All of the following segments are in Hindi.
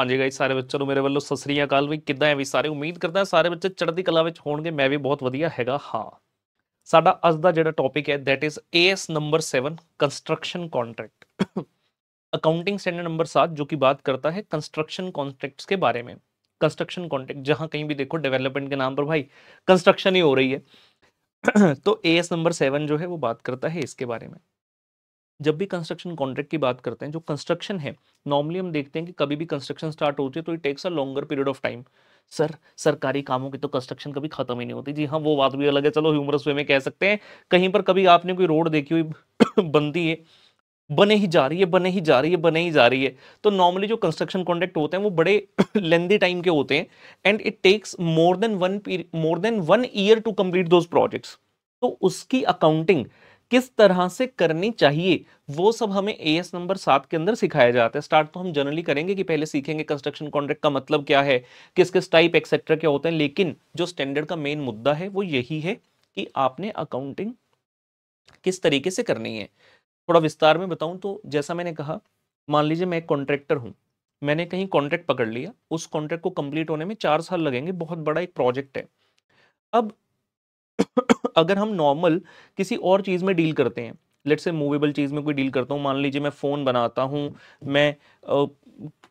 हाँ जी गाइस, सारे बच्चों ਨੂੰ ਮੇਰੇ ਵੱਲੋਂ ਸਤਿ ਸ੍ਰੀ ਅਕਾਲ ਵੀ ਕਿੱਦਾਂ ਹੈ ਵੀ ਸਾਰੇ। ਉਮੀਦ ਕਰਦਾ ਸਾਰੇ ਬੱਚੇ ਚੜ੍ਹਦੀ ਕਲਾ ਵਿੱਚ ਹੋਣਗੇ, ਮੈਂ ਵੀ ਬਹੁਤ ਵਧੀਆ ਹੈਗਾ ਹਾਂ। ਸਾਡਾ ਅੱਜ ਦਾ ਜਿਹੜਾ ਟੌਪਿਕ ਹੈ that is as number 7 construction contract. Accounting standard number 7 जो कि बात करता है कंस्ट्रक्शन कॉन्ट्रैक्ट्स के बारे में। कंस्ट्रक्शन कॉन्ट्रैक्ट जहां कहीं भी देखो डेवलपमेंट के नाम पर भाई कंस्ट्रक्शन ही हो रही है तो एएस नंबर 7 जो है वो बात करता है इसके बारे में। जब भी कंस्ट्रक्शन कॉन्ट्रैक्ट की बात करते हैं, जो कंस्ट्रक्शन है नॉर्मली हम देखते हैं कि कभी भी कंस्ट्रक्शन स्टार्ट होती है तो it takes a longer period of time. Sir सरकारी कामों की तो कंस्ट्रक्शन कभी खत्म ही नहीं होती। जी हाँ, वो बात भी अलग है, चलो ह्यूमरस वे में कह सकते हैं। कहीं पर कभी आपने कोई रोड देखी हुई बनती है, बने ही जा रही है, बने ही जा रही है, बने ही जा रही है। तो नॉर्मली जो कंस्ट्रक्शन कॉन्ट्रैक्ट होते हैं वो बड़े लेंदी टाइम के होते हैं and it takes more than one year to complete those projects. तो उसकी अकाउंटिंग किस तरह से करनी चाहिए वो सब हमें एएस नंबर 7 के अंदर सिखाया जाता है। स्टार्ट तो हम जनरली करेंगे कि पहले सीखेंगे कंस्ट्रक्शन कॉन्ट्रैक्ट का मतलब क्या है, किस किस टाइप एक्सेट्रा क्या होते हैं, लेकिन जो स्टैंडर्ड का मेन मुद्दा है वो यही है कि आपने अकाउंटिंग किस तरीके से करनी है। थोड़ा विस्तार में बताऊं तो जैसा मैंने कहा, मान लीजिए मैं एक कॉन्ट्रैक्टर हूं, मैंने कहीं कॉन्ट्रैक्ट पकड़ लिया, उस कॉन्ट्रैक्ट को कंप्लीट होने में 4 साल लगेंगे, बहुत बड़ा एक प्रोजेक्ट है। अब अगर हम नॉर्मल किसी और चीज में डील करते हैं, लेट्स से मूवेबल चीज में कोई डील करता हूं, मान लीजिए मैं फोन बनाता हूं, मैं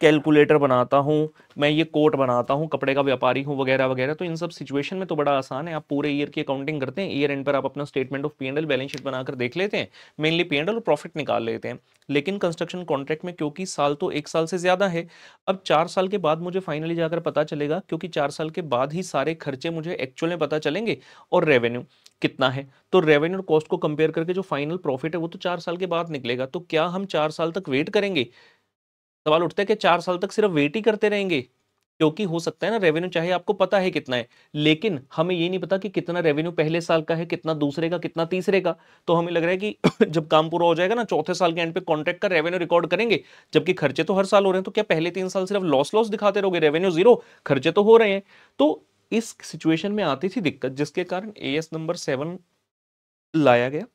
कैलकुलेटर बनाता हूं, मैं ये कोट बनाता हूं, कपड़े का व्यापारी हूं वगैरह वगैरह, तो इन सब सिचुएशन में तो बड़ा आसान है। आप पूरे ईयर की अकाउंटिंग करते हैं, ईयर एंड पर आप अपना statement of P&L balance sheet बनाकर देख लेते हैं, मेनली पी&एल और प्रॉफिट निकाल लेते हैं। लेकिन कंस्ट्रक्शन कॉन्ट्रैक्ट में क्योंकि साल तो 1 साल से ज्यादा है, अब 4 साल के बाद मुझे फाइनली जाकर पता चलेगा, क्योंकि 4 साल के बाद ही सारे खर्चे मुझे एक्चुअल में पता चलेंगे और रेवेन्यू कितना है। तो रेवेन्यू और कॉस्ट को कंपेयर करके जो फाइनल प्रॉफिट है वो तो 4 साल के बाद निकलेगा। तो क्या हम 4 साल तक वेट करेंगे? सवाल उठता है कि 4 साल तक सिर्फ वेट ही करते रहेंगे, क्योंकि हो सकता है ना रेवेन्यू चाहे आपको पता है कितना है, लेकिन हमें ये नहीं पता कि कितना रेवेन्यू पहले साल का है, कितना दूसरे का, कितना तीसरे का। तो हमें लग रहा है कि जब काम पूरा हो जाएगा ना, चौथे साल के एंड पे कॉन्ट्रैक्ट का रेवेन्यू रिकॉर्ड करेंगे, जबकि खर्चे तो हर साल हो रहे हैं। तो क्या पहले 3 साल सिर्फ लॉस लॉस दिखाते रहोगे, रेवेन्यू जीरो, खर्चे तो हो रहे हैं? तो इस सिचुएशन में आती थी दिक्कत, जिसके कारण एएस नंबर 7 लाया गया,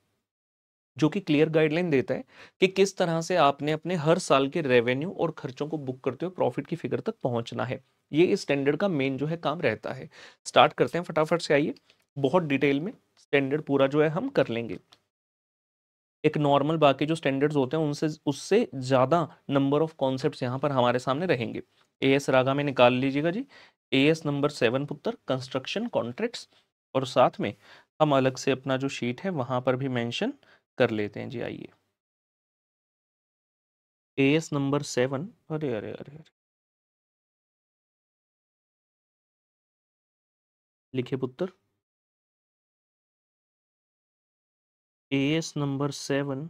जो कि क्लियर गाइडलाइन देता है कि किस तरह से आपने अपने हर साल के रेवेन्यू और खर्चों को बुक करते हुए प्रॉफिट की फिगर तक पहुंचना है। ये इस स्टैंडर्ड का मेन जो है काम रहता है। स्टार्ट करते हैं फटाफट से, आइए बहुत डिटेल में स्टैंडर्ड पूरा जो है हम कर लेंगे। एक नॉर्मल बाकी जो स्टैंडर्ड्स होते हैं उनसे उससे ज्यादा नंबर ऑफ कॉन्सेप्ट्स यहाँ पर हमारे सामने रहेंगे। एएस रागा में निकाल लीजिएगा जी, एएस नंबर 7 पुत्र कंस्ट्रक्शन कॉन्ट्रैक्ट्स, और साथ में हम अलग से अपना जो शीट है वहां पर भी मेंशन कर लेते हैं जी। आइए एएस नंबर 7, अरे अरे अरे अरे, लिखिए पुत्र, एएस नंबर 7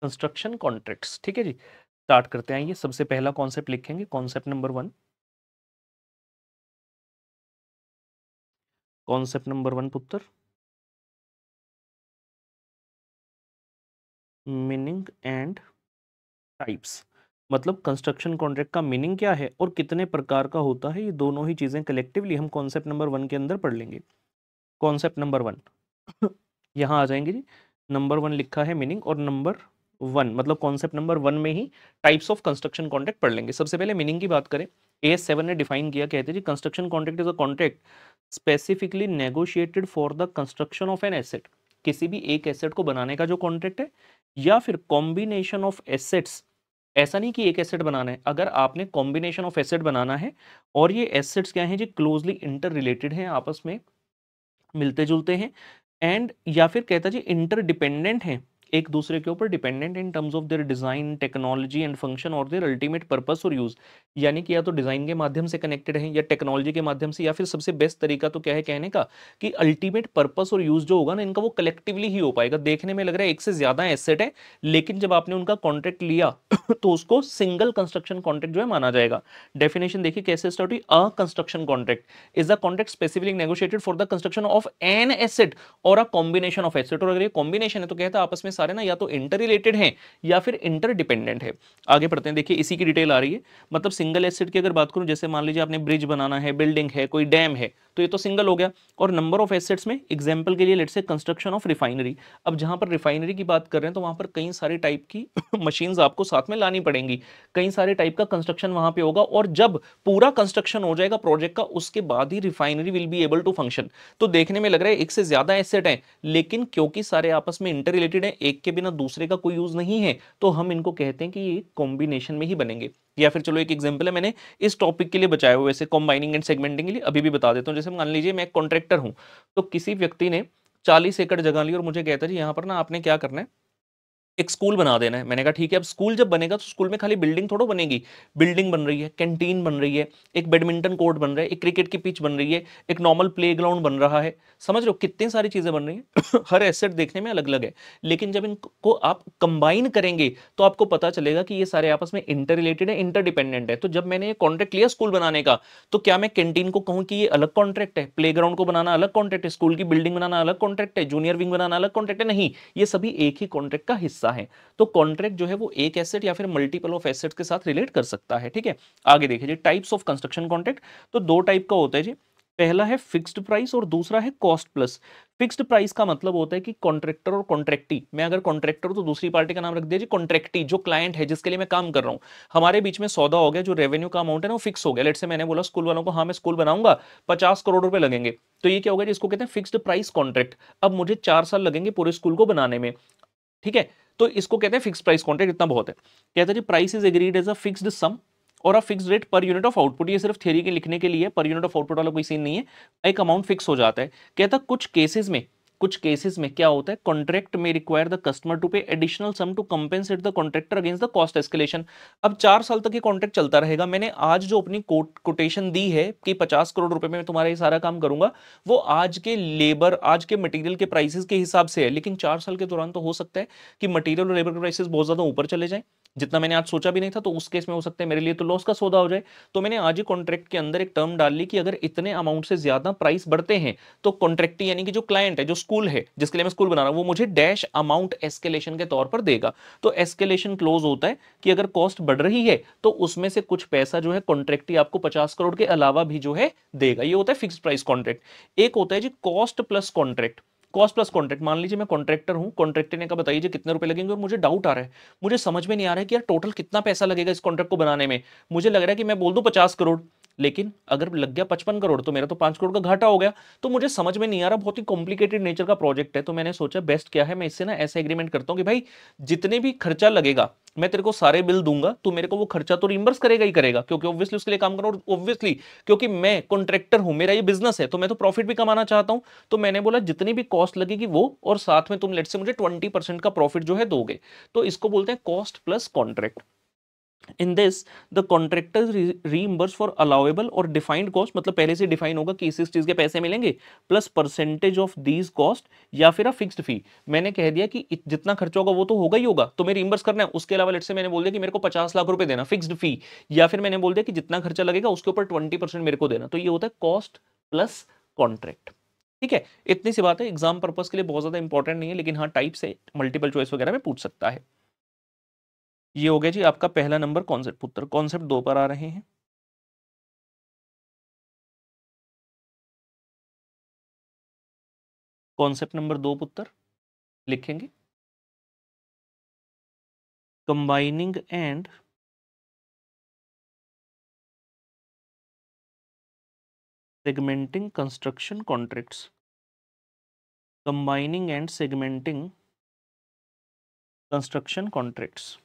कंस्ट्रक्शन कॉन्ट्रैक्ट्स। ठीक है जी, स्टार्ट करते हैं। ये सबसे पहला कॉन्सेप्ट लिखेंगे, कॉन्सेप्ट नंबर 1। कॉन्सेप्ट नंबर 1 पुत्र, मीनिंग एंड टाइप्स। मतलब कंस्ट्रक्शन कॉन्ट्रैक्ट का मीनिंग क्या है और कितने प्रकार का होता है, ये दोनों ही चीजें कलेक्टिवली हम कॉन्सेप्ट नंबर 1 के अंदर पढ़ लेंगे। कॉन्सेप्ट नंबर 1 यहाँ आ जाएंगे जी। नंबर 1 लिखा है मीनिंग, और नंबर 1 मतलब कॉन्सेप्ट नंबर 1 में ही टाइप्स ऑफ कंस्ट्रक्शन कॉन्ट्रैक्ट पढ़ लेंगे। सबसे पहले मीनिंग की बात करें, एएस 7 ने डिफाइन किया, कहते हैं जी construction contract is a contract specifically negotiated for the construction of an asset. किसी भी एक एसेट को बनाने का जो कॉन्ट्रैक्ट है, या फिर कॉम्बिनेशन ऑफ एसेट्स। ऐसा नहीं कि एक एसेट बनाना है, अगर आपने कॉम्बिनेशन ऑफ एसेट बनाना है और ये एसेट्स क्या हैं जी, क्लोजली इंटर रिलेटेड हैं, आपस में मिलते जुलते हैं, एंड या फिर कहता जी इंटरडिपेंडेंट हैं, एक दूसरे के ऊपर dependent in terms of their design, technology and function और देयर अल्टीमेट पर्पस और यूज। यानी कि या तो डिजाइन के माध्यम से कनेक्टेड है, या टेक्नोलॉजी के माध्यम से, या फिर सबसे बेस्ट तरीका तो क्या है कहने का कि अल्टीमेट पर्पस और यूज जो होगा ना इनका, वो कलेक्टिवली ही हो पाएगा। देखने में लग रहा है एक से ज्यादा एसेट है, लेकिन जब आपने उनका कॉन्ट्रैक्ट लिया तो उसको सिंगल कंस्ट्रक्शन कॉन्ट्रैक्ट जो है माना जाएगा। डेफिनेशन देखिए कैसे स्टार्ट हुई, अ construction contract is the contract specifically negotiated for the construction of an asset और अ कॉम्बिनेशन ऑफ एसेट। और अगर ये कॉम्बिनेशन है तो कहता है आपस में सारे ना या तो इंटर रिलेटेड हैं या फिर इंटर डिपेंडेंट है। आगे पढ़ते हैं, देखिए इसी की डिटेल आ रही है। मतलब सिंगल एसेट की अगर बात करूं, जैसे मान लीजिए आपने ब्रिज बनाना है, बिल्डिंग है, कोई डैम है, तो ये तो सिंगल हो गया। और नंबर ऑफ एसेट्स में एग्जांपल के लिए let's say construction of refinery. अब जहां पर रिफाइनरी की बात कर रहे हैं तो वहां पर कई सारे टाइप की मशीन्स आपको साथ में लानी पड़ेंगी, कई सारे टाइप का कंस्ट्रक्शन वहां पे होगा, और जब पूरा कंस्ट्रक्शन हो जाएगा प्रोजेक्ट का, उसके बाद ही refinery will be able to function. तो देखने में लग रहा है एक से ज्यादा एसेट है, लेकिन क्योंकि सारे आपस में इंटर रिलेटेड है, एक के बिना दूसरे का कोई यूज नहीं है, तो हम इनको कहते हैं कि ये कॉम्बिनेशन में ही बनेंगे। या फिर चलो एक एग्जांपल है, मैंने इस टॉपिक के लिए बचाया हुआ, वैसे कंबाइनिंग एंड सेगमेंटिंग के लिए अभी भी बता देता हूं। जैसे मान लीजिए मैं एक कॉन्ट्रैक्टर हूं, तो किसी व्यक्ति ने 40 एकड़ जगह ली और मुझे कहता है जी यहाँ पर ना आपने क्या करना है, एक स्कूल बना देना है। मैंने कहा ठीक है। अब स्कूल जब बनेगा तो स्कूल में खाली बिल्डिंग थोड़ा बनेगी, बिल्डिंग बन रही है, कैंटीन बन रही है, एक बैडमिंटन कोर्ट बन रहा है, एक क्रिकेट की पिच बन रही है, एक नॉर्मल प्लेग्राउंड बन रहा है। समझ रहे हो कितनी सारी चीजें बन रही हैं। हर एसेट देखने में अलग अलग है, लेकिन जब इनको आप कंबाइन करेंगे तो आपको पता चलेगा कि ये सारे आपस में इंटर रिलेटेड है, इंटरडिपेंडेंट है। तो जब मैंने ये कॉन्ट्रैक्ट लिया स्कूल बनाने का, तो क्या मैं कैंटीन को कहूं कि ये अलग कॉन्ट्रैक्ट है, प्लेग्राउंड को बनाना अलग कॉन्ट्रैक्ट है, स्कूल की बिल्डिंग बनाना अलग कॉन्ट्रैक्ट है, जूनियर विंग बनाना अलग कॉन्ट्रैक्ट है? नहीं, ये सभी एक ही कॉन्ट्रैक्ट का हिस्सा है। तो कॉन्ट्रैक्ट जो है वो एक एसेट या फिर मल्टीपल ऑफ एसेट्स के साथ रिलेट कर सकता है। ठीक है, आगे देखिए जी, टाइप्स ऑफ कंस्ट्रक्शन कॉन्ट्रैक्ट। तो दो टाइप का होता है जी। पहला है फिक्स्ड प्राइस और दूसरा है कॉस्ट प्लस। फिक्स्ड प्राइस का मतलब होता है कि कॉन्ट्रैक्टर और कॉन्ट्रैक्टी, मैं अगर कॉन्ट्रैक्टर हूं तो दूसरी पार्टी का नाम रख दिया जी कॉन्ट्रैक्टी, जो क्लाइंट है जिसके लिए मैं काम कर रहा हूं, हमारे बीच में सौदा हो गया, जो रेवेन्यू का अमाउंट है ना वो फिक्स हो गया। लेट से मैंने बोला स्कूल वालों को, हाँ मैं स्कूल बनाऊंगा, 50 करोड़ रुपए लगेंगे, तो ये क्या होगा, जिसको कहते हैं फिक्स्ड प्राइस कॉन्ट्रैक्ट। अब मुझे 4 साल लगेंगे पूरे स्कूल को बनाने में। ठीक है, तो इसको कहते हैं फिक्स प्राइस कॉन्ट्रैक्ट। इतना बहुत है। कहता है जी price is agreed as a fixed sum or a fixed rate per unit of output. ये सिर्फ थ्योरी के लिखने के लिए, पर यूनिट ऑफ आउटपुट वाला कोई सीन नहीं है, एक अमाउंट फिक्स हो जाता है। कहता कुछ केसेस में क्या होता है, कॉन्ट्रैक्ट में require the customer to pay additional sum to compensate the contractor against the cost escalation. अब 4 साल तक ये कॉन्ट्रैक्ट चलता रहेगा। मैंने आज जो अपनी कोटेशन दी है कि 50 करोड़ रुपए में तुम्हारा ये सारा काम करूंगा, वो आज के लेबर, आज के मटेरियल के प्राइसेस के हिसाब से है, लेकिन 4 साल के दौरान तो हो सकता है कि मटेरियल और लेबर के प्राइसेस बहुत ज्यादा ऊपर चले जाएं, जितना मैंने आज सोचा भी नहीं था, तो उस केस में हो सकता है मेरे लिए तो लॉस का सौदा हो जाए। तो मैंने आज ही कॉन्ट्रैक्ट के अंदर एक टर्म डाल ली कि अगर इतने अमाउंट से ज्यादा प्राइस बढ़ते हैं तो कॉन्ट्रैक्टी यानी कि जो क्लाइंट है, जो स्कूल है जिसके लिए मैं स्कूल बना रहा हूं, वो मुझे डैश अमाउंट एस्केलेशन के तौर पर देगा। तो एस्केलेशन क्लोज होता है कि अगर कॉस्ट बढ़ रही है तो उसमें से कुछ पैसा जो है कॉन्ट्रैक्टी आपको 50 करोड़ के अलावा भी जो है देगा। ये होता है फिक्स्ड प्राइस कॉन्ट्रैक्ट। एक होता है जी cost plus contract. Cost plus contract, मान लीजिए मैं कॉन्ट्रैक्टर हूं, कॉन्ट्रैक्टर ने कहा बताइए जी कितने रुपए लगेंगे, और मुझे डाउट आ रहा है, मुझे समझ में नहीं आ रहा है कि यार टोटल कितना पैसा लगेगा इस कॉन्ट्रैक्ट को बनाने में। मुझे लग रहा है कि मैं बोल दूं 50 करोड़, लेकिन अगर लग गया 55 करोड़ तो मेरा तो 5 करोड़ का घाटा हो गया। तो मुझे समझ में नहीं आ रहा, बहुत ही कॉम्प्लिकेटेड नेचर का प्रोजेक्ट है। तो मैंने सोचा बेस्ट क्या है, मैं इससे ना ऐसा एग्रीमेंट करता हूं कि भाई जितने भी खर्चा लगेगा मैं तेरे को सारे बिल दूंगा, तो मेरे को वो खर्चा तो रिइंबर्स करेगा ही करेगा, क्योंकि ऑब्वियसली उसके लिए काम कर रहा हूं, ऑब्वियसली क्योंकि मैं कॉन्ट्रैक्टर हूं, मेरा ये बिजनेस है, तो मैं तो प्रॉफिट भी कमाना चाहता हूं। तो मैंने बोला जितनी भी कॉस्ट लगेगी वो, और साथ में तुम लेट से मुझे 20% का प्रॉफिट जो है दोगे। तो इसको बोलते हैं cost plus contract. In this the contractor reimburse for allowable और डिफाइंड कॉस्ट, मतलब पहले से डिफाइन होगा कि इस चीज के पैसे मिलेंगे, plus percentage of these cost, या फिर अ फिक्स्ड फी। मैंने कह दिया कि जितना खर्चा होगा वो तो होगा ही होगा, तो मैं रीइंबर्स करना है। उसके अलावा लेट्स से मैंने बोल दिया कि मेरे को 50 लाख रुपए देना फिक्स्ड फी, या फिर मैंने बोल दिया कि जितना खर्चा लगेगा उसके ऊपर 20% मेरे को देना। तो ये होता है कॉस्ट प्लस कॉन्ट्रैक्ट। ठीक है, इतनी सी बात है, एग्जाम पर्पस के लिए बहुत ज्यादा इंपॉर्टेंट नहीं है, लेकिन हाँ टाइप से मल्टीपल चॉइस वगैरह में पूछ सकता है। ये हो गया जी आपका पहला नंबर कॉन्सेप्ट पुत्र। कॉन्सेप्ट 2 पर आ रहे हैं। कॉन्सेप्ट नंबर 2 पुत्र लिखेंगे, combining and segmenting construction contracts. Combining and segmenting construction contracts.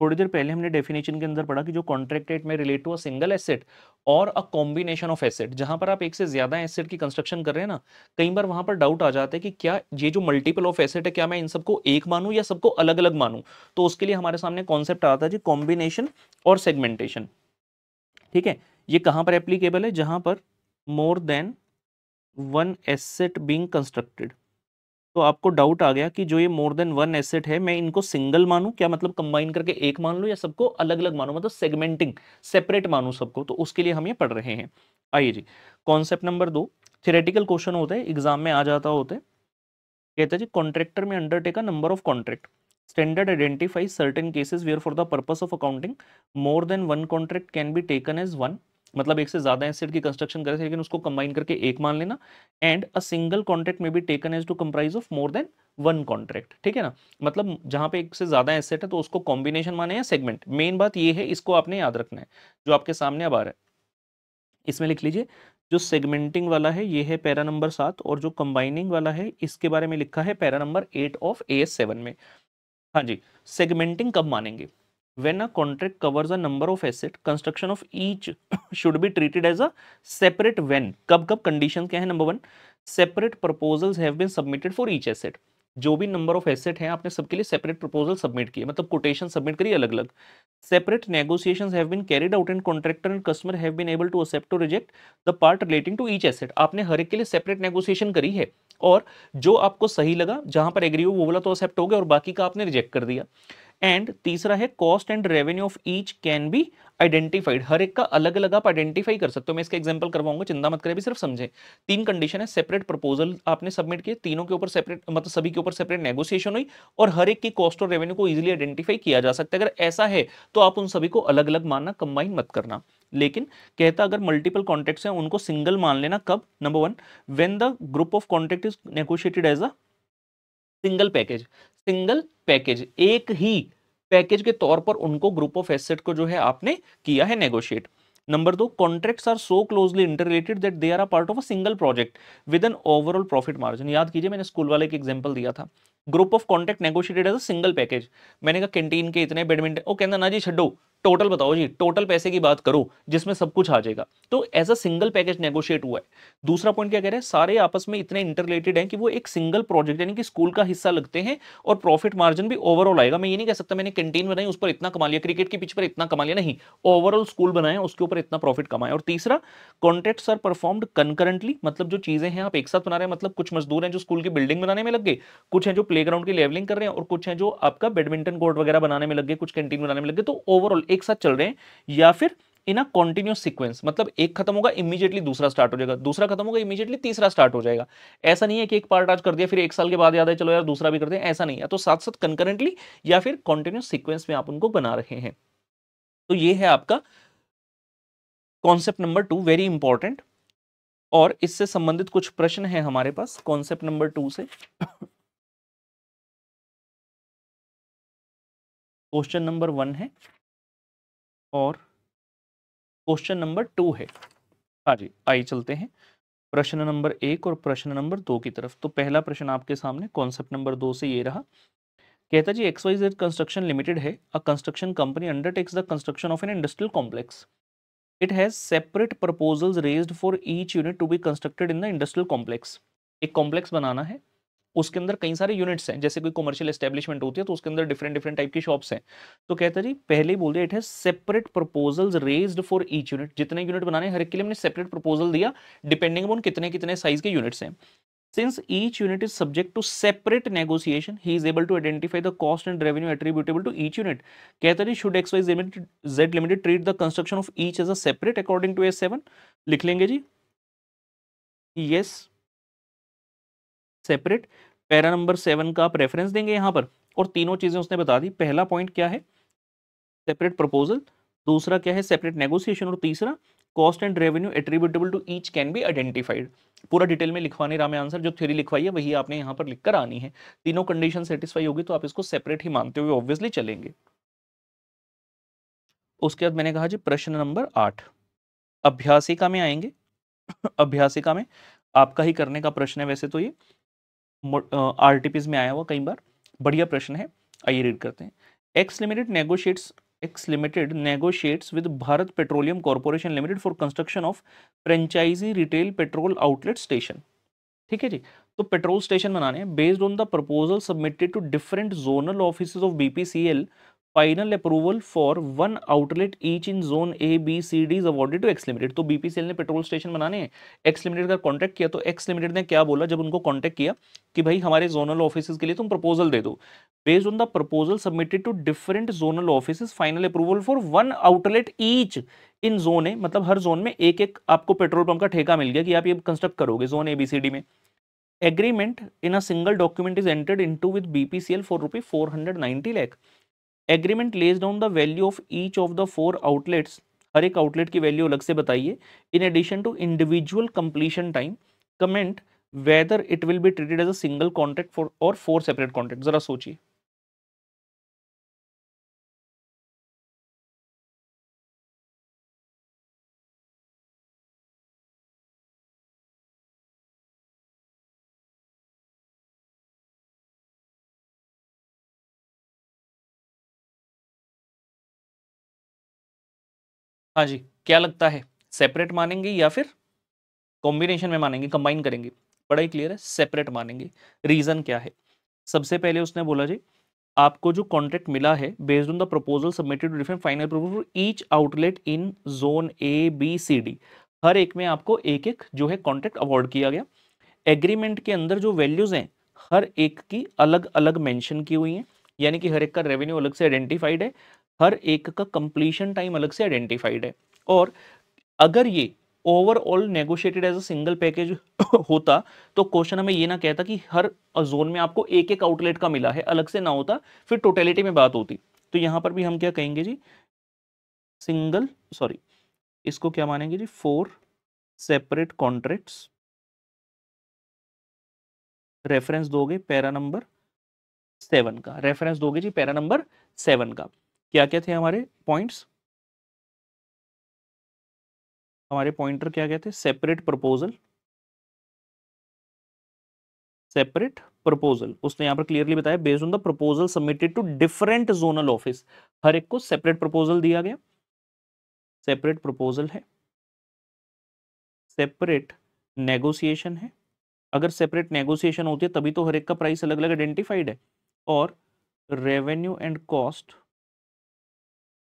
थोड़ी देर पहले हमने डेफिनेशन के अंदर पढ़ा कि जो कॉन्ट्रैक्ट है it may relate to a single asset और अ कॉम्बिनेशन ऑफ एसेट। जहां पर आप एक से ज्यादा एसेट की कंस्ट्रक्शन कर रहे हैं ना, कई बार वहां पर डाउट आ जाता है कि क्या ये जो मल्टीपल ऑफ एसेट है, क्या मैं इन सबको एक मानूं या सबको अलग अलग मानूं। तो उसके लिए हमारे सामने कॉन्सेप्ट आता है जी कॉम्बिनेशन और सेगमेंटेशन। ठीक है, ये कहां पर एप्लीकेबल है, जहां पर मोर than one asset being constructed. तो आपको डाउट आ गया कि जो ये मोर देन वन एसेट है, मैं इनको सिंगल मानूं, क्या मतलब कंबाइन करके एक मान लूं, या सबको अलग अलग मानूं, मतलब सेगमेंटिंग सेपरेट मानूं सबको। तो उसके लिए हम ये पढ़ रहे हैं। आइए जी, कॉन्सेप्ट नंबर 2। थियोरेटिकल क्वेश्चन होते हैं, एग्जाम में आ जाता होते हैं। कहते हैं जी contractor may undertake a number of contract, standard identifies certain cases where for the purpose of accounting more than one contract can be taken as one, मतलब एक से ज्यादा एसेट की कंस्ट्रक्शन करे लेकिन उसको कंबाइन करके एक मान लेना। And a single contract may be taken as to comprise of more than one contract, ठीक है ना, मतलब जहां पे एक से ज्यादा एसेट है तो उसको कॉम्बिनेशन माने या सेगमेंट। मेन बात ये है, इसको आपने याद रखना है जो आपके सामने अब आ रहा है, इसमें लिख लीजिए। जो सेगमेंटिंग वाला है ये है पैरा नंबर 7, और जो कंबाइनिंग वाला है इसके बारे में लिखा है पैरा नंबर 8 ऑफ AS7 में। हाँ जी, सेगमेंटिंग कब मानेंगे? When a contract covers a number of asset, construction of each should be treated as a separate when. कब कब? कंडीशन क्या है? Number 1, separate proposals have been submitted for each asset. जो भी नंबर ऑफ एसेट हैं आपने सबके लिए सेपरेट प्रपोजल सबमिट किए, मतलब कोटेशन सबमिट करी अलग अलग। Separate negotiations have been carried out and contractor and customer have been able to accept or reject the part relating to each asset. आपने हर एक के लिए सेपरेट नेगोशिएशन करी है, और जो आपको सही लगा, जहां पर एग्री हो वो वाला तो एक्सेप्ट हो गया, और बाकी का आपने रिजेक्ट कर दिया। एंड तीसरा है cost and revenue of each can be identified, हर एक का अलग अलग आप आइडेंटिफाई कर सकते हो। मैं इसका एग्जांपल करवाऊंगा, चिंता मत करें, अभी सिर्फ समझें। 3 कंडीशन है, सेपरेट प्रपोजल आपने सबमिट किए, तीनों के ऊपर सेपरेट, मतलब सभी के ऊपर सेपरेट नेगोशिएशन हुई, और हर एक की कॉस्ट और रेवेन्यू को इजीली आइडेंटिफाई किया जा सकता है। अगर ऐसा है तो आप उन सभी को अलग अलग मानना, कंबाइन मत करना। लेकिन कहता अगर मल्टीपल कॉन्ट्रैक्ट्स हैं उनको सिंगल मान लेना। कब? Number 1, when the group of contract is negotiated as a single package. Single package, एक ही पैकेज के तौर पर उनको ग्रुप ऑफ एसेट को जो है आपने किया है negotiate. Number 2, contracts are so closely interrelated that they are a part of a single project with an overall profit margin. याद कीजिए, मैंने स्कूल वाले एक एग्जांपल दिया था, group of contract negotiated as a single package. मैंने कहा कैंटीन के इतने, बैडमिंटन, ओ कहना ना जी छड्डो, टोटल बताओ जी, टोटल पैसे की बात करो जिसमें सब कुछ आ जाएगा। तो as a single package negotiate हुआ है। दूसरा पॉइंट क्या कह रहे हैं, सारे आपस में इतने इंटररिलेटेड हैं कि वो एक सिंगल प्रोजेक्ट यानी कि स्कूल का हिस्सा लगते हैं, और प्रॉफिट मार्जिन भी ओवरऑल आएगा। मैं ये नहीं कह सकता मैंने कैंटीन बनाई उस पर इतना कमा लिया, क्रिकेट की पिच पर इतना कमा लिया, नहीं, ओवरऑल स्कूल बनाया उसके ऊपर इतना प्रॉफिट कमाया। और तीसरा, कॉन्ट्रैक्ट्स आर परफॉर्म्ड कंकरेंटली, मतलब जो चीजें हैं आप एक साथ बना रहे हैं, मतलब कुछ मजदूर हैं जो स्कूल की बिल्डिंग बनाने में लग गए, कुछ हैं जो प्लेग्राउंड की लेवलिंग कर रहे हैं, और कुछ हैं जो आपका बैडमिंटन कोर्ट वगैरह बनाने में लग गए, कुछ कैंटीन बनाने में लग गए। तो ओवरऑल एक साथ चल रहे हैं, या फिर इन अ कॉन्टिन्यूस सीक्वेंस, मतलब एक खत्म होगा इमीडिएटली दूसरा स्टार्ट हो जाएगा, दूसरा खत्म होगा इमीडिएटली तीसरा स्टार्ट हो जाएगा। ऐसा नहीं है कि एक पार्ट आज कर दिया फिर एक साल के बाद याद है चलो यार दूसरा भी करते हैं, ऐसा नहीं है। तो साथ साथ कंकरेंटली या फिर कॉन्टिन्यूस सीक्वेंस में आप उनको बना रहे हैं। तो ये है आपका कॉन्सेप्ट नंबर 2, वेरी इंपॉर्टेंट। और इससे संबंधित कुछ प्रश्न है हमारे पास कॉन्सेप्ट नंबर 2 से। क्वेश्चन नंबर 1 है और क्वेश्चन नंबर 2 है। हाँ जी, आइए चलते हैं प्रश्न नंबर 1 और प्रश्न नंबर 2 की तरफ। तो पहला प्रश्न आपके सामने कॉन्सेप्ट नंबर 2 से ये रहा। कहता जी XYZ कंस्ट्रक्शन लिमिटेड है a construction company undertakes the construction of an industrial complex. It has separate proposals raised for each unit to be constructed in the industrial complex. एक कॉम्प्लेक्स बनाना है, उसके अंदर कई सारे यूनिट्स हैं, जैसे कोई कमर्शियल एस्टेब्लिशमेंट होती है तो उसके अंदर डिफरेंट डिफरेंट टाइप की शॉप्स हैं। तो कहता है जी पहले ही बोल दिया, it has separate proposals raised for each unit. जितने यूनिट बनाने हर एक के लिए हमने सेपरेट प्रपोजल दिया, डिपेंडिंग ऑन कितने कितने साइज के यूनिट्स हैं। Since each unit is subject to separate negotiation, he is able to identify the cost and revenue attributable to each unit. कहता है should XYZ Limited treat the construction of each as a separate according to S7? लिख लेंगे जी, yes, separate। पैरा नंबर 7 का आप रेफरेंस देंगे यहाँ पर, और तीनों चीजें उसने बता दी। पहला पॉइंट क्या है, सेपरेट प्रपोजल, दूसरा क्या है सेपरेट नेगोशिएशन, और तीसरा cost and revenue attributable to each can be identified. पूरा डिटेल में लिखवाने रहा मैं आंसर, जो थ्योरी लिखवाई है वही आपने यहाँ पर लिखकर आनी है। तीनों कंडीशन सेटिस्फाई होगी तो आप इसको सेपरेट ही मानते हुए ऑब्वियसली चलेंगे। उसके बाद मैंने कहा जी प्रश्न नंबर 8 अभ्यासिका में आएंगे। अभ्यासिका में आपका ही करने का प्रश्न है, वैसे तो ये आरटीपीज में आया हुआ कई बार, बढ़िया प्रश्न है। आइए रीड करते हैं। X limited negotiates with Bharat Petroleum Corporation Limited for construction of franchisee retail petrol outlet station. ठीक है जी, तो पेट्रोल स्टेशन बनाने हैं based on the proposal submitted to different zonal offices of BPCL final approval for one outlet each in zone A B C D is awarded to X limited. तो बीपीसीएल ने पेट्रोल स्टेशन बनाने हैं, एक्स लिमिटेड का कॉन्टैक्ट किया, तो एक्स लिमिटेड ने क्या बोला जब उनको कॉन्टैक्ट किया कि भाई हमारे जोनल ऑफिस के लिए तुम प्रपोजल दे दो। Based on the proposal submitted to different zonal office, final approval for one outlet each in zone A, मतलब हर जोन में एक एक आपको पेट्रोल पंप का ठेका मिल गया कि आप ये कंस्ट्रक्ट करोगे zone A B C D में। Agreement in a single document is entered into with BPCL for rupees 490 lakh. Agreement lays down the value of each of the four outlets, हर एक आउटलेट की वैल्यू अलग से बताइए। In addition to individual completion time, comment whether it will be treated as a single contract for or four separate contract. जरा सोचिए। हाँ जी, क्या लगता है, सेपरेट मानेंगे या फिर कॉम्बिनेशन में मानेंगे, कंबाइन करेंगे? बड़ा ही क्लियर है, सेपरेट मानेंगे। रीजन क्या है? सबसे पहले उसने बोला जी आपको जो कॉन्ट्रैक्ट मिला है based on the proposal submitted to different final proposal each outlet in zone A B C D, हर एक में आपको एक एक जो है कॉन्ट्रैक्ट अवॉर्ड किया गया। एग्रीमेंट के अंदर जो वैल्यूज हैं हर एक की अलग अलग मेंशन की हुई हैं, यानी कि हर एक का रेवेन्यू अलग से आइडेंटिफाइड है, हर एक का कंप्लीशन टाइम अलग से आइडेंटिफाइड है। और अगर ये overall negotiated as a single package होता तो क्वेश्चन हमें ये ना कहता कि हर जोन में आपको एक एक आउटलेट का मिला है, अलग से ना होता, फिर टोटलिटी में बात होती। तो यहां पर भी हम क्या कहेंगे जी, सिंगल सॉरी इसको क्या मानेंगे जी, फोर सेपरेट कॉन्ट्रैक्ट्स। रेफरेंस दोगे पैरा नंबर 7 का, रेफरेंस दोगे जी पैरा नंबर 7 का। क्या क्या थे हमारे पॉइंट्स, हमारे पॉइंटर क्या कहते हैं, सेपरेट प्रपोजल, सेपरेट प्रपोजल। उसने यहां पर क्लियरली बताया based on the proposal submitted to different zonal office, हर एक को सेपरेट प्रपोजल दिया गया, सेपरेट प्रपोजल है, सेपरेट नेगोशिएशन है। अगर सेपरेट नेगोशिएशन होती है तभी तो हर एक का प्राइस अलग अलग आइडेंटिफाइड है। और revenue and cost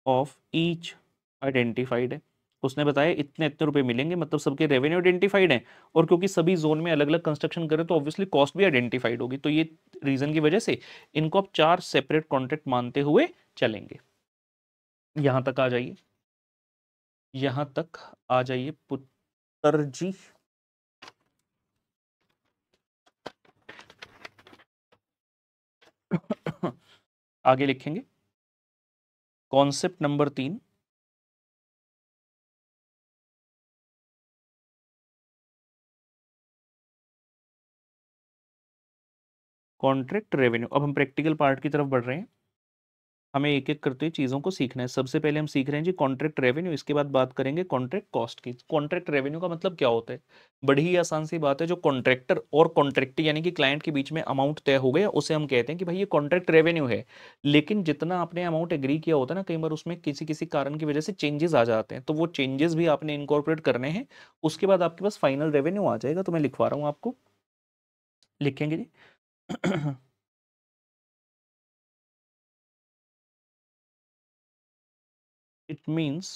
of each identified है। उसने बताया इतने इतने रुपए मिलेंगे, मतलब सबके रेवेन्यू आइडेंटिफाइड है, और क्योंकि सभी जोन में अलग अलग कंस्ट्रक्शन करें तो ऑब्वियसली कॉस्ट भी आइडेंटिफाइड होगी। तो ये रीजन की वजह से इनको आप चार सेपरेट कॉन्ट्रैक्ट मानते हुए चलेंगे। यहां तक आ जाइए, यहां तक आ जाइए पुत्र जी। आगे लिखेंगे कॉन्सेप्ट नंबर 3, कॉन्ट्रैक्ट रेवेन्यू। अब हम प्रैक्टिकल पार्ट की तरफ बढ़ रहे हैं, हमें एक एक करते चीज़ों को सीखना है। सबसे पहले हम सीख रहे हैं जी कॉन्ट्रैक्ट रेवेन्यू, इसके बाद बात करेंगे कॉन्ट्रैक्ट कॉस्ट की। कॉन्ट्रैक्ट रेवेन्यू का मतलब क्या होता है? बड़ी ही आसान सी बात है, जो कॉन्ट्रैक्टर और कॉन्ट्रैक्टी यानी कि क्लाइंट के बीच में अमाउंट तय हो गया उसे हम कहते हैं कि भाई ये कॉन्ट्रैक्ट रेवेन्यू है। लेकिन जितना आपने अमाउंट एग्री किया होता है ना, कई बार उसमें किसी किसी कारण की वजह से चेंजेस आ जाते हैं, तो वो चेंजेस भी आपने इनकॉर्पोरेट करने हैं, उसके बाद आपके पास फाइनल रेवेन्यू आ जाएगा। तो मैं लिखवा रहा हूँ आपको, लिखेंगे जी it means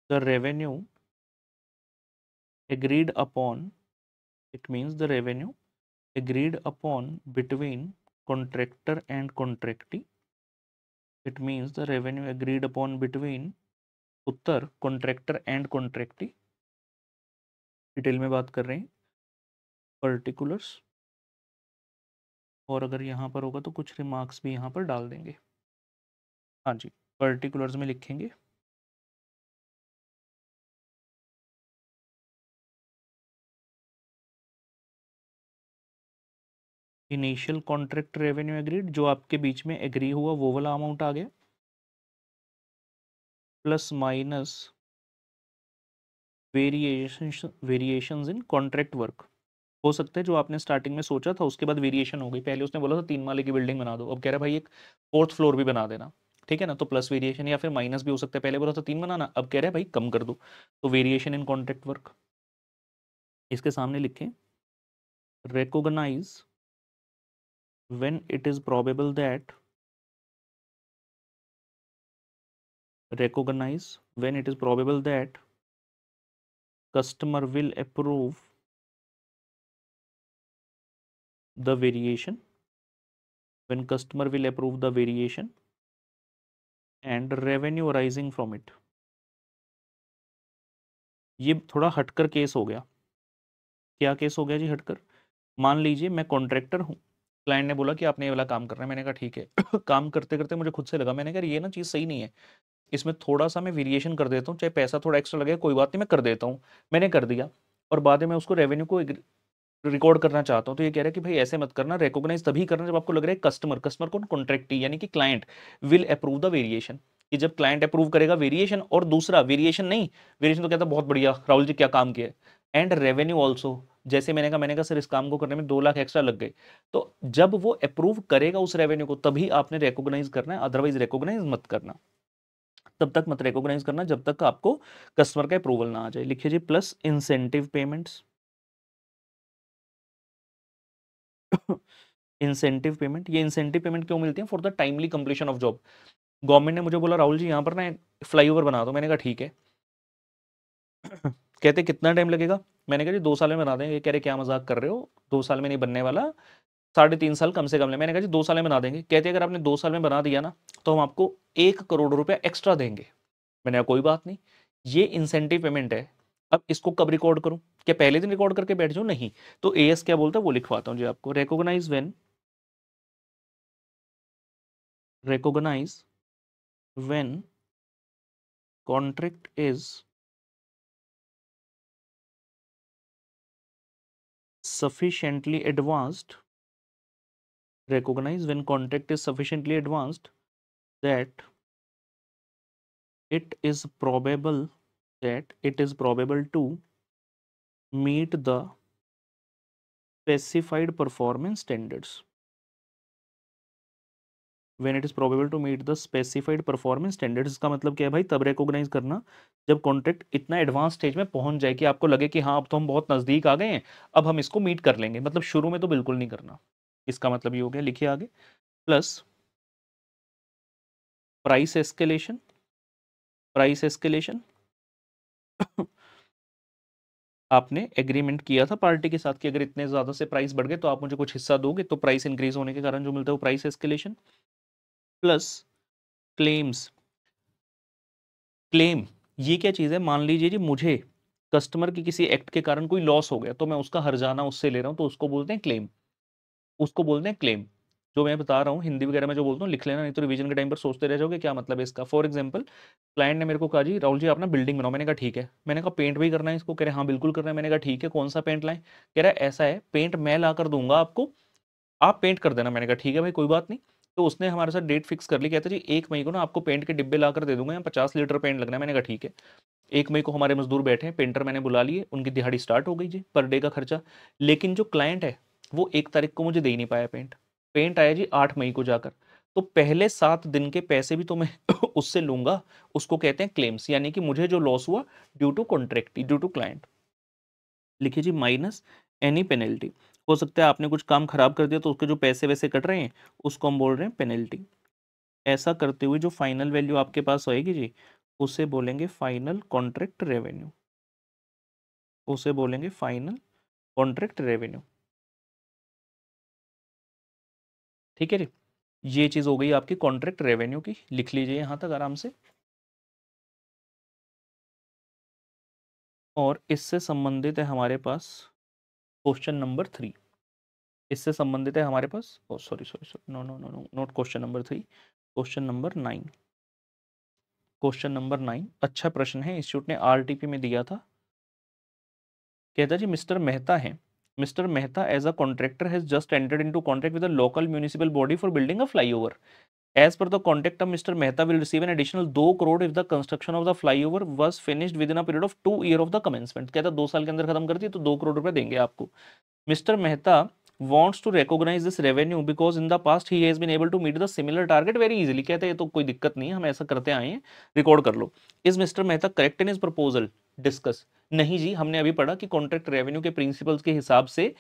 the revenue agreed upon, it means the revenue agreed upon between contractor and contractee, it means the revenue agreed upon between Uttar contractor and contractee। Detail में बात कर रहे हैं, पर्टिकुलर्स, और अगर यहाँ पर होगा तो कुछ रिमार्क्स भी यहाँ पर डाल देंगे। हाँ जी, पर्टिकुलर्स में लिखेंगे इनिशियल कॉन्ट्रैक्ट रेवेन्यू एग्रीड, जो आपके बीच में एग्री हुआ वो वाला अमाउंट आ गया, plus minus variations in contract work. हो सकता है जो आपने स्टार्टिंग में सोचा था उसके बाद वेरिएशन हो गई, पहले उसने बोला था 3 माले की बिल्डिंग बना दो, अब कह रहा है भाई एक फोर्थ फ्लोर भी बना देना, ठीक है ना, तो प्लस वेरिएशन या फिर माइनस भी हो सकता है। पहले बोला था 3 बनाना, अब कह रहा है भाई कम कर दो, तो वेरिएशन इन कॉन्ट्रैक्ट वर्क। इसके सामने लिखें recognize when it is probable that recognize when it is probable that customer will approve the variation, when customer will approve the variation and revenue arising from it. ये थोड़ा हटकर केस हो गया। क्या केस हो गया जी हटकर? मान लीजिए मैं कॉन्ट्रैक्टर हूँ, क्लाइंट ने बोला कि आपने ये वाला काम करना है, मैंने कहा ठीक है। काम करते करते मुझे खुद से लगा, मैंने कहा ये ना चीज़ सही नहीं है, इसमें थोड़ा सा मैं वेरिएशन कर देता हूँ, चाहे पैसा थोड़ा एक्स्ट्रा लगे कोई बात नहीं, मैं कर देता हूँ। मैंने कर दिया और बाद में मैं उसको रेवेन्यू को रिकॉर्ड करना चाहता हूँ, तो ये कह रहा है कि भाई ऐसे मत करना, रिकॉग्नाइज तभी करना जब आपको लग रहा है कस्टमर, कस्टमर कौन? कॉन्ट्रैक्टी यानी कि client will approve the variation, कि जब क्लाइंट अप्रूव करेगा वेरिएशन, और दूसरा वेरिएशन नहीं, वेरिएशन तो कहता बहुत बढ़िया राहुल जी क्या काम किया, एंड रेवेन्यू ऑल्सो, जैसे मैंने कहा सर इस काम को करने में 2 लाख एक्स्ट्रा लग गए, तो जब वो अप्रूव करेगा उस रेवेन्यू को तभी आपने रिकॉग्नाइज करना है, अदरवाइज रिकॉग्नाइज मत करना, तब तक मत रिकॉग्नाइज करना जब तक आपको कस्टमर का अप्रूवल ना आ जाए। लिखिए जी plus incentive payments. Incentive payment, ये इंसेंटिव पेमेंट क्यों मिलती है? For the timely completion of job. Government ने मुझे बोला राहुल जी यहाँ पर ना फ्लाईओवर बना दो, मैंने कहा ठीक है। कहते कितना टाइम लगेगा? मैंने कहा जी 2 साल में बना देंगे। कह रहे क्या मजाक कर रहे हो, 2 साल में नहीं बनने वाला, 3.5 साल कम से कम ले। मैंने कहा जी 2 साल में बना देंगे। कहते अगर आपने 2 साल में बना दिया ना तो हम आपको 1 करोड़ रुपया एक्स्ट्रा देंगे। मैंने कहा कोई बात नहीं, ये इंसेंटिव पेमेंट है। अब इसको कब रिकॉर्ड करूं? क्या पहले दिन रिकॉर्ड करके बैठ जाऊं? नहीं, तो एएस क्या बोलता है वो लिखवाता हूं जी आपको। Recognise when contract is sufficiently advanced, recognize when contract is sufficiently advanced that it is probable to meet the specified performance standards, when it is probable to meet the specified performance standards। इसका मतलब क्या है भाई? तब रिकॉग्नाइज करना जब कॉन्ट्रैक्ट इतना एडवांस स्टेज में पहुंच जाए कि आपको लगे कि हाँ अब तो हम बहुत नजदीक आ गए हैं, अब हम इसको मीट कर लेंगे। मतलब शुरू में तो बिल्कुल नहीं करना। इसका मतलब ये हो गया, लिखिए आगे। Plus price escalation, price escalation. आपने एग्रीमेंट किया था पार्टी के साथ कि अगर इतने ज्यादा से प्राइस बढ़ गए तो आप मुझे कुछ हिस्सा दोगे, तो प्राइस इंक्रीज होने के कारण जो मिलता है वो price escalation. Plus claims, claim ये क्या चीज है? मान लीजिए जी मुझे कस्टमर की किसी एक्ट के कारण कोई लॉस हो गया, तो मैं उसका हर्जाना उससे ले रहा हूं, तो उसको बोलते हैं क्लेम, उसको बोलते हैं क्लेम। जो मैं बता रहा हूँ हिंदी वगैरह में जो बोलता हूँ लिख लेना, नहीं तो रिवीजन के टाइम पर सोचते रह जाओगे क्या मतलब है इसका। फॉर एग्जांपल क्लाइंट ने मेरे को कहा जी राहुल जी आप ना बिल्डिंग बनाओ, मैंने कहा ठीक है। मैंने कहा पेंट भी करना है इसको? कह रहे हाँ बिल्कुल करना है। मैंने कहा ठीक है, कौन सा पेंट लाएं? कह रहा है ऐसा है, पेंट मैं ला कर दूंगा आपको, आप पेंट कर देना। मैंने कहा ठीक है भाई कोई बात नहीं। तो उसने हमारे साथ डेट फिक्स कर ली, कहता जी 1 मई को ना आपको पेंट के डिब्बे ला कर दे दूंगा, यहाँ 50 लीटर पेंट लगना है। मैंने कहा ठीक है। 1 मई को हमारे मजदूर बैठे हैं, पेंटर मैंने बुला लिए, उनकी दिहाड़ी स्टार्ट हो गई जी, पर डे का खर्चा। लेकिन जो क्लाइंट है वो 1 तारीख को मुझे दे ही नहीं पाया पेंट, पेंट आया जी 8 मई को जाकर। तो पहले 7 दिन के पैसे भी तो मैं उससे लूंगा, उसको कहते हैं क्लेम्स, यानी कि मुझे जो लॉस हुआ due to contract, due to client. लिखिए जी माइनस एनी पेनल्टी। हो सकता है आपने कुछ काम खराब कर दिया तो उसके जो पैसे वैसे कट रहे हैं उसको हम बोल रहे हैं पेनल्टी। ऐसा करते हुए जो फाइनल वैल्यू आपके पास आएगी जी उसे बोलेंगे फाइनल कॉन्ट्रैक्ट रेवेन्यू, उसे बोलेंगे फाइनल कॉन्ट्रैक्ट रेवेन्यू। ठीक है जी, ये चीज हो गई आपकी कॉन्ट्रैक्ट रेवेन्यू की, लिख लीजिए यहां तक आराम से। और इससे संबंधित है हमारे पास क्वेश्चन नंबर 3, इससे संबंधित है हमारे पास, oh sorry sorry sorry, no no no no, not question number 3, question number 9। Question number 9 अच्छा प्रश्न है, इंस्टीट्यूट ने आरटीपी में दिया था। कहता जी मिस्टर मेहता है, Mr Mehta as a contractor has just entered into contract with the local municipal body for building a flyover. As per the contract of Mr. Mehta will receive an additional 2 crore if the construction of the flyover was finished within a period of 2 years of the commencement। कहता 2 साल के अंदर खत्म कर दी तो 2 करोड़ रुपए देंगे आपको। Mr. Mehta wants to recognize this revenue because in the past he has been able to meet the similar target very easily। कहते हैं ये तो कोई दिक्कत नहीं है, हम ऐसा करते आए हैं, रिकॉर्ड कर लो। Is Mr. Mehta correct in his proposal? Discuss। नहीं जी, हमने अभी पढ़ा कि कॉन्ट्रैक्ट रेवेन्यू के प्रिंसिपल्स के हिसाब से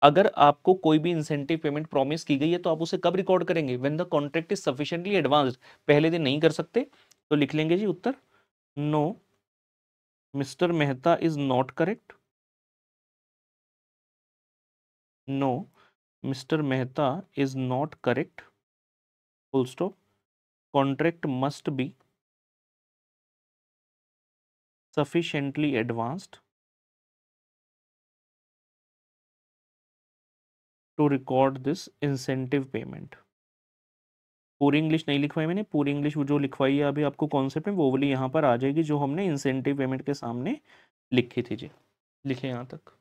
अगर आपको कोई भी इंसेंटिव पेमेंट प्रॉमिस की गई है तो आप उसे कब रिकॉर्ड करेंगे? When the contract is sufficiently advanced. पहले दिन नहीं कर सकते, तो लिख लेंगे जी उत्तर, no mister Mehta is not correct, no mister Mehta is not correct, full stop, contract must be sufficiently advanced to record this incentive payment। पूरी इंग्लिश नहीं लिखवाई मैंने, पूरी इंग्लिश जो लिखवाई है अभी आपको कॉन्सेप्ट में वो वाली यहाँ पर आ जाएगी जो हमने इंसेंटिव पेमेंट के सामने लिखी थी जी। लिखे यहाँ तक।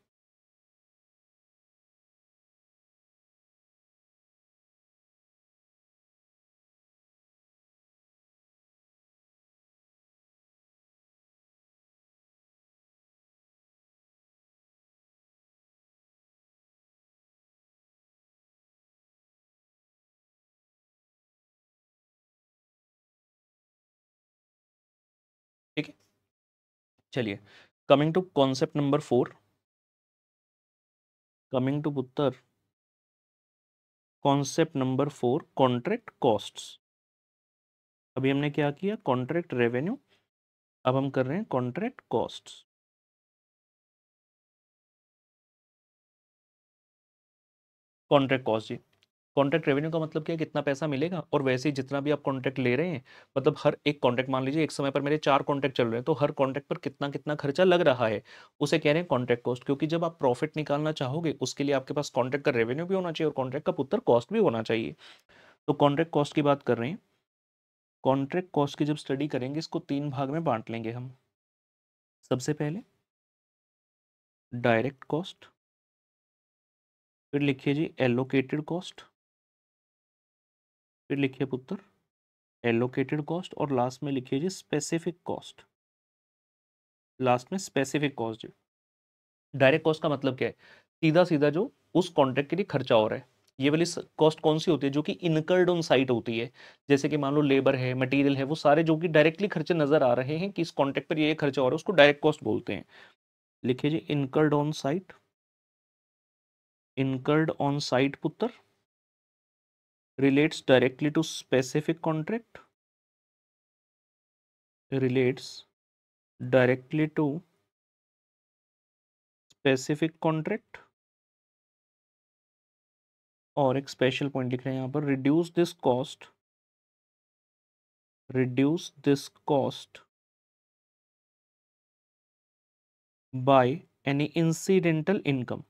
ठीक है, चलिए coming to concept number 4, coming to पुत्र कॉन्सेप्ट नंबर 4, कॉन्ट्रैक्ट कॉस्ट्स। अभी हमने क्या किया, कॉन्ट्रैक्ट रेवेन्यू, अब हम कर रहे हैं कॉन्ट्रैक्ट कॉस्ट्स। कॉन्ट्रैक्ट कॉस्ट जी, कॉन्ट्रैक्ट रेवेन्यू का मतलब क्या है, कितना पैसा मिलेगा, और वैसे ही जितना भी आप कॉन्ट्रैक्ट ले रहे हैं, मतलब हर एक कॉन्ट्रैक्ट, मान लीजिए एक समय पर मेरे 4 कॉन्ट्रैक्ट चल रहे हैं, तो हर कॉन्ट्रैक्ट पर कितना कितना खर्चा लग रहा है, उसे कह रहे हैं कॉन्ट्रैक्ट कॉस्ट। क्योंकि जब आप प्रॉफिट निकालना चाहोगे उसके लिए आपके पास कॉन्ट्रैक्ट का रेवेन्यू भी होना चाहिए और कॉन्ट्रैक्ट का पुत्र कॉस्ट भी होना चाहिए। तो कॉन्ट्रैक्ट कॉस्ट की बात कर रहे हैं। कॉन्ट्रैक्ट कॉस्ट की जब स्टडी करेंगे इसको 3 भाग में बांट लेंगे हम। सबसे पहले डायरेक्ट कॉस्ट, फिर लिखिए जी एलोकेटेड कॉस्ट, फिर लिखिए पुत्र एलोकेटेड कॉस्ट, और लास्ट में लिखिए जी स्पेसिफिक कॉस्ट, लास्ट में स्पेसिफिक कॉस्ट जी। डायरेक्ट कॉस्ट का मतलब क्या है, सीधा सीधा जो उस कॉन्ट्रैक्ट के लिए खर्चा हो रहा है। ये वाली कॉस्ट कौन सी होती है, जो कि इनकर्ड ऑन साइट होती है। जैसे कि मान लो लेबर है, मटेरियल है, वो सारे जो कि डायरेक्टली खर्चे नजर आ रहे हैं कि इस कॉन्ट्रैक्ट पर ये खर्चा हो रहा है, उसको डायरेक्ट कॉस्ट बोलते हैं। लिखिए जी incurred on site, incurred on site पुत्र relates directly to specific contract, relates directly to specific contract, और एक स्पेशल पॉइंट लिख रहे हैं यहाँ पर, reduce this cost, reduce this cost by any incidental income,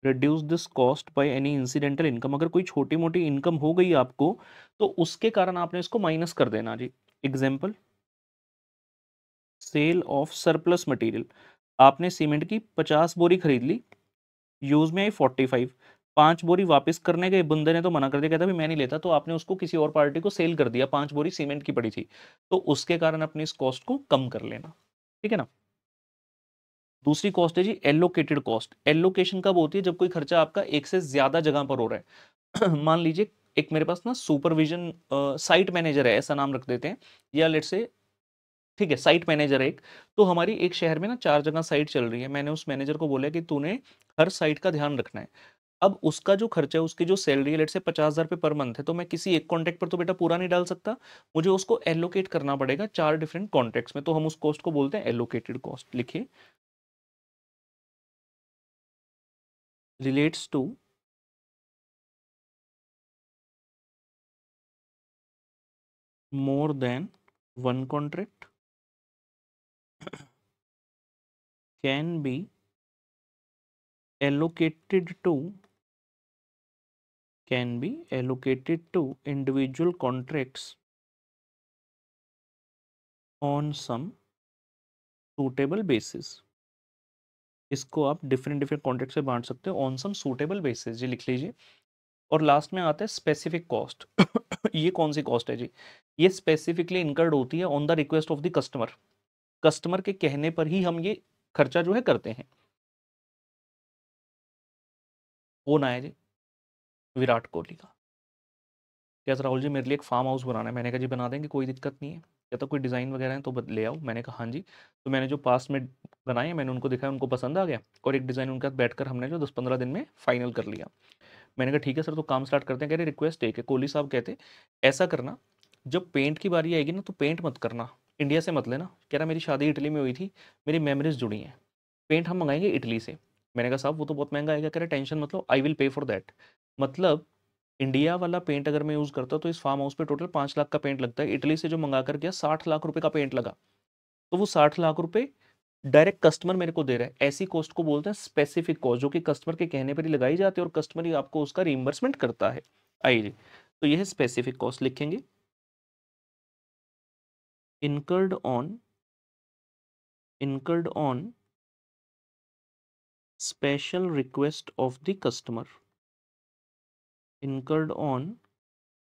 reduce this cost by any incidental income। अगर कोई छोटी मोटी इनकम हो गई आपको तो उसके कारण आपने इसको माइनस कर देना जी। Example, sale of surplus material, आपने सीमेंट की 50 बोरी खरीद ली, यूज में आई 45, 5 बोरी वापस करने गए, बंदे ने तो मना कर दिया, कहता भी मैं नहीं लेता, तो आपने उसको किसी और पार्टी को सेल कर दिया, 5 बोरी सीमेंट की पड़ी थी, तो उसके कारण अपनी इस कॉस्ट को कम कर लेना। ठीक है ना। दूसरी कॉस्ट है जी एलोकेटेड कॉस्ट। एलोकेशन कब होती है, जब कोई खर्चा आपका एक से ज्यादा जगह पर हो रहा है। मान लीजिए एक मेरे पास ना सुपरविजन साइट मैनेजर है, ऐसा नाम रख देते हैं, या लेट से, ठीक है, साइट मैनेजर है एक, तो हमारी एक शहर में ना 4 जगह साइट चल रही है। मैंने उस मैनेजर को बोला कि तूने हर साइट का ध्यान रखना है। अब उसका जो खर्चा है, उसकी जो सैलरी है, लेट से 50,000 रुपये पर मंथ है, तो मैं किसी एक कॉन्ट्रैक्ट पर तो बेटा पूरा नहीं डाल सकता, मुझे उसको एलोकेट करना पड़ेगा 4 डिफरेंट कॉन्ट्रैक्ट्स में, तो हम उस कॉस्ट को बोलते हैं एलोकेटेड कॉस्ट। लिखिए relates to more than one contract, can be allocated to, can be allocated to individual contracts on some suitable basis। इसको आप डिफरेंट डिफरेंट कॉन्ट्रैक्ट से बांट सकते हो ऑन सम सूटेबल बेसिस जी, लिख लीजिए। और लास्ट में आता है स्पेसिफिक कॉस्ट। ये कौन सी कॉस्ट है जी, ये स्पेसिफिकली इनकर्ड होती है on the request of the customer, customer के कहने पर ही हम ये खर्चा जो है करते हैं। कौन आया जी, विराट कोहली का। कहता राहुल जी मेरे लिए एक फार्म हाउस बनाना है, मैंने कहा जी बना देंगे, कोई दिक्कत नहीं है। कहता कोई डिज़ाइन वगैरह है तो ले आओ, मैंने कहा हाँ जी। तो मैंने जो पास में बनाए मैंने उनको दिखाया, उनको पसंद आ गया, और एक डिज़ाइन उनके साथ बैठकर हमने जो 10-15 दिन में फाइनल कर लिया। मैंने कहा ठीक है सर, तो काम स्टार्ट करते हैं। कह रहे रिक्वेस्ट एक है, कोहली साहब कहते ऐसा करना, जब पेंट की बारी आएगी ना तो पेंट मत करना, इंडिया से मत लेना। कह रहा मेरी शादी इटली में हुई थी, मेरी मेमोरीज जुड़ी हैं, पेंट हम मंगाएंगे इटली से। मैंने कहा साहब वो तो बहुत महंगा आएगा। कह रहे टेंशन मत लो, I will pay for that. मतलब इंडिया वाला पेंट अगर मैं यूज़ करता तो इस फार्म हाउस पे टोटल 5 लाख का पेंट लगता है, इटली से जो मंगा कर गया 60 लाख रुपए का पेंट लगा। तो वो 60 लाख रुपए डायरेक्ट कस्टमर मेरे को दे रहा है। ऐसी कॉस्ट को बोलते हैं स्पेसिफिक कॉस्ट, जो कि कस्टमर के कहने पर ही लगाई जाती है और कस्टमर ही आपको उसका रिइंबर्समेंट करता है। आइए, तो यह स्पेसिफिक कॉस्ट लिखेंगे, incurred on special request of the customer, incurred on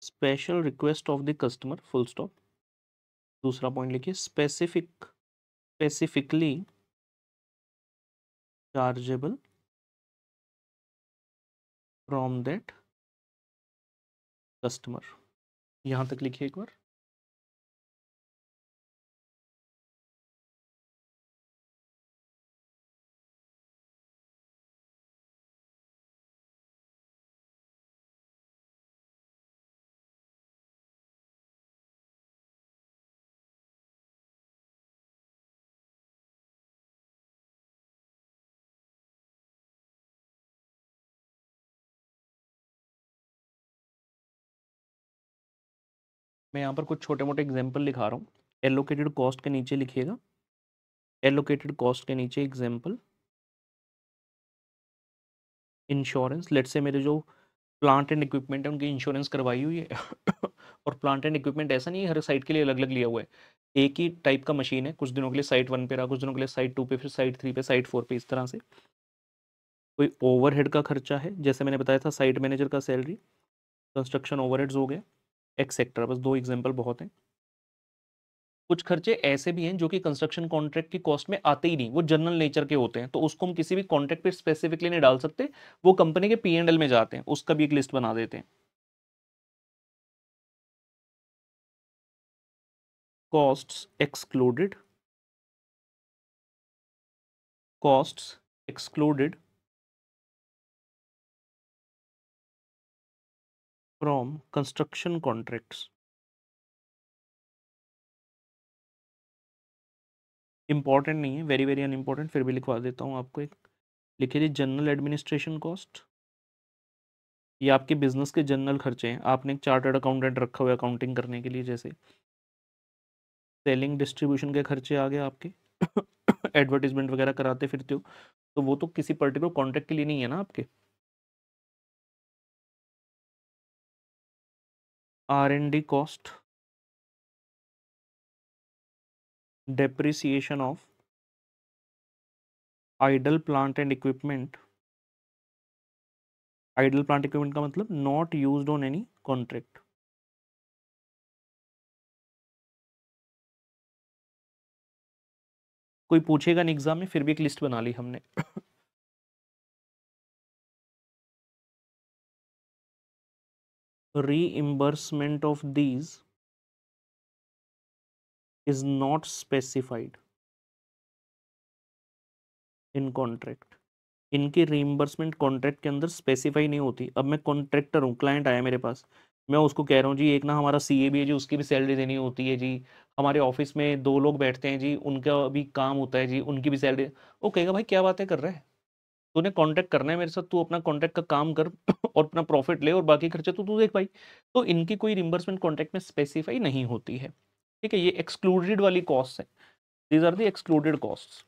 special request of the customer, full stop। दूसरा पॉइंट लिखिए, specifically chargeable from that customer। यहां तक लिखिए एक बार। मैं यहाँ पर कुछ छोटे मोटे एग्जाम्पल लिखा रहा हूँ। एलोकेटेड कॉस्ट के नीचे लिखिएगा, एलोकेटेड कॉस्ट के नीचे एग्जाम्पल, इंश्योरेंस। लेट से मेरे जो प्लांट एंड इक्विपमेंट है उनकी इंश्योरेंस करवाई हुई है और प्लांट एंड इक्विपमेंट ऐसा नहीं है हर साइट के लिए अलग अलग लिया हुआ है, एक ही टाइप का मशीन है, कुछ दिनों के लिए साइट 1 पे रहा, कुछ दिनों के लिए साइट 2 पे, फिर साइट 3 पे, साइट 4 पे, इस तरह से। कोई ओवरहेड का खर्चा है, जैसे मैंने बताया था साइट मैनेजर का सैलरी, कंस्ट्रक्शन ओवरहेड्स हो गए, एक्सेट्रा। बस 2 एग्जांपल बहुत हैं। कुछ खर्चे ऐसे भी हैं जो कि कंस्ट्रक्शन कॉन्ट्रैक्ट की कॉस्ट में आते ही नहीं, वो जनरल नेचर के होते हैं, तो उसको हम किसी भी कॉन्ट्रैक्ट पे स्पेसिफिकली नहीं डाल सकते, वो कंपनी के P&L में जाते हैं, उसका भी एक लिस्ट बना देते हैं। Costs excluded, costs excluded from construction contracts. Important नहीं है, वेरी वेरी अनइम्पॉर्टेंट, फिर भी लिखवा देता हूँ आपको एक। लिखिए जी, जनरल एडमिनिस्ट्रेशन कॉस्ट, ये आपके बिजनेस के जनरल खर्चे हैं, आपने एक चार्टर्ड अकाउंटेंट रखा हुआ है अकाउंटिंग करने के लिए। जैसे सेलिंग डिस्ट्रीब्यूशन के खर्चे आ गए आपके एडवर्टीजमेंट वगैरह कराते फिरते हो, तो वो तो किसी पर्टिकुलर कॉन्ट्रैक्ट के लिए नहीं है ना आपके। R&D cost, depreciation of idle plant and equipment, idle plant equipment का मतलब not used on any contract. कोई पूछेगा नहीं एग्जाम में, फिर भी एक लिस्ट बना ली हमने reimbursement of these is not specified in contract। इनकी रीइंबर्समेंट कॉन्ट्रैक्ट के अंदर स्पेसिफाई नहीं होती। अब मैं कॉन्ट्रैक्टर हूँ, क्लाइंट आया मेरे पास, मैं उसको कह रहा हूँ जी एक ना हमारा सीए भी है जी, उसकी भी सैलरी देनी होती है जी, हमारे ऑफिस में 2 लोग बैठते हैं जी, उनका भी काम होता है जी, उनकी भी सैलरी। वो कहेगा भाई क्या बातें कर रहा है, तूने कॉन्ट्रैक्ट करना है मेरे साथ, तू अपना कॉन्ट्रैक्ट का काम कर और अपना प्रॉफिट ले और बाकी खर्चे तो तू देख भाई। तो इनकी कोई रिम्बर्समेंट कॉन्ट्रैक्ट में स्पेसिफाई नहीं होती है। ठीक है, ये एक्सक्लूडेड वाली कॉस्ट है, these are the excluded cost.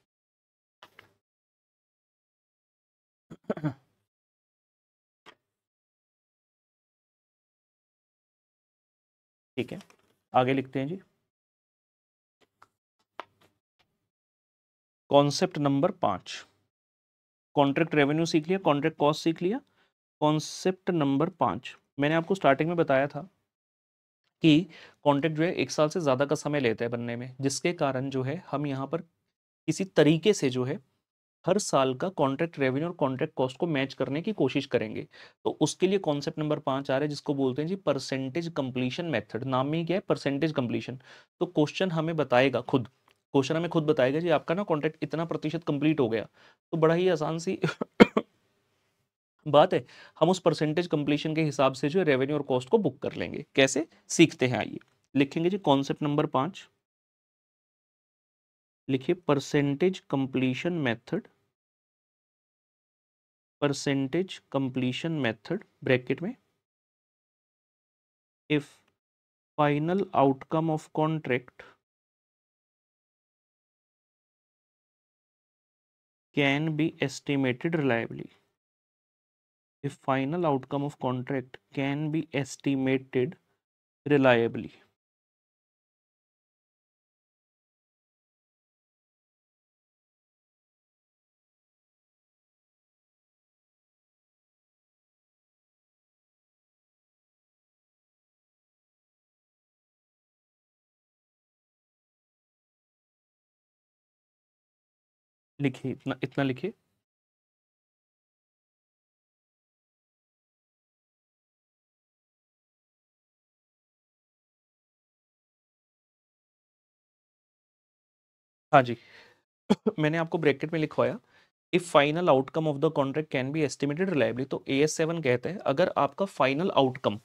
ठीक है, आगे लिखते हैं जी। कॉन्सेप्ट नंबर 5, कॉन्ट्रैक्ट रेवेन्यू सीख लिया, कॉन्ट्रैक्ट कॉस्ट सीख लिया। कॉन्सेप्ट नंबर 5, मैंने आपको स्टार्टिंग में बताया था कि कॉन्ट्रैक्ट जो है 1 साल से ज़्यादा का समय लेता है बनने में, जिसके कारण जो है हम यहाँ पर किसी तरीके से जो है हर साल का कॉन्ट्रैक्ट रेवेन्यू और कॉन्ट्रैक्ट कॉस्ट को मैच करने की कोशिश करेंगे। तो उसके लिए कॉन्सेप्ट नंबर 5 आ रहा है, जिसको बोलते हैं जी परसेंटेज कंप्लीशन मेथड। नाम में ही क्या है, परसेंटेज कंप्लीशन। तो क्वेश्चन हमें बताएगा खुद, क्वेश्चन हमें खुद बताएगा जी आपका ना कॉन्ट्रैक्ट इतना प्रतिशत कंप्लीट हो गया, तो बड़ा ही आसान सी बात है, हम उस परसेंटेज कंप्लीशन के हिसाब से जो रेवेन्यू और कॉस्ट को बुक कर लेंगे। कैसे सीखते हैं, आइए। लिखेंगे जी कॉन्सेप्ट नंबर 5, लिखिए percentage completion method, percentage completion method bracket में, if final outcome of contract can be estimated reliably. If final outcome of contract can be estimated reliably. लिखिए, इतना इतना लिखिए। हाँ जी। मैंने आपको ब्रैकेट में लिखवाया, if final outcome of the contract can B estimated reliably, तो AS7 कहते हैं अगर आपका फाइनल आउटकम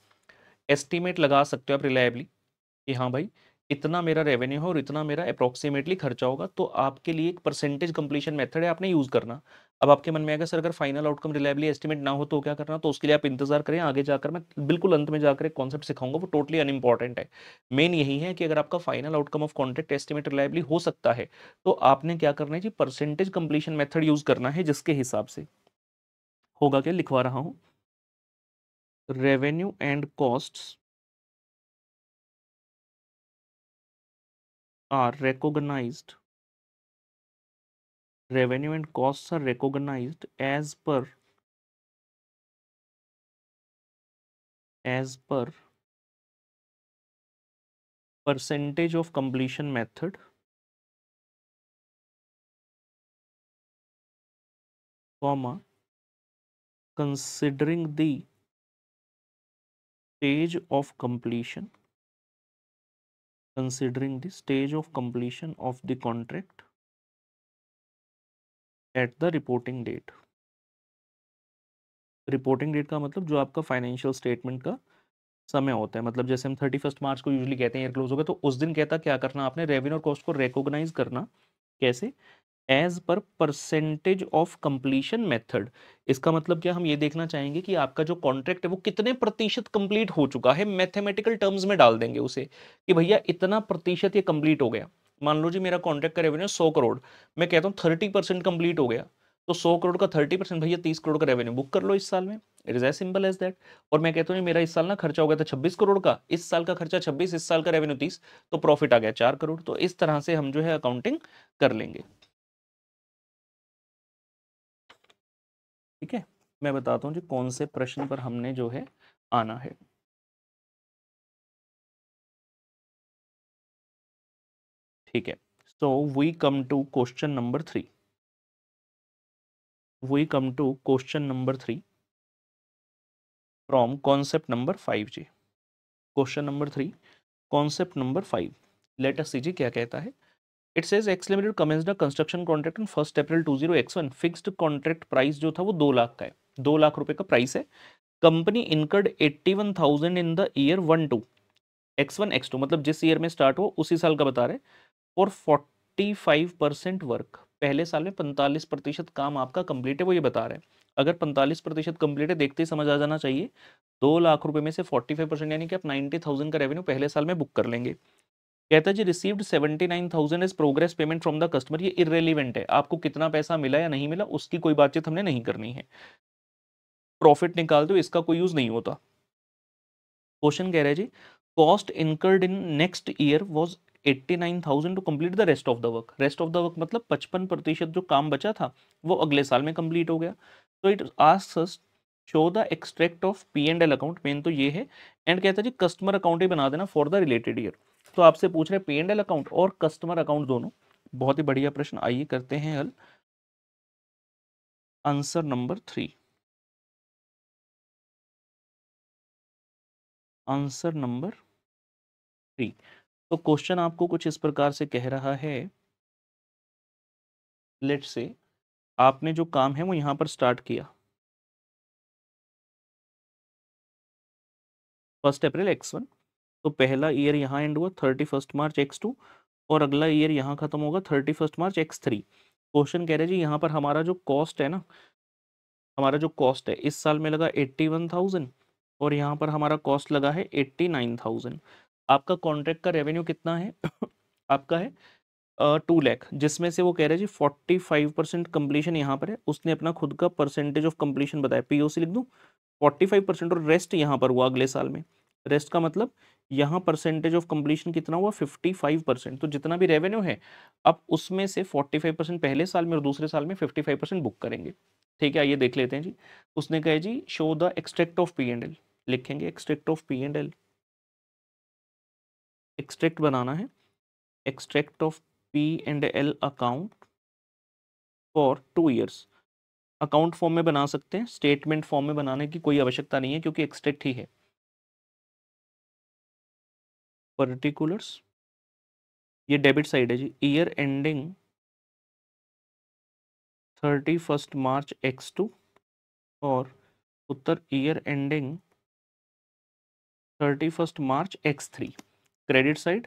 एस्टिमेट लगा सकते हो आप रिलायबली कि हाँ भाई इतना मेरा रेवेन्यू है और इतना मेरा अप्रोक्सीमेटली खर्चा होगा, तो आपके लिए एक परसेंटेज कंप्लीशन मेथड है, आपने यूज करना। अब आपके मन में आएगा सर अगर फाइनल आउटकम रिलायबली एस्टिमेट ना हो तो क्या करना, तो उसके लिए आप इंतजार करें, आगे जाकर मैं बिल्कुल अंत में जाकर एक कॉन्सेप्ट सिखाऊंगा, वो टोटली अनइम्पॉर्टेंट है। मेन यही है कि अगर आपका final outcome of contract estimate reliably हो सकता है तो आपने क्या करना है जी, परसेंटेज कंप्लीशन मेथड यूज करना है, जिसके हिसाब से होगा क्या, लिखवा रहा हूं, revenue and costs are recognized, revenue and costs are recognized as per percentage of completion method, comma, considering the stage of completion, considering the stage of completion of the contract at the reporting date. Reporting date का मतलब जो आपका फाइनेंशियल स्टेटमेंट का समय होता है, मतलब जैसे हम 31 मार्च को यूजुअली कहते हैं ईयर क्लोज हो गया, तो उस दिन कहता क्या करना आपने, रेवेन्यू और कॉस्ट को रिकॉग्नाइज करना। कैसे, as per percentage of completion method. इसका मतलब क्या, हम ये देखना चाहेंगे कि आपका जो कॉन्ट्रैक्ट है वो कितने प्रतिशत कंप्लीट हो चुका है, मैथमेटिकल टर्म्स में डाल देंगे उसे कि भैया इतना प्रतिशत ये कंप्लीट हो गया। मान लो जी मेरा कॉन्ट्रैक्ट का रेवेन्यू 100 करोड़, मैं कहता हूँ 30% कंप्लीट हो गया, तो 100 करोड़ का 30% भैया 30 करोड़ का रेवेन्यू बुक कर लो इस साल में। It is as simple as that. और मैं कहता हूँ मेरा इस साल ना खर्चा हो गया था 26 करोड़ का, इस साल का खर्चा 26, इस साल का रेवेन्यू 30, तो प्रॉफिट आ गया 4 करोड़। तो इस तरह से हम जो है अकाउंटिंग कर लेंगे। ठीक है, मैं बताता हूँ जी कौन से प्रश्न पर हमने जो है आना है। ठीक है, so we come to question number 3, we come to question number 3 from concept number 5 जी। Question number 3 concept number 5, let us see जी क्या कहता है। It says X limited commenced a construction contract on 1 April 2021, fixed contract price जो था वो 2 लाख का है, 2 लाख रुपए का प्राइस है। Company incurred 81,000 in the year 1-2, X1 X2 मतलब जिस ईयर में स्टार्ट हो उसी साल का बता रहे, और 45% वर्क, पहले साल में 45% काम आपका कंप्लीट है, वो ये बता रहे हैं। अगर 45% कंप्लीट है, देखते ही समझ आ जाना चाहिए 2 लाख रुपए में से 45% यानी कि आप 90,000 का रेवेन्यू पहले साल में बुक कर लेंगे। कहता है जी received 79,000 as progress payment from the customer, ये इररेलीवेंट है, आपको कितना पैसा मिला या नहीं मिला उसकी कोई बातचीत हमने नहीं करनी है, प्रॉफिट निकाल दो, इसका कोई यूज नहीं होता। क्वेश्चन कह रहे हैं जी cost incurred in next year was 89,000 to complete the rest of the work, rest of the work मतलब 55% जो काम बचा था वो अगले साल में कंप्लीट हो गया। तो it asks us show the extract of P&L account, main तो ये है, एंड कहता है जी कस्टमर अकाउंट ही बना देना फॉर द रिलेटेड ईयर। तो आपसे पूछ रहे P&L अकाउंट और कस्टमर अकाउंट दोनों, बहुत ही बढ़िया प्रश्न, आइए करते हैं हल। Answer number 3, answer number 3। तो क्वेश्चन आपको कुछ इस प्रकार से कह रहा है, लेट से आपने जो काम है वो यहां पर स्टार्ट किया 1 अप्रैल X1, तो पहला ईयर यहाँ एंड हुआ 31 मार्च x2 और अगला ईयर यहाँ खत्म होगा 31 मार्च x3। क्वेश्चन कह रहे जी यहाँ पर हमारा जो कॉस्ट है ना, हमारा जो कॉस्ट है इस साल में लगा 81,000 और यहाँ पर हमारा कॉस्ट लगा है 89,000। आपका कॉन्ट्रैक्ट का रेवेन्यू कितना है आपका है 2 लाख, जिसमें से वो कह रहे हैं जी 45% कंप्लीशन यहाँ पर है। उसने अपना खुद का परसेंटेज ऑफ कंप्लीशन बताया, पीओसी लिख दूँ 45% और रेस्ट यहाँ पर हुआ अगले साल में। रेस्ट का मतलब यहाँ परसेंटेज ऑफ कंप्लीशन कितना हुआ 55%। तो जितना भी रेवेन्यू है अब उसमें से 45% पहले साल में और दूसरे साल में 55% बुक करेंगे। ठीक है, आइए देख लेते हैं जी। उसने कहा जी show the extract of P and L, लिखेंगे extract of P and L, extract बनाना है, extract of P and L account for 2 years. Account form में बना सकते हैं, स्टेटमेंट फॉर्म में बनाने की कोई आवश्यकता नहीं है क्योंकि एक्सट्रैक्ट ही है। पर्टिकुलर्स, ये डेबिट साइड है जी, ईयर एंडिंग 31 मार्च x2 और उत्तर year ending 31 March x3। Credit side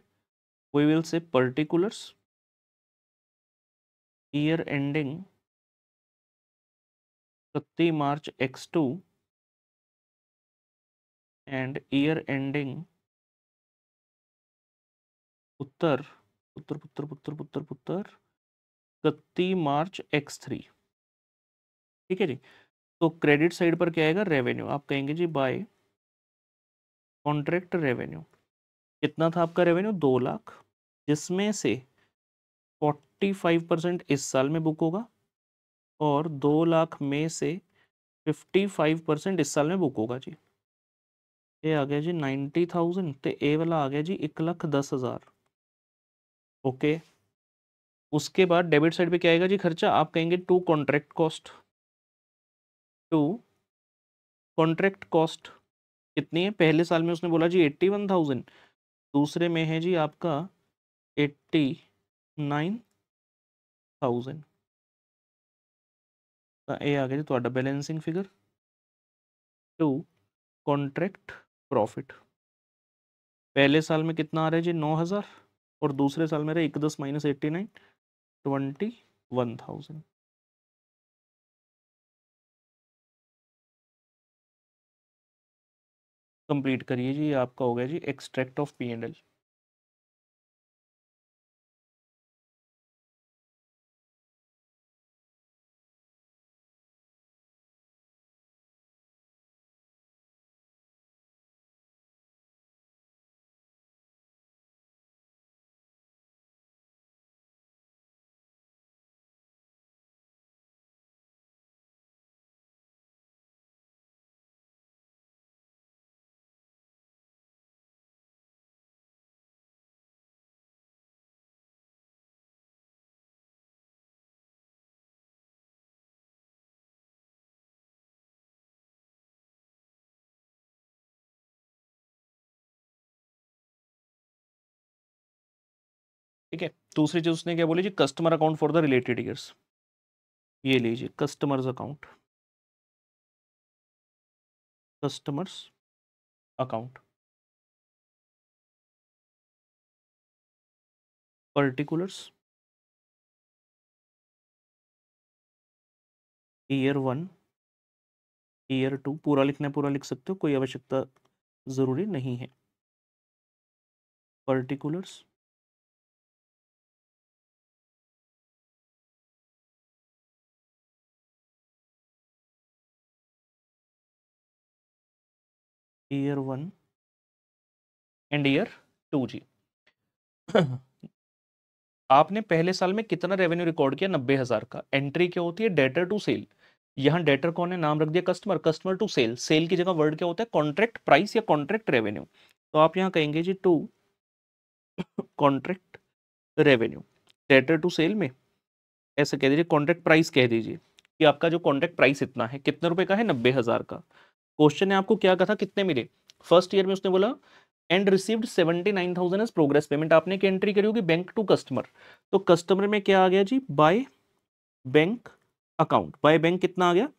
we will say particulars year ending 31 March x2 and year ending उत्तर उत्तर पुत्र पुत्र पुत्र पुत्र 31 मार्च x3। ठीक है जी। तो क्रेडिट साइड पर क्या आएगा, रेवेन्यू। आप कहेंगे जी बाय कॉन्ट्रैक्ट रेवेन्यू। कितना था आपका रेवेन्यू 2 लाख, जिसमें से 45% इस साल में बुक होगा और 2 लाख में से 55% इस साल में बुक होगा जी। ये आ गया जी 90,000 तो ए वाला आ गया जी 1,10,000। ओके, उसके बाद डेबिट साइड पे क्या आएगा जी खर्चा, आप कहेंगे to contract cost. To contract cost कितनी है, पहले साल में उसने बोला जी 81,000, दूसरे में है जी आपका 89,000 का ए आ गया जी ਤੁਹਾਡਾ balancing figure. To contract profit, पहले साल में कितना आ रहा है जी 9,000 और दूसरे साल में रहा 110 माइनस 89 21,000। कंप्लीट करिए जी, आपका हो गया जी extract of P and L. ठीक है, दूसरी चीज उसने क्या बोली जी, customer account for the related years. ये लीजिए customers account, customers account, particulars year 1 year 2, पूरा लिखना है पूरा लिख सकते हो, कोई आवश्यकता जरूरी नहीं है। पर्टिकुलर्स ईयर 1 एंड ईयर 2 जी। आपने पहले साल में कितना रेवेन्यू रिकॉर्ड किया, 90,000 का। एंट्री क्या होती है, डेटर टू सेल। यहाँ डेटर कौन है, नाम रख दिया customer, customer to sale, sale की जगह वर्ड क्या होता है, कॉन्ट्रैक्ट प्राइस या कॉन्ट्रैक्ट रेवेन्यू। तो आप यहाँ कहेंगे जी to contract revenue, debtor to sale में ऐसे कह दीजिए, कॉन्ट्रैक्ट प्राइस कह दीजिए कि आपका जो कॉन्ट्रैक्ट प्राइस इतना है, कितने रुपए का है, 90,000 का। क्वेश्चन ने आपको क्या कहा था, कितने मिले फर्स्ट ईयर में, उसने बोला and received 79,000 as progress payment. आपने क्या एंट्री करी होगी, बैंक टू कस्टमर। तो कस्टमर में क्या आ गया जी, by bank account, by bank कितना आ गया,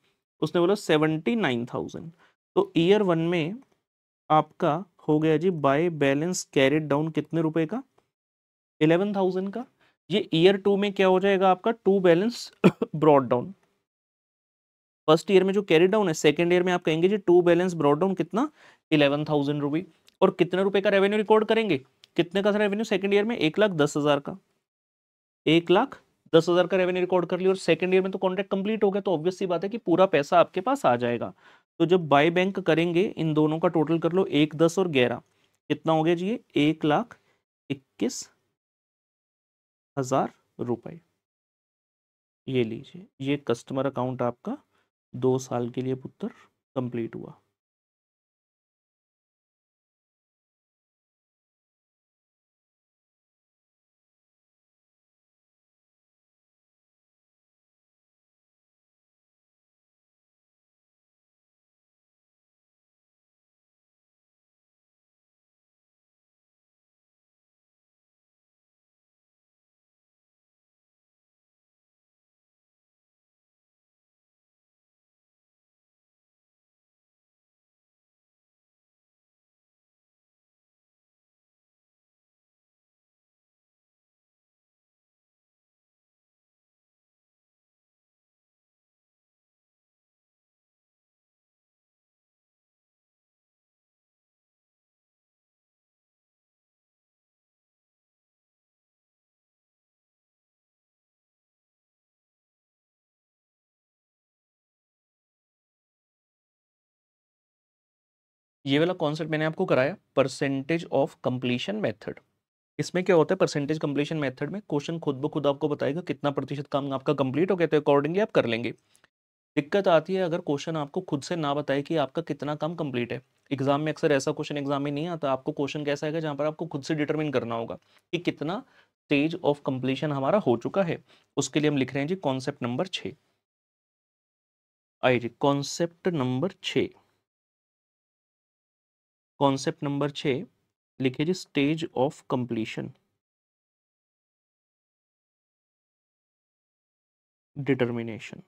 उसने बोला 79,000। तो ईयर 1 में आपका हो गया जी बाय बैलेंस कैरिड डाउन कितने रुपए का, 11,000 का। ये ईयर 2 में क्या हो जाएगा आपका, to balance brought down. First year में जो कैरी डाउन है, सेकंड ईयर में आप कहेंगे जी टू बैलेंस ब्रॉड डाउन कितना, 11,000 रुपये। और कितने रुपए का रेवेन्यू रिकॉर्ड करेंगे, कितने का रेवेन्यू सेकंड ईयर में, 1,10,000 का, 1,10,000 का रेवेन्यू रिकॉर्ड कर लिया। और सेकंड ईयर में तो कॉन्ट्रैक्ट कंप्लीट हो गया, तो ऑब्वियस सी बात है कि पूरा पैसा आपके पास आ जाएगा। तो जब बाय बैंक करेंगे, इन दोनों का टोटल कर लो, 1, 10 और 11, कितना हो गया जी, ये 1,21,000 रुपए। ये लीजिए, ये कस्टमर अकाउंट आपका 2 साल के लिए पुत्र कंप्लीट हुआ। ये वाला कॉन्सेप्ट मैंने आपको कराया, परसेंटेज ऑफ कंप्लीशन मेथड। इसमें क्या होता है, परसेंटेज कंप्लीशन मेथड में क्वेश्चन खुद ब खुद आपको बताएगा कितना प्रतिशत काम आपका कंप्लीट हो गया, तो अकॉर्डिंगली आप कर लेंगे। दिक्कत आती है अगर क्वेश्चन आपको खुद से ना बताए कि आपका कितना काम कंप्लीट है। एग्जाम में अक्सर ऐसा क्वेश्चन एग्जाम में नहीं आता, आपको क्वेश्चन कैसा आएगा जहां पर आपको खुद से डिटरमिन करना होगा कि कितना स्टेज ऑफ कंप्लीशन हमारा हो चुका है। उसके लिए हम लिख रहे हैं जी कॉन्सेप्ट नंबर 6। आइए जी कॉन्सेप्ट नंबर 6, कॉन्सेप्ट नंबर 6 लिखिए जी, स्टेज ऑफ कंप्लीशन डिटर्मिनेशन।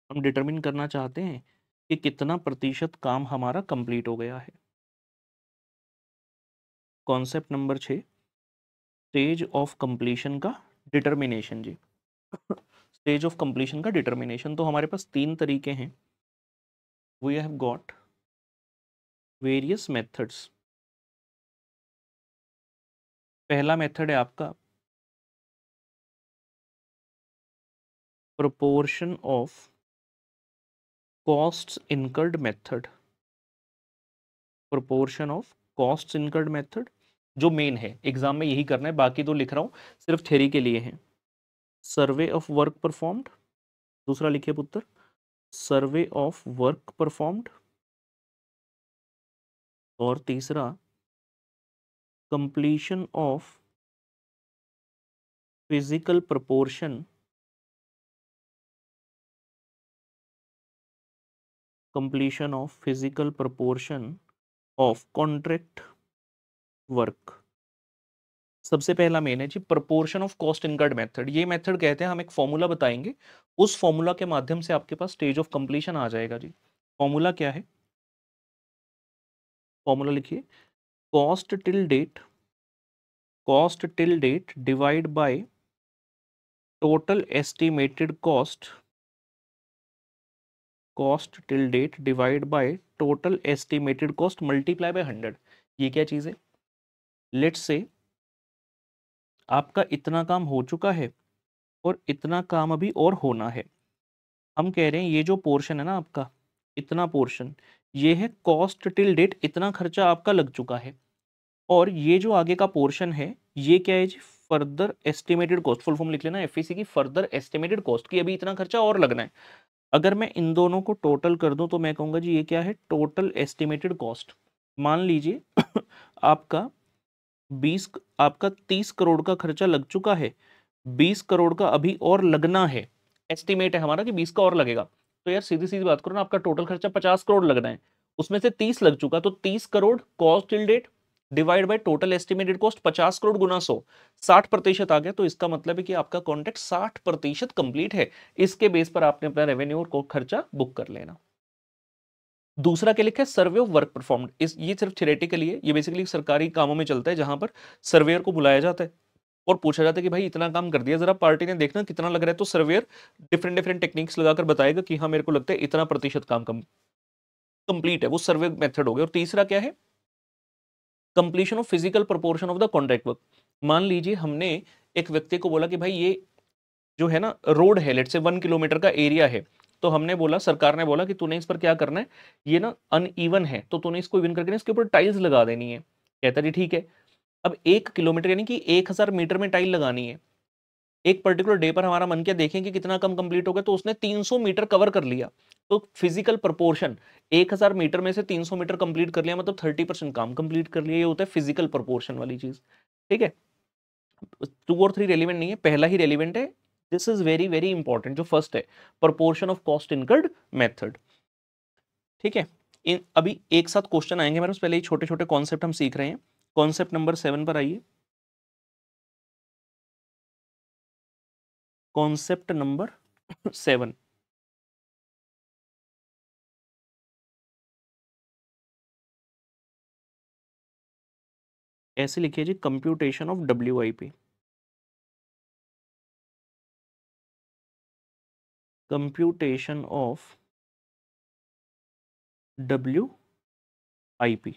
हम डिटरमिन करना चाहते हैं कि कितना प्रतिशत काम हमारा कंप्लीट हो गया है। Concept number 6, stage of completion का डिटर्मिनेशन जी। स्टेज ऑफ कंप्लीशन का डिटर्मिनेशन, तो हमारे पास 3 तरीके हैं। We have got various methods. पहला मेथड है आपका proportion of costs incurred method. Proportion of costs incurred method जो मेन है, एग्जाम में यही करना है, बाकी तो लिख रहा हूं सिर्फ थ्योरी के लिए है। सर्वे ऑफ वर्क परफॉर्म्ड, दूसरा लिखिए पुत्र, सर्वे ऑफ वर्क परफॉर्म्ड, और तीसरा completion of physical proportion, completion of physical proportion of contract work. सबसे पहला मेन है जी proportion of cost incurred method. ये मेथड कहते हैं, हम एक फॉर्मूला बताएंगे, उस फॉर्मूला के माध्यम से आपके पास स्टेज ऑफ कंप्लीशन आ जाएगा जी। फॉर्मूला क्या है, फॉर्मूला लिखिए, cost till date, cost till date divide by total estimated cost, cost till date divide by total estimated cost multiply by 100। ये क्या चीज है, लेट्स से आपका इतना काम हो चुका है और इतना काम अभी और होना है। हम कह रहे हैं ये जो पोर्शन है ना आपका, इतना पोर्शन, ये है कॉस्ट टिल डेट, इतना खर्चा आपका लग चुका है। और ये जो आगे का पोर्शन है, ये क्या है जी, further estimated cost. Full form लिख लेना एफईसी की, फर्दर एस्टिमेटेड कॉस्ट, की अभी इतना खर्चा और लगना है। अगर मैं इन दोनों को टोटल कर दूं तो मैं कहूंगा जी ये क्या है, टोटल एस्टिमेटेड कॉस्ट। मान लीजिए आपका 30 करोड़ का खर्चा लग चुका है, 20 करोड़ का अभी और लगना है। एस्टिमेट है हमारा कि 20 का और लगेगा, तो यार सीधी सीधी बात करो ना, आपका टोटल खर्चा 50 करोड़ लगना है, उसमें से 30 लग चुका, तो 30 crore cost till date divide by total estimated cost, 50 crore गुना 100, 60% आ गया। तो इसका मतलब है कि आपका कॉन्ट्रैक्ट 60% कंप्लीट है। इसके बेस पर आपने अपना रेवेन्यू और खर्चा बुक कर लेना। दूसरा क्या लिखा है, सर्वे ऑफ वर्क परफॉर्म्ड, इस ये सिर्फ थियोरेटिकली है, ये बेसिकली सरकारी कामों में चलता है जहां पर सर्वेयर को बुलाया जाता है और पूछा जाता है कि भाई इतना काम कर दिया, जरा पार्टी ने देखना कितना लग रहा है, तो सर्वेयर डिफरेंट डिफरेंट टेक्निक्स लगाकर बताएगा कि हाँ मेरे को लगता है इतना प्रतिशत काम कंप्लीट है, वो सर्वे मेथड हो गया। और तीसरा क्या है, completion of physical proportion of the contract work. मान लीजिए हमने एक व्यक्ति को बोला कि भाई ये जो है ना रोड है, लेट से 1 किलोमीटर का एरिया है, तो हमने बोला, सरकार ने बोला कि तूने इस पर क्या करना है, ये ना अनइवन है तो तूने इसको इवन करके इसके ऊपर टाइल्स लगा देनी है। कहता जी ठीक है। अब 1 किलोमीटर यानी कि 1000 मीटर में टाइल लगानी है। एक पर्टिकुलर डे पर हमारा मन किया देखें कि कितना कम कंप्लीट हो गया, तो उसने 300 मीटर कवर कर लिया। तो फिजिकल प्रोपोर्शन 1000 मीटर में से 300 मीटर कंप्लीट कर लिया, मतलब 30% काम कंप्लीट कर लिया। ये होता है फिजिकल प्रोपोर्शन वाली चीज। ठीक है, 2 और 3 रेलिवेंट नहीं है, पहला ही रेलिवेंट है। This is very very important, जो फर्स्ट है proportion of cost incurred method. ठीक है, इन अभी एक साथ क्वेश्चन आएंगे मेरे, पहले ही छोटे छोटे कॉन्सेप्ट हम सीख रहे हैं। कॉन्सेप्ट नंबर 7 पर आइए। कॉन्सेप्ट नंबर 7, ऐसे लिखिए जी, computation of WIP। Computation of WIP,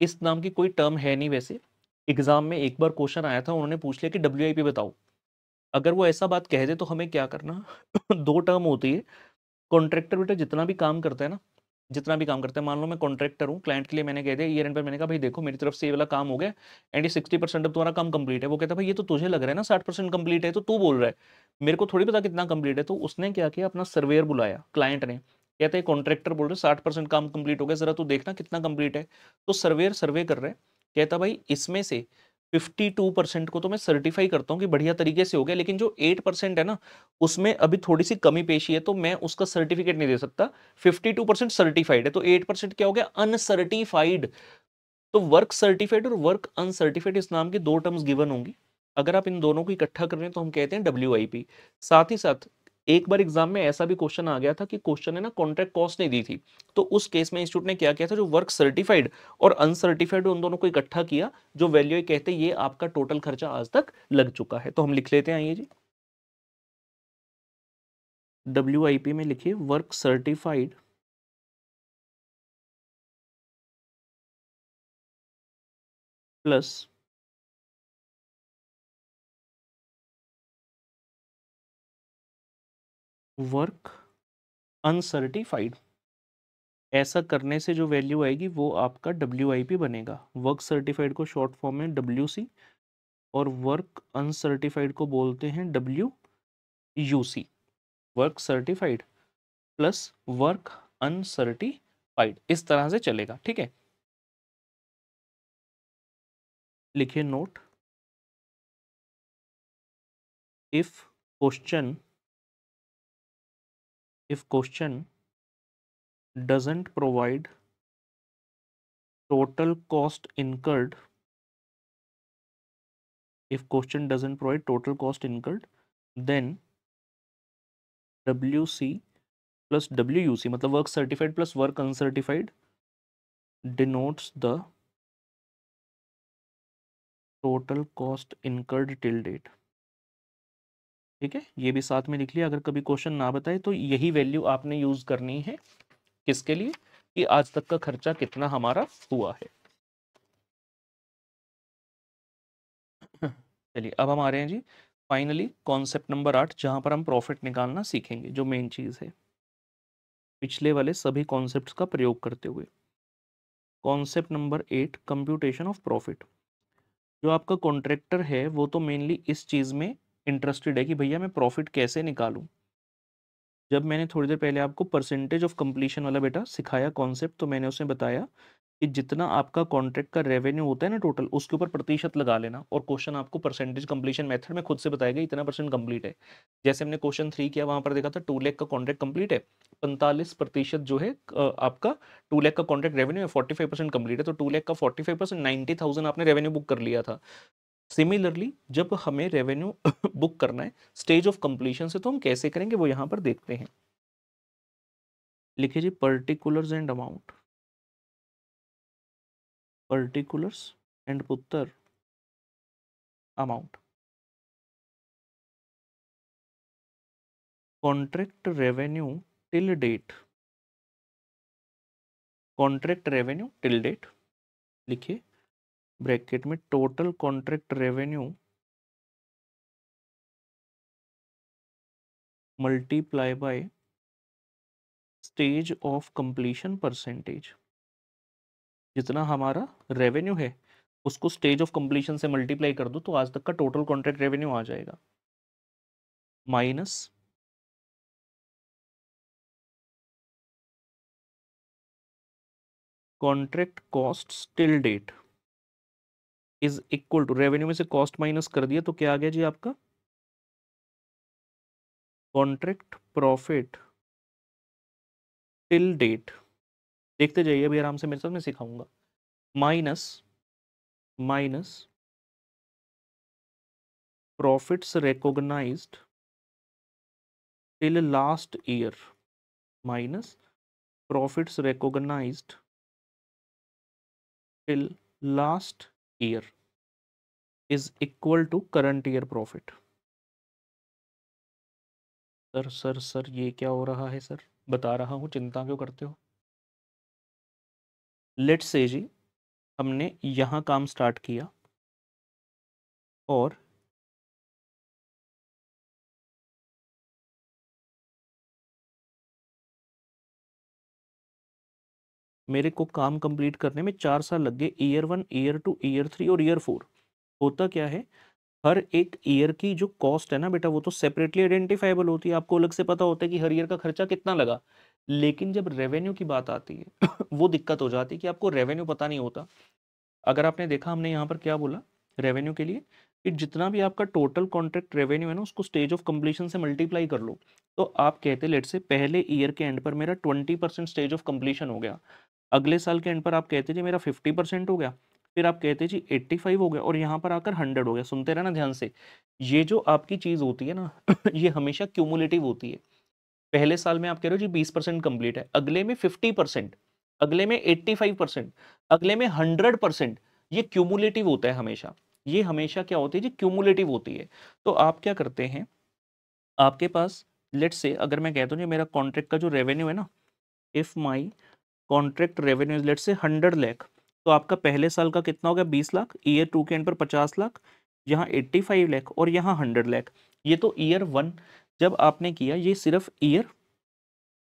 इस नाम की कोई टर्म है नहीं वैसे। एग्जाम में एक बार क्वेश्चन आया था, उन्होंने पूछ लिया कि WIP बताओ। अगर वो ऐसा बात कह दे तो हमें क्या करना दो टर्म होती है। कॉन्ट्रैक्टर बेटा जितना भी काम करता है ना, जितना भी काम करता है, मान लो मैं कॉन्ट्रैक्टर हूँ, क्लाइंट के लिए मैंने कह दिया ईयर एंड पर, मैंने कहा भाई देखो मेरी तरफ से ये वाला काम हो गया एंड ये 60% अब तुम्हारा काम कंप्लीट है। वो कहता है भाई ये तो तुझे लग रहा है ना 60% कंप्लीट है, तो तू बोल रहा है, मेरे को थोड़ी पता कितना कंप्लीट है। तो उसने क्या किया, अपना सर्वेयर बुलाया क्लाइंट ने, कहते हैं कॉन्ट्रैक्टर बोल रहे 60% काम कंप्लीट हो गया, जरा तू देखना कितना कंप्लीट है। तो सर्वेयर सर्वे कर रहे हैं, कहता भाई इसमें से 52% को तो मैं सर्टिफाई करता हूँ कि बढ़िया तरीके से हो गया, लेकिन जो 8% है ना उसमें अभी थोड़ी सी कमी पेशी है, तो मैं उसका सर्टिफिकेट नहीं दे सकता। 52% सर्टिफाइड है, तो 8% क्या हो गया, अनसर्टिफाइड। तो वर्क सर्टिफाइड और वर्क अनसर्टिफाइड इस नाम की दो टर्म्स गिवन होंगी। अगर आप इन दोनों को इकट्ठा कर रहे हैं तो हम कहते हैं WIP। साथ ही साथ एक बार एग्जाम में ऐसा भी क्वेश्चन आ गया था कि क्वेश्चन है ना कॉन्ट्रैक्ट कॉस्ट नहीं दी थी, तो उस केस में इंस्टीट्यूट ने क्या किया था, जो वर्क सर्टिफाइड और अनसर्टिफाइड उन दोनों को इकट्ठा किया, जो वैल्यू कहते हैं ये आपका टोटल खर्चा आज तक लग चुका है। तो हम लिख लेते हैं, आइए जी, WIP में लिखिए work certified plus work uncertified. ऐसा करने से जो वैल्यू आएगी वो आपका WIP बनेगा। वर्क सर्टिफाइड को शॉर्ट फॉर्म में WC और वर्क अनसर्टिफाइड को बोलते हैं WUC। Work certified plus work uncertified, इस तरह से चलेगा। ठीक है, लिखिए note, if question doesn't provide total cost incurred, if question doesn't provide total cost incurred, then WC plus WUC मतलब work certified plus work uncertified denotes the total cost incurred till date। ठीक है, ये भी साथ में लिख लिया। अगर कभी क्वेश्चन ना बताए तो यही वैल्यू आपने यूज करनी है, किसके लिए, कि आज तक का खर्चा कितना हमारा हुआ है। चलिए अब हम आ रहे हैं जी फाइनली कॉन्सेप्ट नंबर 8, जहां पर हम प्रॉफिट निकालना सीखेंगे, जो मेन चीज है पिछले वाले सभी कॉन्सेप्ट्स का प्रयोग करते हुए। Concept number 8, computation of profit. जो आपका कॉन्ट्रैक्टर है वो तो मेनली इस चीज में इंटरेस्टेड है कि भैया मैं प्रॉफिट कैसे निकालूं। जब मैंने थोड़ी देर पहले आपको परसेंटेज ऑफ कंप्लीशन वाला बेटा सिखाया कॉन्सेप्ट, तो मैंने उसमें बताया कि जितना आपका कॉन्ट्रैक्ट का रेवेन्यू होता है ना टोटल, उसके ऊपर प्रतिशत लगा लेना, और क्वेश्चन आपको परसेंटेज कंप्लीशन मेथड में खुद से बताएगा इतना परसेंट कंप्लीट है। जैसे हमने क्वेश्चन 3 किया, वहां पर देखा था 2 लाख का कॉन्ट्रैक्ट कंप्लीट है, 45% जो है आपका 2 लाख का कॉन्ट्रैक्ट रेवेन्यू है, 45% कंप्लीट है, तो 2 लाख का 45% 90,000 आपने रेवेन्यू बुक कर लिया था। सिमिलरली जब हमें रेवेन्यू बुक करना है स्टेज ऑफ कंप्लीशन से, तो हम कैसे करेंगे वो यहाँ पर देखते हैं। लिखिए जी particulars and amount, particulars and पुत्र amount. Contract revenue till date, contract revenue till date लिखिए ब्रैकेट में total contract revenue multiply by stage of completion percentage. जितना हमारा रेवेन्यू है उसको स्टेज ऑफ कंप्लीशन से मल्टीप्लाई कर दो तो आज तक का टोटल कॉन्ट्रैक्ट रेवेन्यू आ जाएगा, minus contract cost till date is equal to, revenue में से कॉस्ट माइनस कर दिया तो क्या आ गया जी आपका कॉन्ट्रैक्ट प्रॉफिट टिल डेट। देखते जाइए अभी आराम से मेरे साथ, मैं सिखाऊंगा। Minus minus profits recognised till last year, minus profits recognised till last year is equal to current year profit. Sir sir sir ये क्या हो रहा है सर, बता रहा हूँ, चिंता क्यों करते हो। लेट्स से जी हमने यहाँ काम स्टार्ट किया और मेरे को काम कंप्लीट करने में 4 साल लग गए, ईयर 1, ईयर 2, ईयर 3 और ईयर 4। होता क्या है, हर एक ईयर की जो कॉस्ट है ना बेटा वो तो सेपरेटली आइडेंटिफाइबल होती है, आपको अलग से पता होता है कि हर ईयर का खर्चा कितना लगा। लेकिन जब रेवेन्यू की बात आती है वो दिक्कत हो जाती है कि आपको रेवेन्यू पता नहीं होता। अगर आपने देखा हमने यहाँ पर क्या बोला रेवेन्यू के लिए, कि जितना भी आपका टोटल कॉन्ट्रैक्ट रेवेन्यू है ना उसको स्टेज ऑफ कंप्लीशन से मल्टीप्लाई कर लो। तो आप कहते लेट से पहले ईयर के एंड पर मेरा 20% स्टेज ऑफ कंप्लीशन हो गया, अगले साल के एंड पर आप कहते जी मेरा 50% हो गया, फिर आप कहते जी 85 हो गया और यहाँ पर आकर 100 हो गया। सुनते रहना ध्यान से, ये जो आपकी चीज होती है ना ये हमेशा क्यूमुलेटिव होती है। पहले साल में आप कह रहे हो जी 20% कंप्लीट है, अगले में 50%, अगले में 85%, अगले में 100%। ये क्यूमुलेटिव होता है हमेशा, ये हमेशा क्या होती है जी क्यूमुलेटिव होती है। तो आप क्या करते हैं, आपके पास लेट से अगर मैं कहता हूँ जी मेरा कॉन्ट्रैक्ट का जो रेवेन्यू है ना, if my contract revenue is let से 100 लाख, तो आपका पहले साल का कितना हो गया 20 लाख, ईयर 2 के एंड पर 50 लाख, यहाँ 85 लाख और यहाँ 100 लाख। ये तो ईयर 1 जब आपने किया, ये सिर्फ ईयर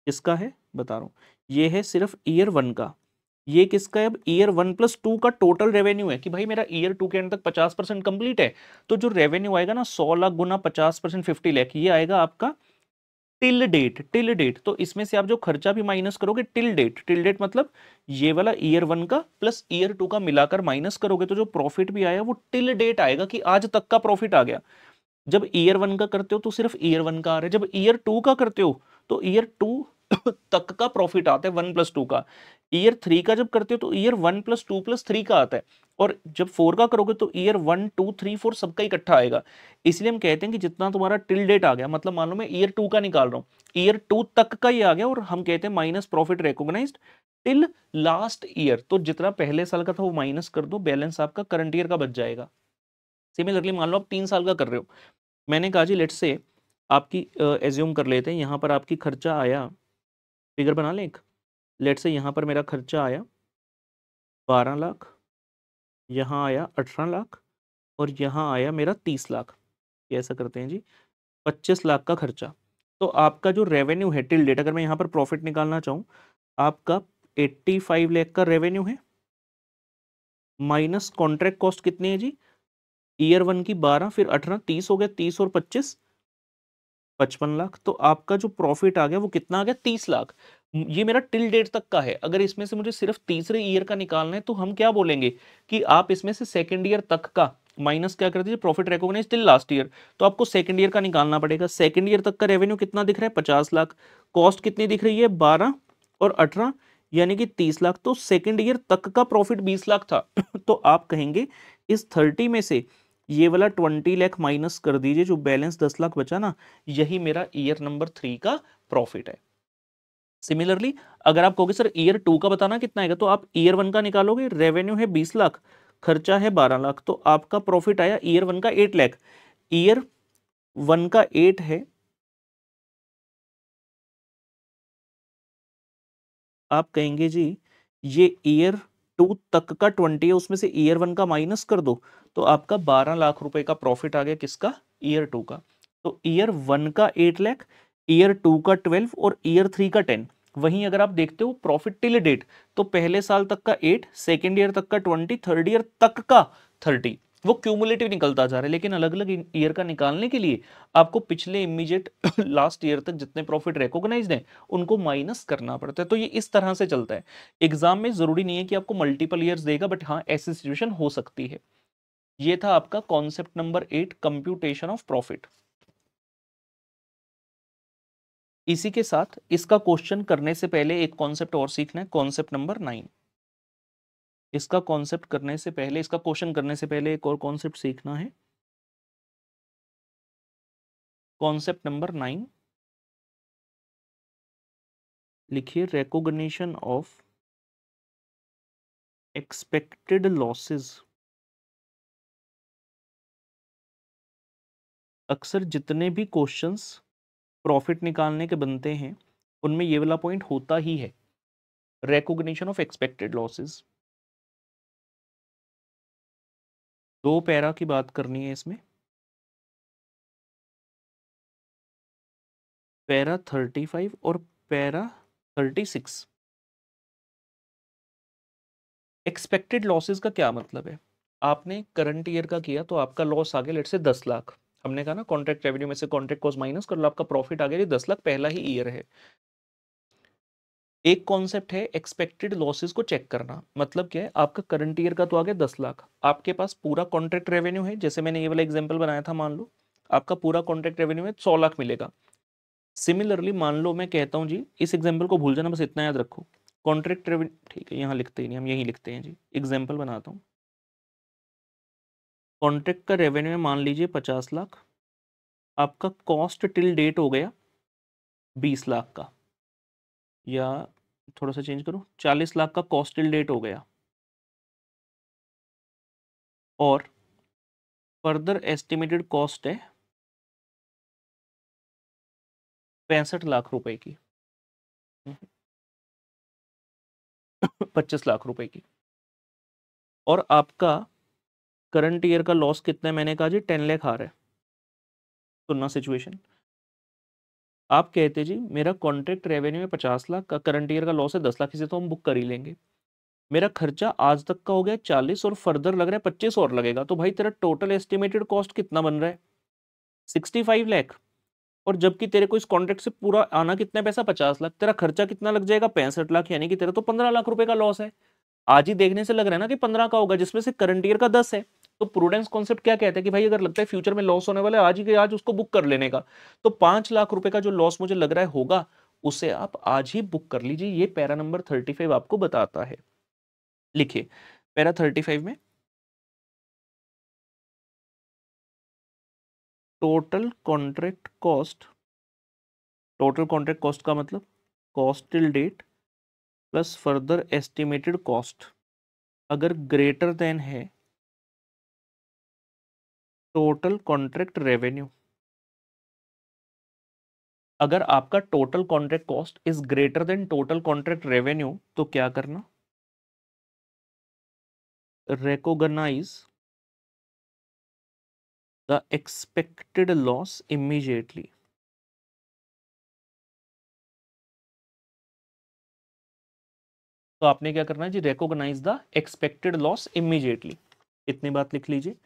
किसका है बता रहा हूँ, ये है सिर्फ ईयर 1 का। ये किसका है, अब ईयर 1+2 का टोटल रेवेन्यू है कि भाई मेरा ईयर 2 के एंड तक 50% कंप्लीट है। तो जो रेवेन्यू आएगा ना 100 लाख गुना 50% 50 लाख, ये आएगा आपका टिल डेट। टिल डेट तो इसमें से आप जो खर्चा भी माइनस करोगे टिल डेट, टिल डेट मतलब ये वाला ईयर 1 का प्लस ईयर 2 का मिलाकर माइनस करोगे तो जो प्रॉफिट भी आया वो टिल डेट आएगा कि आज तक का प्रॉफिट आ गया। जब ईयर 1 का करते हो तो सिर्फ ईयर 1 का आ रहा है, जब ईयर 2 का करते हो तो ईयर 2 तक का प्रॉफिट आता है 1+2 का, ईयर 3 का जब करते हो तो ईयर 1+2+3 का आता है, और जब 4 का करोगे तो ईयर 1, 2, 3, 4 सबका इकट्ठा आएगा। इसलिए हम कहते हैं कि जितना तुम्हारा टिल डेट आ गया, मतलब मान लो मैं ईयर 2 का निकाल रहा हूँ, ईयर 2 तक का ही आ गया और हम कहते हैं minus profit recognised till last year. तो जितना पहले साल का था वो माइनस कर दो, बैलेंस आपका करंट ईयर का बच जाएगा। सिमिलरली मान लो आप 3 साल का कर रहे हो, मैंने कहा जी लेट से आपकी एज्यूम कर लेते हैं यहाँ पर आपकी खर्चा आया, फिगर बना लें एक, लेट से यहाँ पर मेरा खर्चा आया 12 लाख, यहाँ आया 18 लाख और यहाँ आया मेरा 30 लाख। ये ऐसा करते हैं जी 25 लाख का खर्चा। तो आपका जो रेवेन्यू है टिल डेट, अगर मैं यहाँ पर प्रॉफिट निकालना चाहूँ, आपका 85 लाख का रेवेन्यू है, माइनस कॉन्ट्रैक्ट कॉस्ट कितनी है जी, ईयर 1 की 12 फिर 18, 30 हो गया, 30 और 25 55 लाख। तो आपका जो प्रॉफिट आ गया वो कितना आ गया 30 लाख। ये मेरा टिल डेट तक का है। अगर इसमें से मुझे सिर्फ तीसरे ईयर का निकालना है तो हम क्या बोलेंगे कि आप इसमें से सेकंड ईयर तक का माइनस क्या कर दीजिए, profit recognise till last year. तो आपको सेकंड ईयर का निकालना पड़ेगा। सेकंड ईयर तक का रेवेन्यू कितना दिख रहा है 50 लाख, कॉस्ट कितनी दिख रही है 12 और 18 यानी कि 30 लाख। तो सेकंड ईयर तक का प्रॉफिट 20 लाख था तो आप कहेंगे इस 30 में से ये वाला 20 लाख माइनस कर दीजिए, जो बैलेंस 10 लाख बचा ना, यही मेरा ईयर नंबर 3 का प्रॉफिट है। सिमिलरली अगर आप कहोगे सर ईयर 2 का बताना कितना आएगा, तो आप ईयर 1 का निकालोगे, रेवेन्यू है 20 लाख, खर्चा है 12 लाख, तो आपका प्रॉफिट आया ईयर 1 का 8 लाख। ईयर 1 का 8 है, आप कहेंगे जी ये ईयर 2 तक का 20 है, उसमें से ईयर 1 का माइनस कर दो, तो आपका 12 लाख रुपए का प्रॉफिट आ गया, किसका, ईयर 2 का। तो ईयर 1 का 8 लाख, ईयर 2 का 12 और ईयर 3 का 10। वहीं अगर आप देखते हो प्रॉफिट टिल डेट, तो पहले साल तक का 8, सेकेंड ईयर तक का 20, थर्ड ईयर तक का 30, वो क्यूमुलेटिव निकलता जा रहा है। लेकिन अलग अलग ईयर का निकालने के लिए आपको पिछले इमीडिएट लास्ट ईयर तक जितने प्रॉफिट रिकॉग्नाइज्ड हैं उनको माइनस करना पड़ता है। तो ये इस तरह से चलता है। एग्जाम में जरूरी नहीं है कि आपको मल्टीपल ईयर्स देगा, बट हाँ ऐसी सिचुएशन हो सकती है। ये था आपका concept number 8, computation of profit. इसी के साथ इसका क्वेश्चन करने से पहले एक कॉन्सेप्ट और सीखना है, कॉन्सेप्ट नंबर 9। इसका कॉन्सेप्ट करने से पहले, इसका क्वेश्चन करने से पहले एक और कॉन्सेप्ट सीखना है, कॉन्सेप्ट नंबर 9। लिखिए, रिकॉग्निशन ऑफ एक्सपेक्टेड लॉसेस। अक्सर जितने भी क्वेश्चंस प्रॉफिट निकालने के बनते हैं उनमें ये वाला पॉइंट होता ही है, रिकॉग्निशन ऑफ एक्सपेक्टेड लॉसेस। दो पैरा की बात करनी है इसमें, पैरा 35 और पैरा 36। एक्सपेक्टेड लॉसेस का क्या मतलब है, आपने करंट ईयर का किया तो आपका लॉस आ गया लेट से 10 लाख। हमने कहा ना कॉन्ट्रैक्ट रेवेन्यू में से कॉन्ट्रैक्ट कॉस्ट माइनस कर लो, आपका प्रॉफिट आ गया ये 10 लाख, पहला ही ईयर है। एक कॉन्सेप्ट है एक्सपेक्टेड लॉसेस को चेक करना, मतलब क्या है, आपका करंट ईयर का तो आ गया 10 लाख, आपके पास पूरा कॉन्ट्रैक्ट रेवेन्यू है, जैसे मैंने ये वाला एग्जांपल बनाया था, मान लो आपका पूरा कॉन्ट्रैक्ट रेवेन्यू में 100 लाख मिलेगा। सिमिलरली मान लो मैं कहता हूं जी, इस एग्जांपल को भूल जाना, बस इतना याद रखो, कॉन्ट्रैक्ट रेवेन्यू, ठीक है यहाँ लिखते ही नहीं, हम यही लिखते हैं जी, एग्जाम्पल बनाता हूँ। कॉन्ट्रैक्ट का रेवेन्यू है मान लीजिए 50 लाख, आपका कॉस्ट टिल डेट हो गया 20 लाख का, या थोड़ा सा चेंज करो, 40 लाख का कॉस्ट टिल डेट हो गया, और फर्दर एस्टिमेटेड कॉस्ट है 65 लाख रुपए की, 25 लाख रुपए की, और आपका करंट ईयर का लॉस कितना है, मैंने कहा जी 10 लाख आ रहा है। सुनना सिचुएशन, आप कहते जी मेरा कॉन्ट्रैक्ट रेवेन्यू है 50 लाख का, करंट ईयर का लॉस है 10 लाख, इसे तो हम बुक कर ही लेंगे। मेरा खर्चा आज तक का हो गया 40 और फर्दर लग रहा है 25 और लगेगा, तो भाई तेरा टोटल एस्टिमेटेड कॉस्ट कितना बन रहा है, 65 लाख। और जबकि तेरे को इस कॉन्ट्रैक्ट से पूरा आना कितना है पैसा, 50 लाख, तेरा खर्चा कितना लग जाएगा, 65 लाख, यानी कि तेरा तो 15 लाख रुपए का लॉस है। आज ही देखने से लग रहा है ना कि 15 का होगा, जिसमें से करंट ईयर का 10 है। तो प्रूडेंस कॉन्सेप्ट क्या कहता है कि भाई अगर लगता है फ्यूचर में लॉस होने वाला है, आज ही के आज उसको बुक कर लेने का। तो 5 लाख रुपए का जो लॉस मुझे लग रहा है होगा, उसे आप आज ही बुक कर लीजिए। ये पैरा नंबर 35 आपको बताता है। लिखिए पैरा 35 में total contract cost, total contract cost का मतलब cost till date plus further estimated cost अगर ग्रेटर देन है टोटल कॉन्ट्रैक्ट रेवेन्यू। अगर आपका total contract cost is greater than total contract revenue, तो क्या करना, recognize the expected loss immediately। तो आपने क्या करना है जी, recognize the expected loss immediately। इतनी बात लिख लीजिए।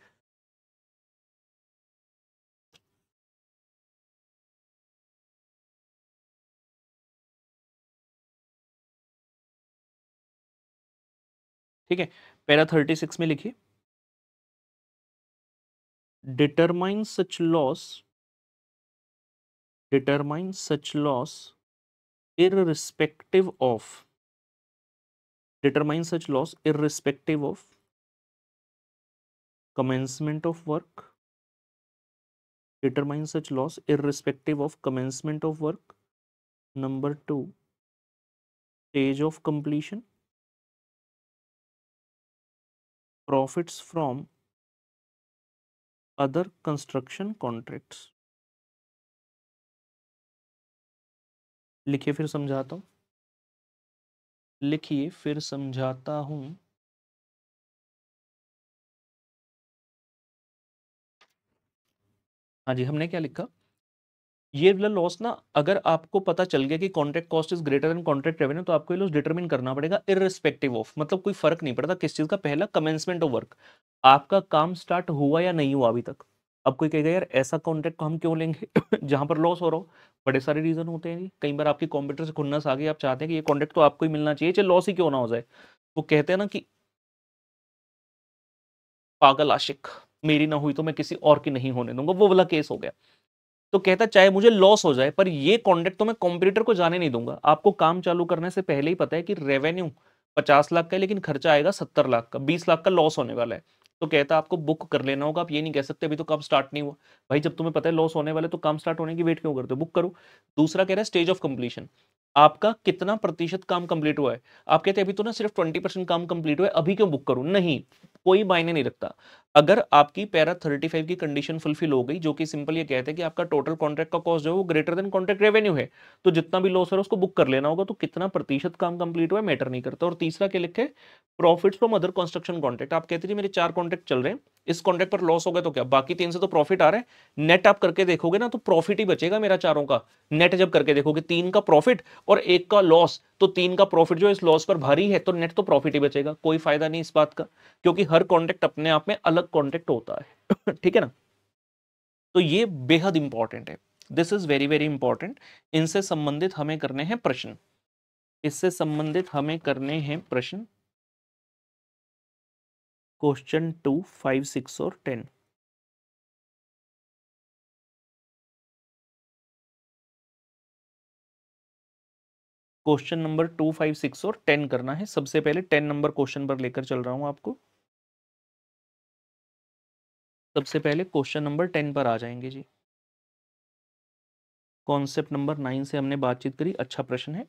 ठीक है, पैरा 36 में लिखिए, determine such loss, determine such loss irrespective of, determine such loss irrespective of commencement of work, determine such loss irrespective of commencement of work। Number 2, stage of completion, profits from other construction contracts. लिखिए फिर समझाता हूँ, लिखिए फिर समझाता हूँ। हाँ जी, हमने क्या लिखा, ये वाला लॉस ना, अगर आपको पता चल गया कि contract cost is greater then contract revenue, तो आपको ये लॉस डिटरमिन करना पड़ेगा इररिस्पेक्टिव ऑफ, मतलब कोई फर्क नहीं पड़ता किस चीज का। पहला, कमेंसमेंट ऑफ वर्क, आपका काम स्टार्ट हुआ या नहीं हुआ अभी तक। अब कोई कहेगा यार ऐसा कॉन्ट्रैक्ट को हम क्यों लेंगे जहां पर लॉस हो रहा हो। बड़े सारे रीजन होते हैं जी, कई बार आपकी कॉम्पिटिटर से खुन्नस आ गई, आप चाहते हैं कि ये कॉन्ट्रैक्ट तो आपको ही मिलना चाहिए, चाहे लॉस ही क्यों ना हो जाए। वो कहते हैं ना कि पागल आशिक, मेरी ना हुई तो मैं किसी और की नहीं होने दूंगा, वो वाला केस हो गया। तो कहता चाहे मुझे लॉस हो जाए पर ये कॉन्ट्रैक्ट तो मैं कॉम्पिटिटर को जाने नहीं दूंगा। आपको काम चालू करने से पहले ही पता है कि रेवेन्यू 50 लाख का है लेकिन खर्चा आएगा 70 लाख का, 20 लाख का लॉस होने वाला है। तो कहता आपको बुक कर लेना होगा। आप ये नहीं कह सकते अभी तो काम स्टार्ट नहीं हुआ। भाई जब तुम्हें पता है लॉस होने वाले तो काम स्टार्ट होने की वेट क्यों करते हो, बुक करो। दूसरा कह रहा है स्टेज ऑफ कंप्लीशन, आपका कितना प्रतिशत काम कंप्लीट हुआ है। आप कहते हैं अभी तो ना सिर्फ 20% काम कंप्लीट हुआ है, अभी क्यों बुक करूं, नहीं, कोई मायने नहीं रखता। अगर आपकी पैरा 35 की कंडीशन फुलफिल हो गई, जो कि सिंपल ये कहते हैं कि आपका टोटल कॉन्ट्रैक्ट का कॉस्ट जो है वो ग्रेटर देन कॉन्ट्रैक्ट रेवेन्यू है, तो जितना भी लॉस है उसको बुक कर लेना होगा। तो कितना प्रतिशत काम कंप्लीट हुआ है मैटर नहीं करता। और तीसरा क्या लिखे, profit from other construction contract. आप कहते हैं मेरे 4 कॉन्ट्रैक्ट चल रहे हैं, इस कॉन्ट्रैक्ट पर लॉस हो गया तो क्या, बाकी 3 से तो प्रॉफिट आ रहा है। नेट आप करके देखोगे ना तो प्रॉफिट ही बचेगा मेरा चारों का। नेट जब करके देखोगे 3 का प्रॉफिट और 1 का लॉस, तो 3 का प्रॉफिट जो इस लॉस पर भारी है, तो नेट तो प्रॉफिट ही बचेगा। कोई फायदा नहीं इस बात का, क्योंकि हर कॉन्ट्रैक्ट अपने आप में अलग कॉन्ट्रैक्ट होता है ठीक है ना। तो ये बेहद इंपॉर्टेंट है, this is very very important. इनसे संबंधित हमें करने हैं प्रश्न, इससे संबंधित हमें करने हैं प्रश्न, क्वेश्चन 2, 5, 6 और 10। क्वेश्चन नंबर 2, 5, 6 और 10 करना है। सबसे पहले 10 नंबर क्वेश्चन पर लेकर चल रहा हूं आपको। सबसे पहले क्वेश्चन नंबर 10 पर आ जाएंगे जी। कॉन्सेप्ट नंबर 9 से हमने बातचीत करी, अच्छा प्रश्न है।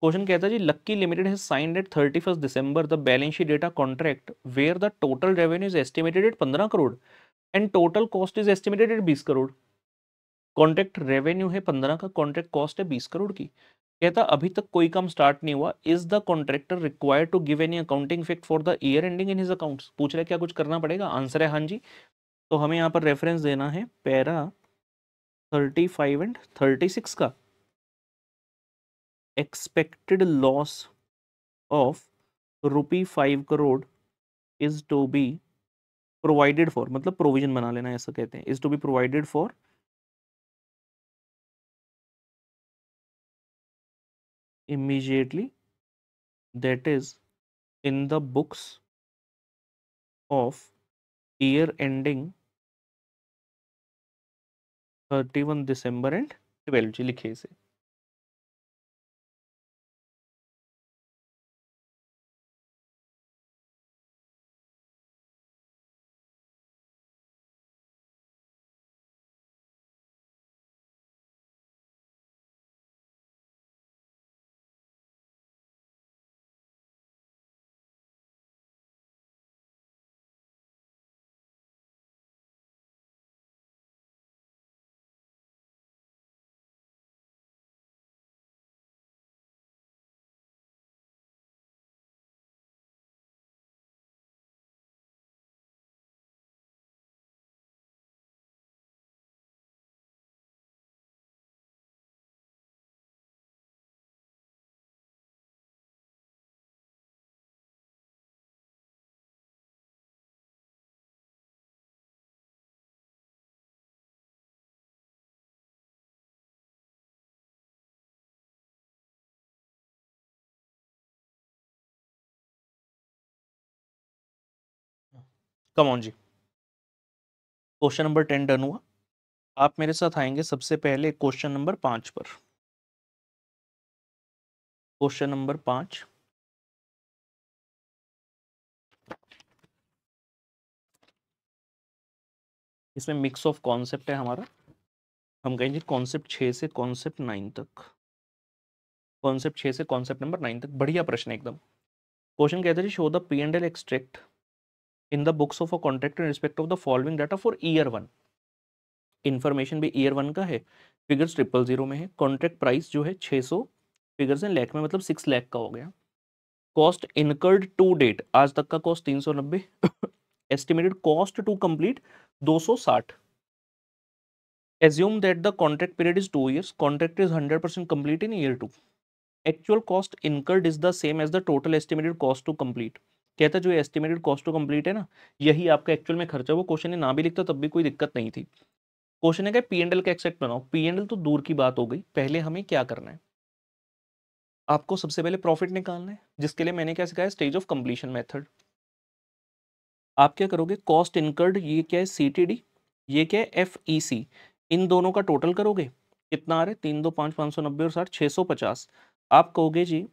क्वेश्चन कहता है जी, lucky limited has signed at 31 December the balance sheet date a contract where the total revenue is estimated at 15 crore and total cost is estimated at 20 crore. Contract revenue है 15 का, कॉन्ट्रैक्ट कॉस्ट है 20 करोड़ की। कहता अभी तक कोई काम स्टार्ट नहीं हुआ। Is the contractor required to give any accounting effect for the year ending in his accounts. पूछ रहे क्या कुछ करना पड़ेगा, आंसर है हाँ जी। तो हमें यहाँ पर रेफरेंस देना है पैरा 35 एंड 36 का। Expected loss of ₹5 crore is to be provided for, मतलब प्रोविजन बना लेना ऐसा कहते हैं, is to be provided for immediately, that is in the books of year ending 31 December and 12 जी, लिखिए इसे। कम ऑन जी, क्वेश्चन नंबर 10 डन हुआ। आप मेरे साथ आएंगे सबसे पहले क्वेश्चन नंबर 5 पर। क्वेश्चन नंबर 5, इसमें मिक्स ऑफ कॉन्सेप्ट है हमारा। हम कहेंगे कॉन्सेप्ट 6 से कॉन्सेप्ट 9 तक। कॉन्सेप्ट 6 से कॉन्सेप्ट नंबर 9 तक बढ़िया प्रश्न है एकदम। क्वेश्चन कहता है show the P and L extract in the books of a contractor in respect of the following data for year 1। Information भी ईयर 1 का है, फिगर्स 000 में है, कॉन्ट्रैक्ट प्राइस जो है 600, फिगर्स इन लाख में मतलब 6 लाख का हो गया। कॉस्ट इनकर्ड टू डेट, आज तक का cost 390, estimated cost to complete 260। Assume that the contract period is 2 years. Contract is 100% complete in year 2. Actual cost incurred is the same as the total estimated cost to complete. कहता है जो एस्टिमेटेड कॉस्ट टू कंप्लीट है ना, यही आपका एक्चुअल में खर्चा। वो क्वेश्चन ना भी लिखता तब भी कोई दिक्कत नहीं थी। क्वेश्चन है कि पी एंड एल का एक्सेप्ट बनाओ। पी एंड एल तो दूर की बात हो गई, पहले हमें क्या करना है, आपको सबसे पहले प्रॉफिट निकालना है, जिसके लिए मैंने क्या सिखाया, स्टेज ऑफ कंप्लीशन मेथड। आप क्या करोगे, कॉस्ट इनकर्ड, ये क्या है सीटीडी, ये क्या है एफईसी, इन दोनों का टोटल करोगे, कितना आ रहा है, 3 2 5 590 और 60 650। आप कहोगे जी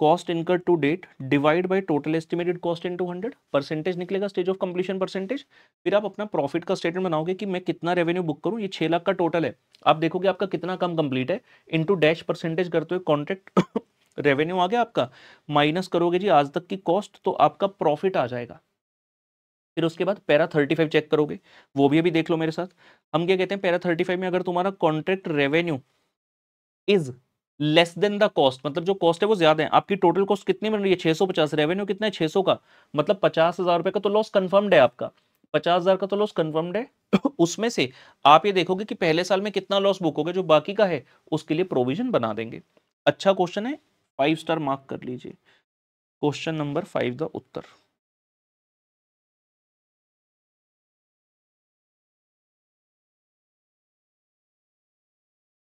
cost incurred to date divide by total estimated cost into 100, percentage निकलेगा स्टेज ऑफ कंप्लीशन परसेंटेज। फिर आप अपना प्रॉफिट का स्टेटमेंट बनाओगे कि मैं कितना रेवेन्यू बुक करूं, ये 6 लाख का टोटल है। आप देखोगे आपका कितना कम कंप्लीट है, इनटू डैश परसेंटेज करते हुए कॉन्ट्रैक्ट रेवेन्यू आ गया आपका, माइनस करोगे जी आज तक की कॉस्ट, तो आपका प्रॉफिट आ जाएगा। फिर उसके बाद पैरा 35 चेक करोगे, वो भी अभी देख लो मेरे साथ। हम क्या कहते हैं, पैरा 35 में अगर तुम्हारा contract revenue is less than the cost, मतलब जो कॉस्ट है वो ज्यादा है, आपकी टोटल कॉस्ट कितनी बन रही है 650, रेवेन्यू कितना है 600 का, मतलब 50,000 रुपए का तो लॉस कंफर्म्ड है आपका, 50,000 का तो लॉस कंफर्म्ड है। उसमें से आप ये देखोगे कि पहले साल में कितना लॉस बुक होगा, जो बाकी का है उसके लिए प्रोविजन बना देंगे। अच्छा क्वेश्चन है, 5 स्टार मार्क कर लीजिए। क्वेश्चन नंबर 5 द उत्तर।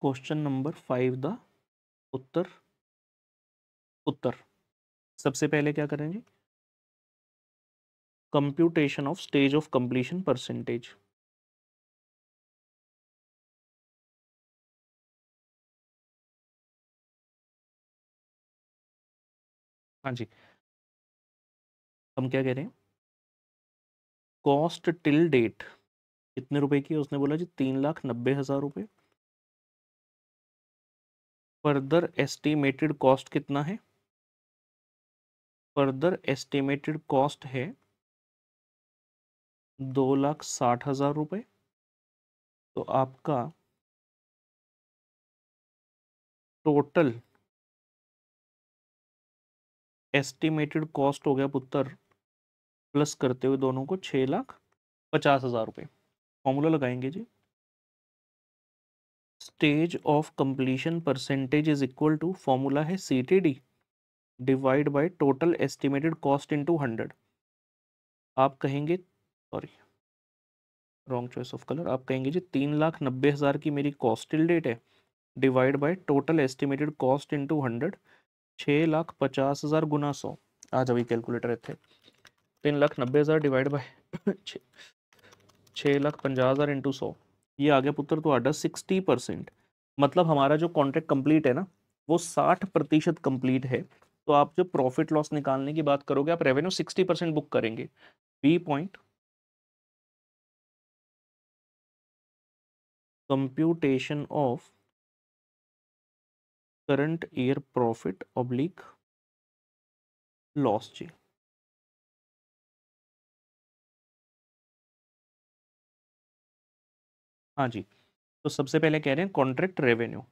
क्वेश्चन नंबर 5 द उत्तर। उत्तर सबसे पहले क्या करेंगे, computation of stage of completion percentage. हाँ जी, हम क्या कह रहे हैं, कॉस्ट टिल डेट कितने रुपए की है, उसने बोला जी 3,90,000 रुपए। फर्दर एस्टिमेटेड कॉस्ट कितना है, फर्दर एस्टिमेटेड कॉस्ट है 2,60,000 रुपए। तो आपका टोटल एस्टिमेटेड कॉस्ट हो गया पुत्र, प्लस करते हुए दोनों को 6,50,000 रुपए। फॉर्मूला लगाएंगे जी, stage of completion percentage is equal to, formula है CTD divide by total estimated cost into 100। आप कहेंगे, sorry wrong choice of colour, आप कहेंगे जी 3,90,000 की मेरी कॉस्ट टिल डेट है, divide by total estimated cost into 100, 6,50,000 गुना 100। आ जाओ कैलकुलेटर इतने, 3,90,000 डिवाइड बाय 6,50,000 इंटू 100, ये आ गया पुत्र तो आडा 60%। मतलब हमारा जो कॉन्ट्रैक्ट कंप्लीट है ना, वो 60% कंप्लीट है। तो आप जब प्रॉफिट लॉस निकालने की बात करोगे, आप रेवेन्यू 60% बुक करेंगे। B point, computation of current year profit oblique loss जी। हाँ जी, तो सबसे पहले कह रहे हैं कॉन्ट्रैक्ट रेवेन्यू,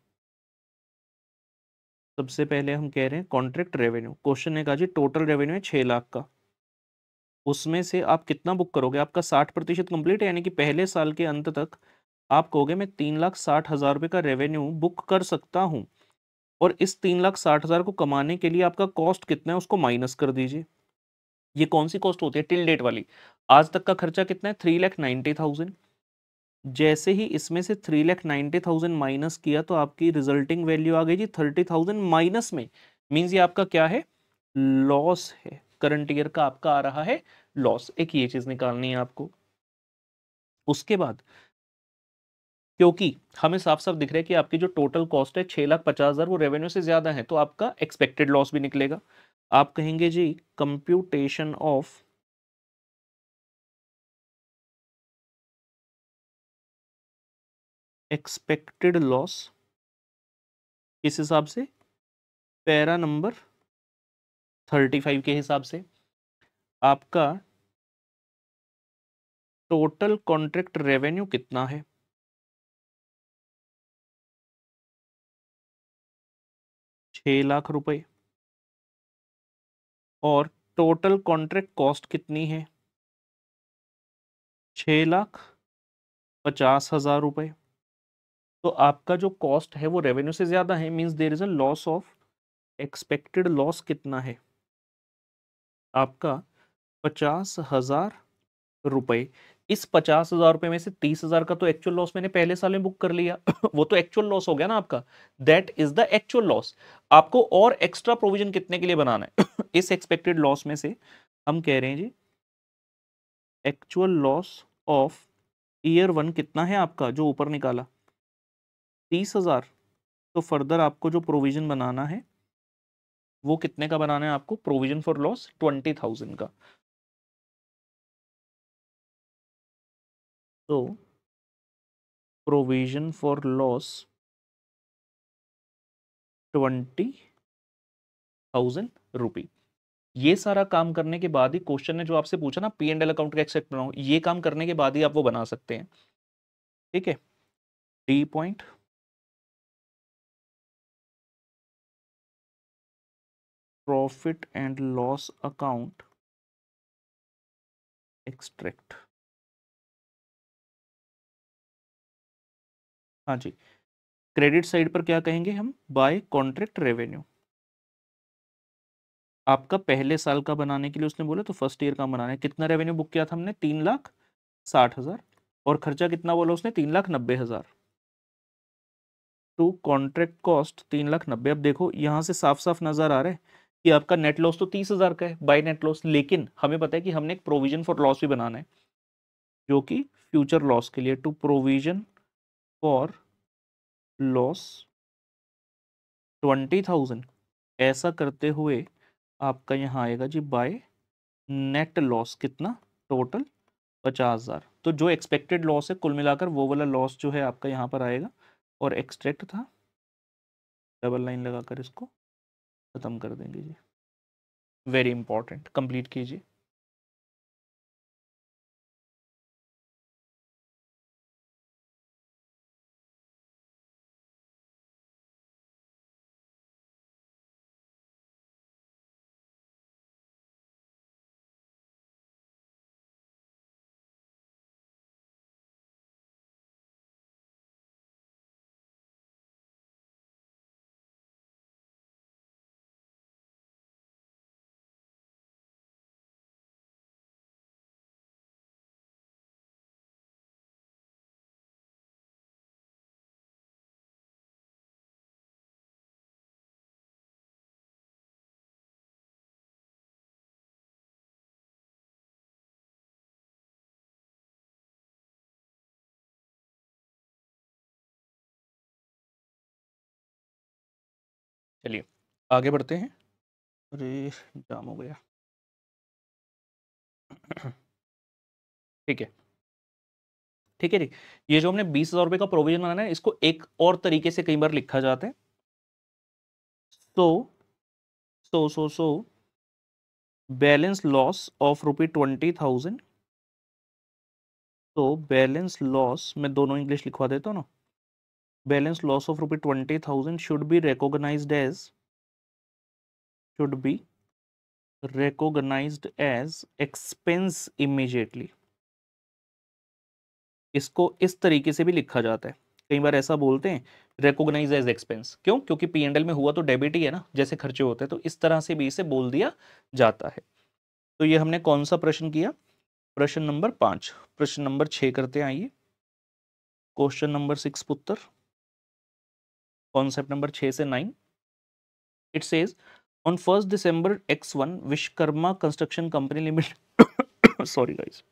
सबसे पहले हम कह रहे हैं कॉन्ट्रैक्ट रेवेन्यू। क्वेश्चन ने कहा जी टोटल रेवेन्यू है 6 लाख का, उसमें से आप कितना बुक करोगे, आपका 60% कंप्लीट है, यानी कि पहले साल के अंत तक आप कहोगे मैं 3,60,000 रुपये का रेवेन्यू बुक कर सकता हूँ। और इस 3,60,000 को कमाने के लिए आपका कॉस्ट कितना है उसको माइनस कर दीजिए। ये कौन सी कॉस्ट होती है, टिल डेट वाली। आज तक का खर्चा कितना है 3,90,000। जैसे ही इसमें से 3,90,000 माइनस किया तो आपकी रिजल्टिंग वैल्यू आ गई जी 30,000 माइनस में। मीन्स ये आपका क्या है, लॉस है, करंट ईयर का आपका आ रहा है लॉस। एक ये चीज निकालनी है आपको। उसके बाद क्योंकि हमें साफ साफ दिख रहा है कि आपकी जो टोटल कॉस्ट है 6,50,000 वो रेवेन्यू से ज्यादा है, तो आपका एक्सपेक्टेड लॉस भी निकलेगा। आप कहेंगे जी कंप्यूटेशन ऑफ एक्सपेक्टेड लॉस, किस हिसाब से, पैरा नंबर 35 के हिसाब से आपका टोटल कॉन्ट्रैक्ट रेवेन्यू कितना है? 6 लाख रुपए। और टोटल कॉन्ट्रैक्ट कॉस्ट कितनी है? 6,50,000 रुपए। तो आपका जो कॉस्ट है वो रेवेन्यू से ज्यादा है, means there is a loss of, expected loss कितना है आपका? 50,000 रुपए। इस 50,000 रुपए में से 30,000 का तो एक्चुअल लॉस मैंने पहले साल में बुक कर लिया वो तो एक्चुअल लॉस हो गया ना आपका, that is the actual loss. आपको और एक्स्ट्रा प्रोविजन कितने के लिए बनाना है इस एक्सपेक्टेड लॉस में से? हम कह रहे हैं जी एक्चुअल लॉस ऑफ ईयर 1 कितना है आपका जो ऊपर निकाला? 30,000। तो फर्दर आपको जो प्रोविजन बनाना है वो कितने का बनाना है आपको? प्रोविजन फॉर लॉस 20,000 का। तो प्रोविजन फॉर लॉस 20,000 रुपी। ये सारा काम करने के बाद ही क्वेश्चन ने जो आपसे पूछा ना पी एंड एल अकाउंट का एक्सेप्ट बनाओ, ये काम करने के बाद ही आप वो बना सकते हैं। ठीक है, D point profit and loss account extract. हाँ जी, क्रेडिट साइड पर क्या कहेंगे हम? By contract revenue. आपका पहले साल का बनाने के लिए उसने बोला तो फर्स्ट ईयर का बनाना है। कितना रेवेन्यू बुक किया था हमने? 3,60,000। और खर्चा कितना बोला उसने? 3,90,000। To contract cost 3,90,000। अब देखो यहां से साफ साफ नजर आ रहा है कि आपका नेट लॉस तो 30,000 का है बाय नेट लॉस, लेकिन हमें पता है कि हमने एक प्रोविजन फॉर लॉस भी बनाना है जो कि फ्यूचर लॉस के लिए। To provision for loss 20,000। ऐसा करते हुए आपका यहाँ आएगा जी बाय नेट लॉस कितना? टोटल 50,000। तो जो एक्सपेक्टेड लॉस है कुल मिलाकर वो वाला लॉस जो है आपका यहाँ पर आएगा। और एक्सट्रैक्ट था, डबल लाइन लगाकर इसको खत्म कर देंगे जी। वेरी इंपॉर्टेंट, कंप्लीट कीजिए। चलिए आगे बढ़ते हैं। अरे जाम हो गया ठीक है, ठीक है जी। ये जो हमने 20,000 रुपए का प्रोविजन बनाना है इसको एक और तरीके से कई बार लिखा जाता है। So balance loss of ₹20,000। तो बैलेंस लॉस मैं दोनों इंग्लिश लिखवा देता हूँ ना। Balance loss of ₹20,000 should be recognized as expense immediately। इसको इस तरीके से भी लिखा जाता है, कई बार ऐसा बोलते हैं रिकॉग्नाइज एज एक्सपेंस। क्यों? क्योंकि पीएनएल में हुआ तो डेबिट ही है ना, जैसे खर्चे होते हैं, तो इस तरह से भी इसे बोल दिया जाता है। तो ये हमने कौन सा प्रश्न किया? प्रश्न नंबर 5। प्रश्न नंबर 6 करते हैं, आइए। क्वेश्चन नंबर 6 पुत्र, कॉन्सेप्ट नंबर 6 से 9। It says on 1 December X1 Vishwakarma construction company limited sorry guys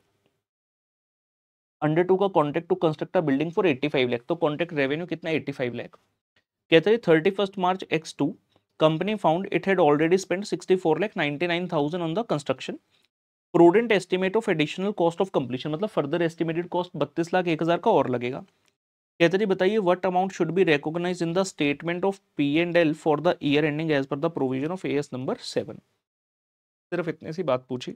undertook का contract to construct a building for 85 lakh. तो कॉन्ट्रैक्ट रेवेन्यू कितना? 85 लाख। कहते हैं 31 March X2 company found it had already spend 64,99,000 on the construction. Prudent estimate of additional cost of completion, मतलब फर्दर एस्टिमेटेड कॉस्ट 32,01,000 का और लगेगा। कहते जी बताइए what amount should be recognised in the statement of P&L for the year ending as per the provision of AS number 7। सिर्फ इतनी सी बात पूछी,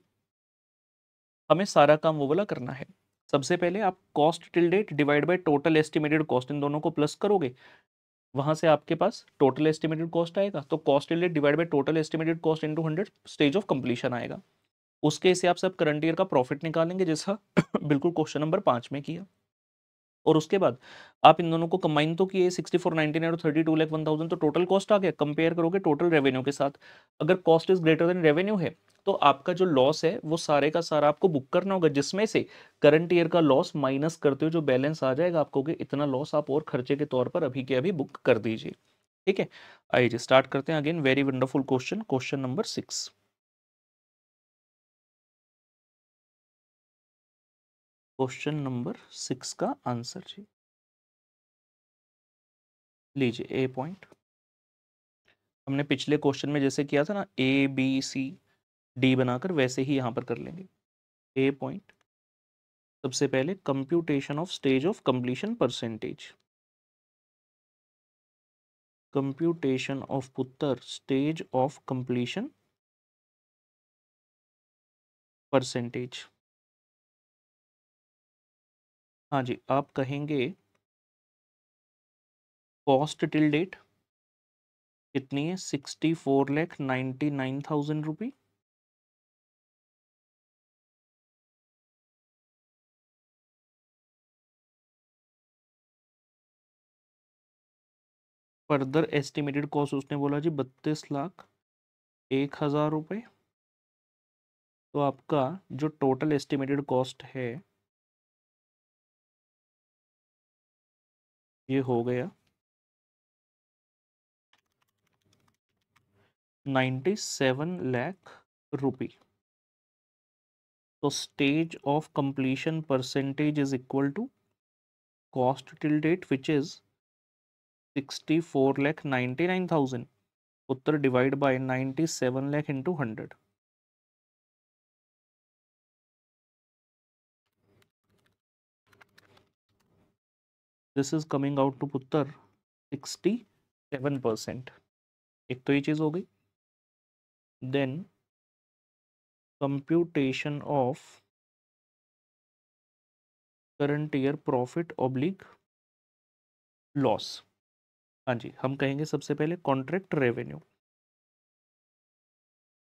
हमें सारा काम वो वाला करना है। सबसे पहले आप cost till date divide by total estimated cost, इन दोनों को प्लस करोगे, वहां से आपके पास टोटल एस्टिमेटेड कॉस्ट आएगा। तो cost till date divide by total estimated cost into 100 stage of completion आएगा। उसके हिसाब से आप करंट ईयर का प्रॉफिट निकालेंगे, जैसा बिल्कुल क्वेश्चन नंबर 5 में किया। और उसके बाद आप इन दोनों को कंबाइन तो किए, 6499 और 32,01,000, तो टोटल कॉस्ट आ गया। कंपेयर करोगे टोटल रेवेन्यू के साथ, अगर cost is greater then revenue है तो आपका जो लॉस है वो सारे का सारा आपको बुक करना होगा, जिसमें से करंट ईयर का लॉस माइनस करते हुए जो बैलेंस आ जाएगा आपको कि इतना लॉस आप और खर्चे के तौर पर अभी के अभी बुक कर दीजिए। ठीक है, आइए जी स्टार्ट करते हैं। Again very wonderful question, question number 6। Question number 6 का आंसर जी लीजिए। ए पॉइंट हमने पिछले क्वेश्चन में जैसे किया था ना, ABCD बनाकर, वैसे ही यहां पर कर लेंगे। ए पॉइंट सबसे पहले computation of stage of completion percentage, computation of पुत्र स्टेज ऑफ कंप्लीशन परसेंटेज। हाँ जी, आप कहेंगे कॉस्ट टिल डेट कितनी है, 64,99,000 रुपी। फर्दर एस्टिमेटेड कॉस्ट उसने बोला जी 32,01,000 रुपये। तो आपका जो टोटल एस्टिमेटेड कॉस्ट है ये हो गया 97 लाख रुपी। तो stage of completion percentage is equal to cost till date which is 64,99,000 उत्तर divide by 97 lakh into 100। This is coming out to पुत्र 67%। एक तो ये चीज हो गई। Then computation of current year profit oblique loss. हाँ जी, हम कहेंगे सबसे पहले कॉन्ट्रैक्ट रेवेन्यू,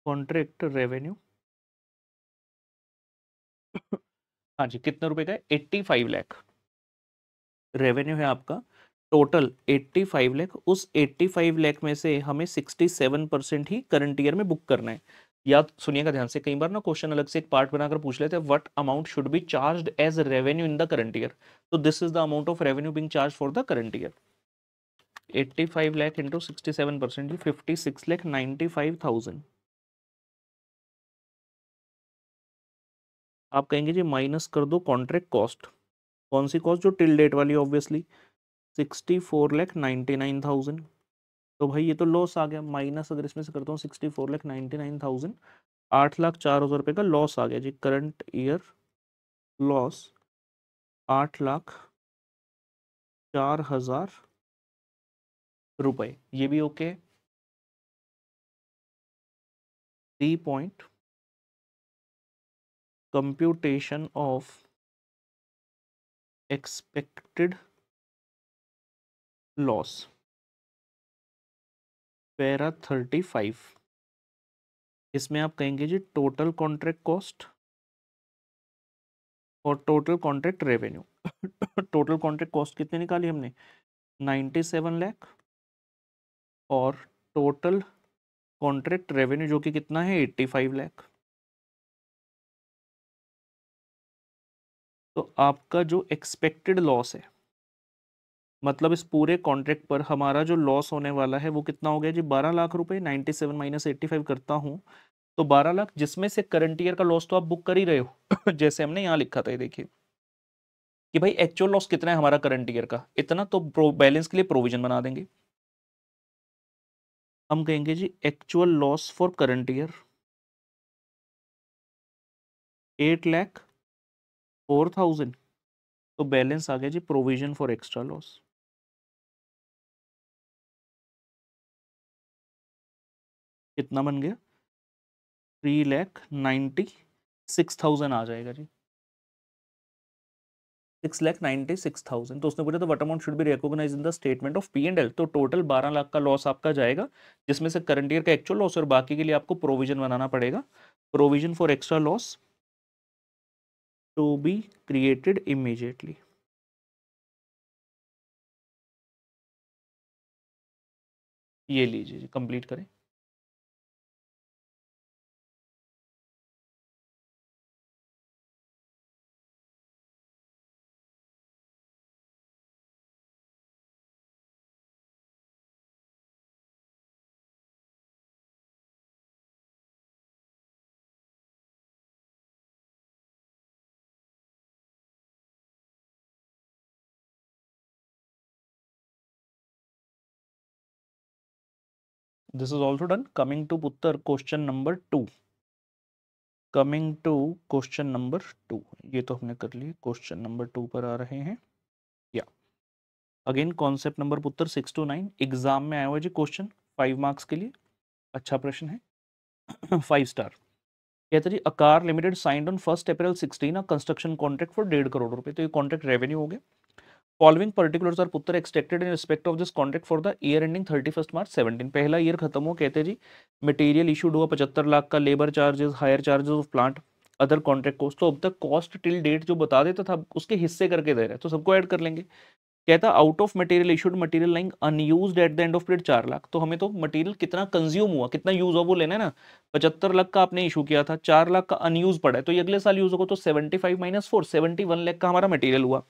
कॉन्ट्रैक्ट रेवेन्यू हाँ जी, कितने रुपए का है, 85 लाख रेवेन्यू है आपका। टोटल 85 लाख, उस 85 लाख में से हमें 67% ही करंट ईयर में बुक करना है। याद सुनिएगा ध्यान से, कई बार ना क्वेश्चन अलग से एक पार्ट बनाकर पूछ लेते हैं, what amount should be charged as revenue in the current year. तो this is the amount of revenue being charge for the current year. 85 lakh into 67% जी 56,95,000। आप कहेंगे जी माइनस कर दो कॉन्ट्रैक्ट कॉस्ट। कौन सी कॉस्ट, जो टिल डेट वाली ऑब्वियसली, 64,99,000। तो भाई ये तो लॉस आ गया, माइनस अगर इसमें से करता हूँ 64,99,000, 8,04,000 रुपये का लॉस आ गया जी। करंट ईयर लॉस 8,04,000 रुपये, ये भी okay. C point computation of expected loss para 35। इसमें आप कहेंगे जी टोटल कॉन्ट्रैक्ट कॉस्ट और total contract revenue. Total contract cost कितनी निकाली हमने, 97 लाख, और टोटल कॉन्ट्रैक्ट रेवेन्यू जो कि कितना है, 85 लाख। तो आपका जो एक्सपेक्टेड लॉस है, मतलब इस पूरे कॉन्ट्रैक्ट पर हमारा जो लॉस होने वाला है वो कितना हो गया जी, 12 लाख रुपए। 97 माइनस 85 करता हूं तो 12 लाख, जिसमें से करंट ईयर का लॉस तो आप बुक कर ही रहे हो जैसे हमने यहाँ लिखा था, ये देखिए कि भाई एक्चुअल लॉस कितना है हमारा करंट ईयर का, इतना, तो बैलेंस के लिए प्रोविजन बना देंगे। हम कहेंगे जी actual loss for current year 8,04,000 तो बैलेंस आ गया जी प्रोविजन फॉर एक्स्ट्रा लॉस। कितना बन गया? 3,96,000 आ जाएगा जी। 6,96,000। तो उसने पूछा तो what amount should be recognise in the statement of P and L. तो टोटल 12 लाख का लॉस आपका जाएगा, जिसमें से करंट ईयर का एक्चुअल लॉस और बाकी के लिए आपको प्रोविजन बनाना पड़ेगा। Provision for extra loss to be created immediately. ये लीजिए जी, कंप्लीट करें। This is also done. Coming to पुत्र question number 2। Coming to question number 2, ये तो हमने कर लिए। क्वेश्चन नंबर 2 पर आ रहे हैं। या अगेन कॉन्सेप्ट नंबर पुत्र 6 to 9 एग्जाम में आया हुआ जी क्वेश्चन, 5 मार्क्स के लिए। अच्छा प्रश्न है। 5 स्टार। कहते जी अकार limited signed on 1 April 16 a construction contract for 1.5 crore रुपए। तो ये कॉन्ट्रैक्ट रेवेन्यू हो गया। फॉलोइंग पर्टिकुलर्स आर पुत्र extracted in respect of this contract for the year ending 31 मार्च 17। पहला ईयर खत्म हो, कहते जी मटेरियल इशूड हुआ 75 लाख का, labour charges, higher charges of plant, other contract cost. तो अब तक कॉस्ट टिल डेट जो बता देता था उसके हिस्से करके दे रहे हैं, तो सबको ऐड कर लेंगे। कहता out of material issued material lying unused at the end of period 4 lakh. तो हमें तो मटेरियल कितना कंज्यूम हुआ, कितना यूज हुआ वो लेना है ना। 75 लाख का आपने इशू किया था, 4 लाख का अनयूज पड़ा है, तो ये अगले साल यूज होगा। तो 75 माइनस 4, 71 लाख का हमारा मटेरियल हुआ।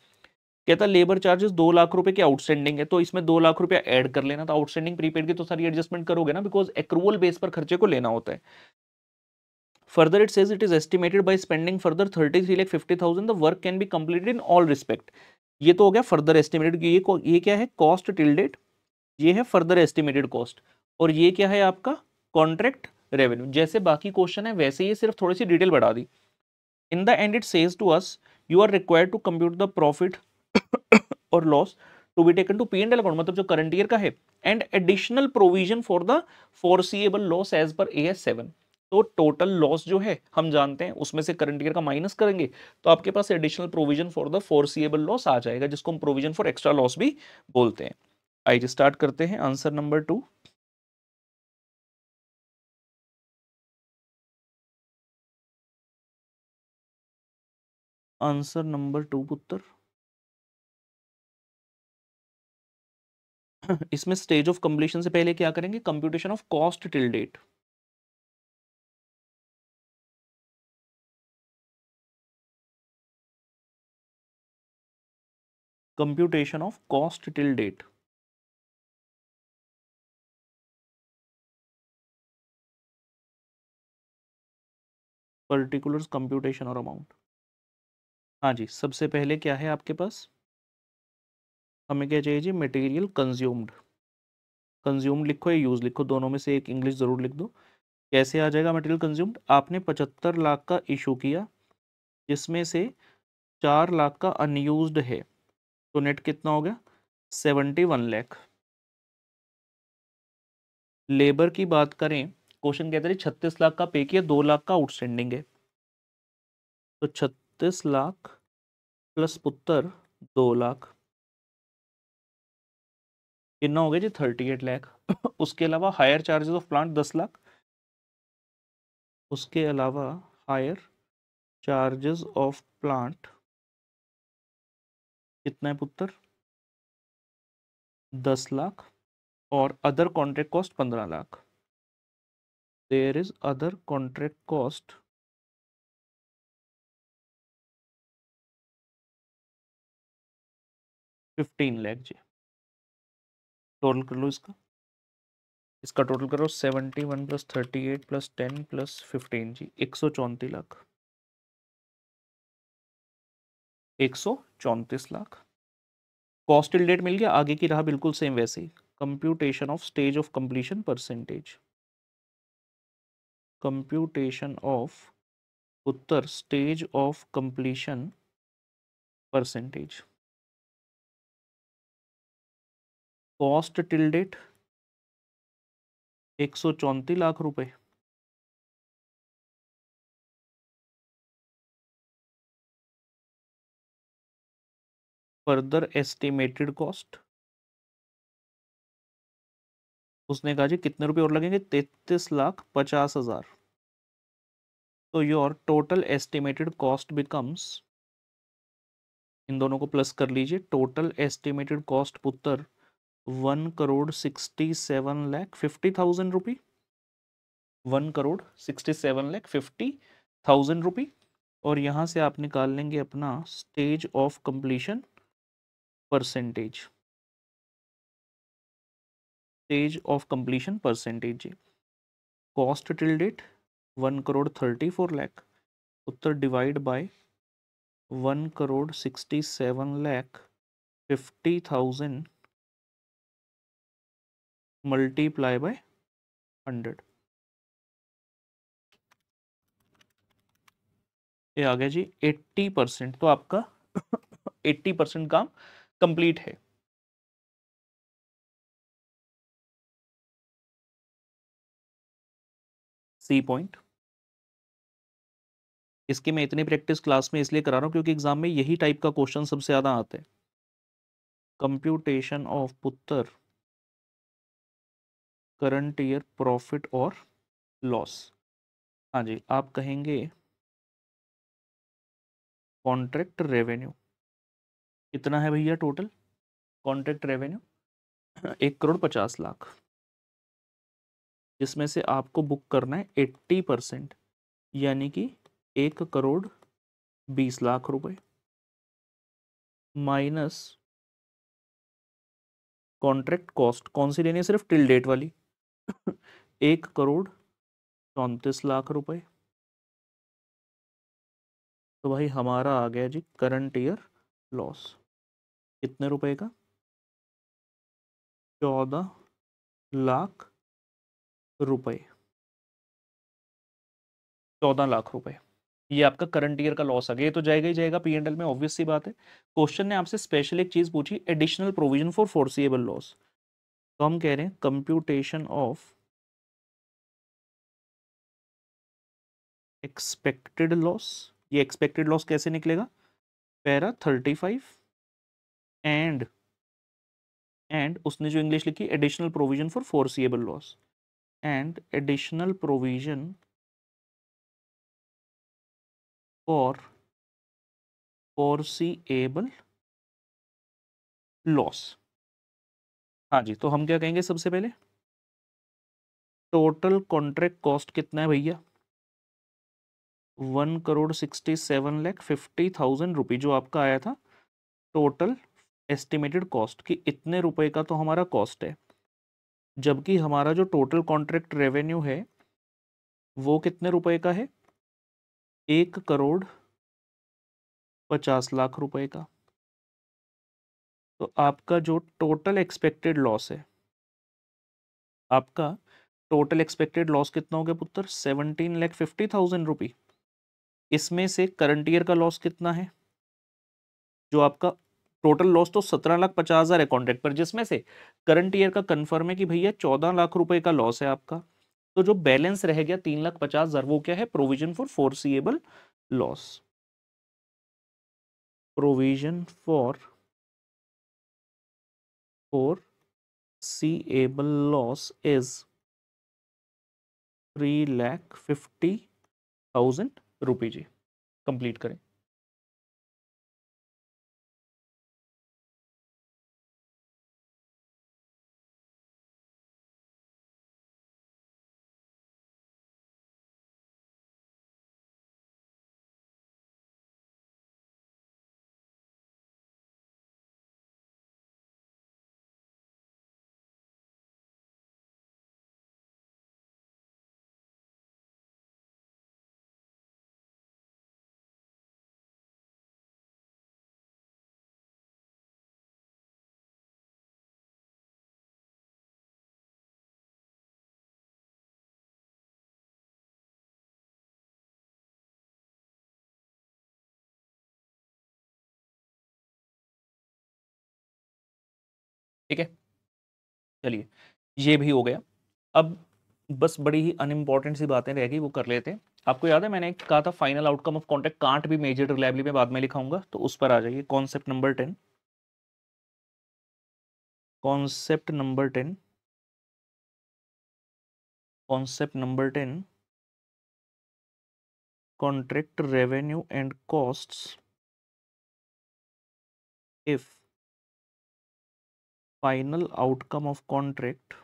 कहता लेबर चार्जेस 2 लाख रुपए के आउटस्टैंडिंग है, तो इसमें 2 लाख रुपया ऐड कर लेना। तो आउटस्टैंडिंग प्रीपेड की तो सारी एडजस्टमेंट करोगे ना, बिकॉज एक्रूवल बेस पर खर्चे को लेना होता है। Further it says it is estimated by spending further 33,50,000 the work can be completed in all respect. ये तो हो गया फर्दर एस्टिमेटेड। ये क्या है? Cost till date. ये है फर्दर एस्टिमेटेड कॉस्ट। और ये क्या है आपका? Contract revenue. जैसे बाकी क्वेश्चन है वैसे ये सिर्फ थोड़ी सी डिटेल बढ़ा दी। In the end it says to us you are required to compute the profit और loss to be taken to P and L account, मतलब जो करंट ईयर का है, and additional provision for the foreseeable loss as per AS 7। तो टोटल लॉस जो है हम जानते हैं, उसमें से करंट ईयर का माइनस करेंगे तो आपके पास additional provision for the foreseeable loss आ जाएगा, जिसको हम प्रोविजन फॉर एक्स्ट्रा लॉस भी बोलते हैं। आइए स्टार्ट करते हैं आंसर नंबर 2। आंसर नंबर 2 पुत्र। इसमें स्टेज ऑफ कंप्लीशन से पहले क्या करेंगे? Computation of cost till date. Computation of cost till date. Particulars, computation और अमाउंट। हाँ जी, सबसे पहले क्या है आपके पास? हमें क्या चाहिए जी? Material consumed. कंज्यूम्ड लिखो या यूज लिखो, दोनों में से एक इंग्लिश जरूर लिख दो। कैसे आ जाएगा मटेरियल कंज्यूम्ड? आपने 75 लाख का इशू किया, जिसमें से 4 लाख का अनयूज्ड है, तो नेट कितना हो गया? 71 लाख। लेबर की बात करें, क्वेश्चन कहते हैं 36 लाख का पे किया, 2 लाख का आउटस्टैंडिंग है। तो 36 लाख प्लस पुत्र 2 लाख, कितना हो गया जी? 38 लाख। उसके अलावा higher charges of plant 10 lakh. उसके अलावा हायर चार्जेस ऑफ प्लांट कितना है पुत्र? 10 लाख। और other contract cost 15 lakh. There is other contract cost 15 lakh जी। टोटल कर लो इसका। इसका टोटल करो 71 प्लस 38 प्लस 10 प्लस 15 जी, 134 lakh. 134 lakh. Cost till date मिल गया, आगे की रहा बिल्कुल सेम वैसे ही। Computation of stage of completion percentage. Computation of उत्तर stage of completion percentage. Cost till date 134 lakh रुपए। फर्दर एस्टिमेटेड कॉस्ट, उसने कहा जी कितने रुपए और लगेंगे, 33,50,000। तो your total estimated cost becomes, इन दोनों को प्लस कर लीजिए, टोटल एस्टिमेटेड कॉस्ट पुत्र 1,67,50,000 रुपी, 1,67,50,000 रुपी। और यहाँ से आप निकाल लेंगे अपना stage of completion percentage, stage of completion percentage जी। कॉस्ट टिल डेट 1,34,00,000 उत्तर डिवाइड बाय 1,67,50,000 मल्टीप्लाई बाय 100। ये आ गया जी 80%। तो आपका 80% काम कंप्लीट है। C point. इसकी मैं इतनी प्रैक्टिस क्लास में इसलिए करा रहा हूं क्योंकि एग्जाम में यही टाइप का क्वेश्चन सबसे ज्यादा आते हैं। कंप्यूटेशन ऑफ पुत्र करंट ईयर प्रॉफिट और लॉस। हाँ जी, आप कहेंगे कॉन्ट्रैक्ट रेवेन्यू कितना है भैया टोटल, कॉन्ट्रैक्ट रेवेन्यू 1,50,00,000, जिसमें से आपको बुक करना है 80%, यानी कि 1,20,00,000 रुपए माइनस कॉन्ट्रैक्ट कॉस्ट। कौन सी लेनी है, सिर्फ टिल डेट वाली 1,34,00,000 रुपए। तो भाई हमारा आ गया जी करंट ईयर लॉस कितने रुपए का, 14,00,000 रुपए, 14,00,000 रुपए। ये आपका करंट ईयर का लॉस आ गया। ये तो जाएगा ही जाएगा पी एंड एल में, ऑब्वियस सी बात है। क्वेश्चन ने आपसे स्पेशल एक चीज पूछी, additional provision for foreseeable loss. तो हम कह रहे हैं कंप्यूटेशन ऑफ एक्सपेक्टेड लॉस। ये एक्सपेक्टेड लॉस कैसे निकलेगा, पैरा 35 एंड उसने जो इंग्लिश लिखी additional provision for foreseeable loss, and additional provision for foreseeable loss. हाँ जी, तो हम क्या कहेंगे सबसे पहले, टोटल कॉन्ट्रैक्ट कॉस्ट कितना है भैया, 1,67,50,000 रुपये जो आपका आया था टोटल एस्टिमेटेड कॉस्ट, कि इतने रुपए का तो हमारा कॉस्ट है, जबकि हमारा जो टोटल कॉन्ट्रैक्ट रेवेन्यू है वो कितने रुपए का है, 1,50,00,000 रुपए का। तो आपका जो टोटल एक्सपेक्टेड लॉस है, आपका टोटल एक्सपेक्टेड लॉस कितना हो गया पुत्र, 17,50,000 रुपी। इसमें से करंट ईयर का लॉस कितना है, जो आपका टोटल लॉस तो 17,50,000 है कॉन्ट्रैक्ट पर, जिसमें से करंट ईयर का कंफर्म है कि भैया 14,00,000 रुपए का लॉस है आपका। तो जो बैलेंस रह गया 3,50,000 वो क्या है, provision for foreseeable loss. Provision for foreseeable loss is 3,50,000 रुपये जी। कंप्लीट करें। ठीक है, चलिए ये भी हो गया। अब बस बड़ी ही अनइम्पॉर्टेंट सी बातें रह गई, वो कर लेते हैं। आपको याद है मैंने एक कहा था final outcome of contract can't be measured reliably, में बाद में लिखाऊंगा, तो उस पर आ जाइए। Concept number 10, concept number 10, concept number 10, contract revenue and costs if final outcome of contract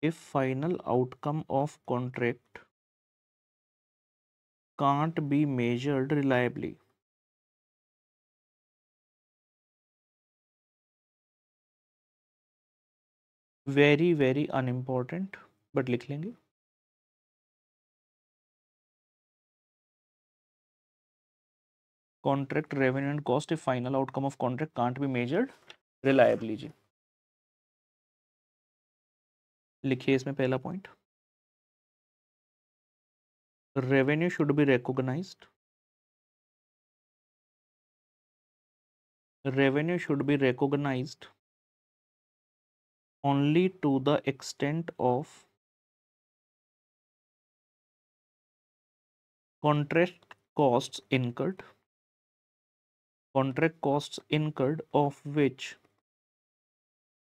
if final outcome of contract can't be measured reliably, very very unimportant, but लिख लेंगे। contract revenue and cost if final outcome of contract can't be measured reliably जी, लिखिए इसमें पहला point, revenue should be recognized, revenue should be recognized only to the extent of contract costs incurred, contract costs incurred of which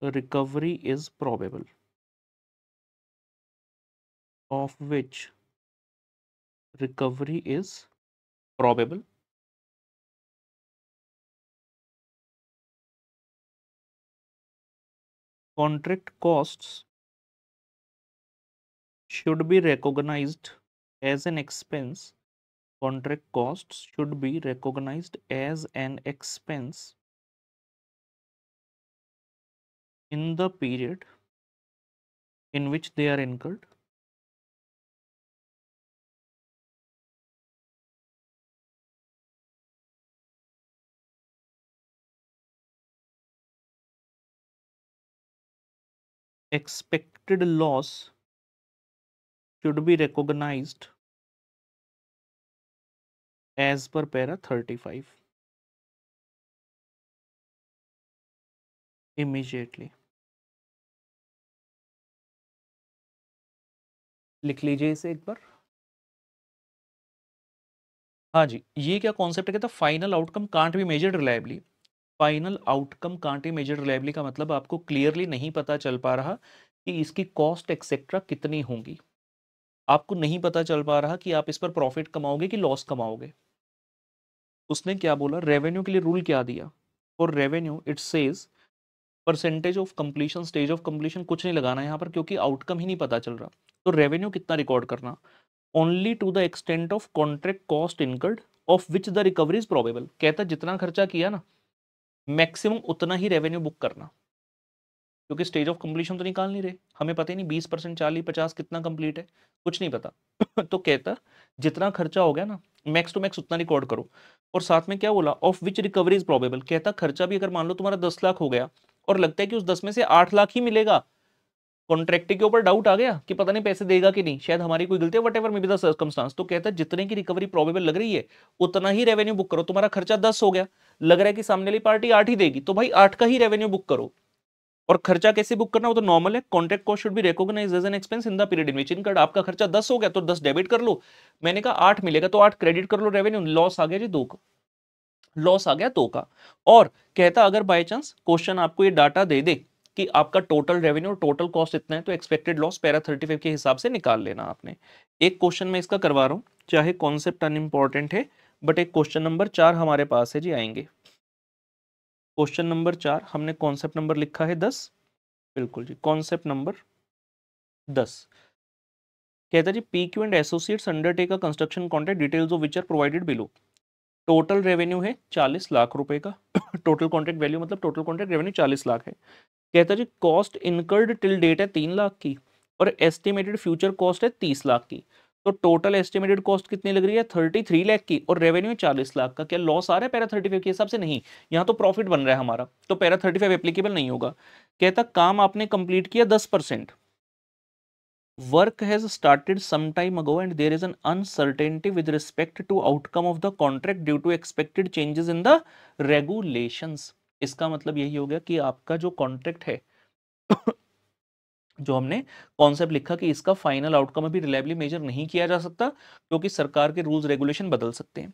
recovery is probable, of which recovery is probable, contract costs should be recognized as an expense, contract costs should be recognized as an expense in the period in which they are incurred, expected loss should be recognized as per para 35 immediately। लिख लीजिए इसे एक बार। हाँ जी, ये क्या कॉन्सेप्ट है, कहता final outcome can't be measured reliably. Final outcome can't be measured reliably का मतलब आपको क्लियरली नहीं पता चल पा रहा कि इसकी कॉस्ट एक्सेट्रा कितनी होंगी, आपको नहीं पता चल पा रहा कि आप इस पर प्रॉफिट कमाओगे कि लॉस कमाओगे। उसने क्या बोला, रेवेन्यू के लिए रूल क्या दिया, और revenue it says percentage of completion, stage of completion कुछ नहीं लगाना यहाँ पर क्योंकि आउटकम ही नहीं पता चल रहा। तो रेवेन्यू कितना रिकॉर्ड करना, only to the extent of contract cost incurred of which the recovery is probable. कहता जितना खर्चा किया ना मैक्सिमम उतना ही रेवेन्यू बुक करना, क्योंकि स्टेज ऑफ कंप्लीशन तो निकाल नहीं रहे, हमें पता ही नहीं 20%, 40, 50 कितना कंप्लीट है, कुछ नहीं पता। तो कहता जितना खर्चा हो गया ना मैक्स टू मैक्स उतना रिकॉर्ड करो। और साथ में क्या बोला, of which recovery is probable. कहता खर्चा भी अगर मान लो तुम्हारा 10 लाख हो गया और लगता है कि उस 10 में से 8 लाख ही मिलेगा, कॉन्ट्रैक्ट के ऊपर डाउट आ गया कि पता नहीं पैसे देगा कि नहीं, शायद हमारी कोई गलती है, what ever may be the circumstance, तो कहता है जितने की रिकवरी प्रोबेबल लग रही है उतना ही रेवेन्यू बुक करो। तुम्हारा खर्चा 10 हो गया, लग रहा है कि सामने वाली पार्टी 8 ही देगी, तो भाई 8 का ही रेवेन्यू बुक करो। और खर्चा कैसे बुक करना, वो तो नॉर्मल है, contract cost should be recognised as an expense in the period in which incurred. आपका खर्चा 10 हो गया तो 10 डेबिट कर लो, मैंने कहा 8 मिलेगा तो 8 क्रेडिट कर लो रेवेन्यू, लॉस आ गया जी 2 का, लॉस आ गया 2 का। और कहता अगर बाय चांस क्वेश्चन आपको ये डाटा दे दे कि आपका टोटल रेवेन्यू और टोटल कॉस्ट इतना है, तो एक्सपेक्टेड लॉस पैरा 35 के हिसाब से निकाल लेना आपने। एक क्वेश्चन में इसका करवा रहा हूं, चाहे कॉन्सेप्ट अनइंपॉर्टेंट है, बट एक क्वेश्चन नंबर 4 हमारे पास है जी, आएंगे। क्वेश्चन नंबर 4 हमने कॉन्सेप्ट नंबर लिखा है 10, बिल्कुल जी, कॉन्सेप्ट नंबर 10 कहता जी P Q and associates undertake a construction contract details of which are provided below. Total revenue है 40 लाख रुपए का। टोटल कॉन्ट्रैक्ट वैल्यू मतलब टोटल कॉन्ट्रैक्ट रेवेन्यू 40 लाख है। कहता जी कॉस्ट इनकर्ड टिल डेट है 3 लाख की और एस्टिमेटेड फ्यूचर कॉस्ट है 30 लाख की। तो टोटल एस्टिमेटेड कॉस्ट कितनी लग रही है 33 लाख की और रेवेन्यू 40 लाख का। क्या लॉस आ रहा है पैरा 35 के हिसाब से? नहीं, यहाँ तो प्रॉफिट बन रहा है हमारा, तो पैरा 35 एप्लीकेबल नहीं होगा। कहता काम आपने कंप्लीट किया 10%, work has started some time ago and there is an uncertainty with respect to outcome of the contract due to expected changes in the regulations। इसका मतलब यही हो गया कि आपका जो कॉन्ट्रैक्ट है जो हमने कॉन्सेप्ट लिखा कि इसका फाइनल आउटकम अभी रिलायबली मेजर नहीं किया जा सकता क्योंकि सरकार के रूल्स रेगुलेशन बदल सकते हैं।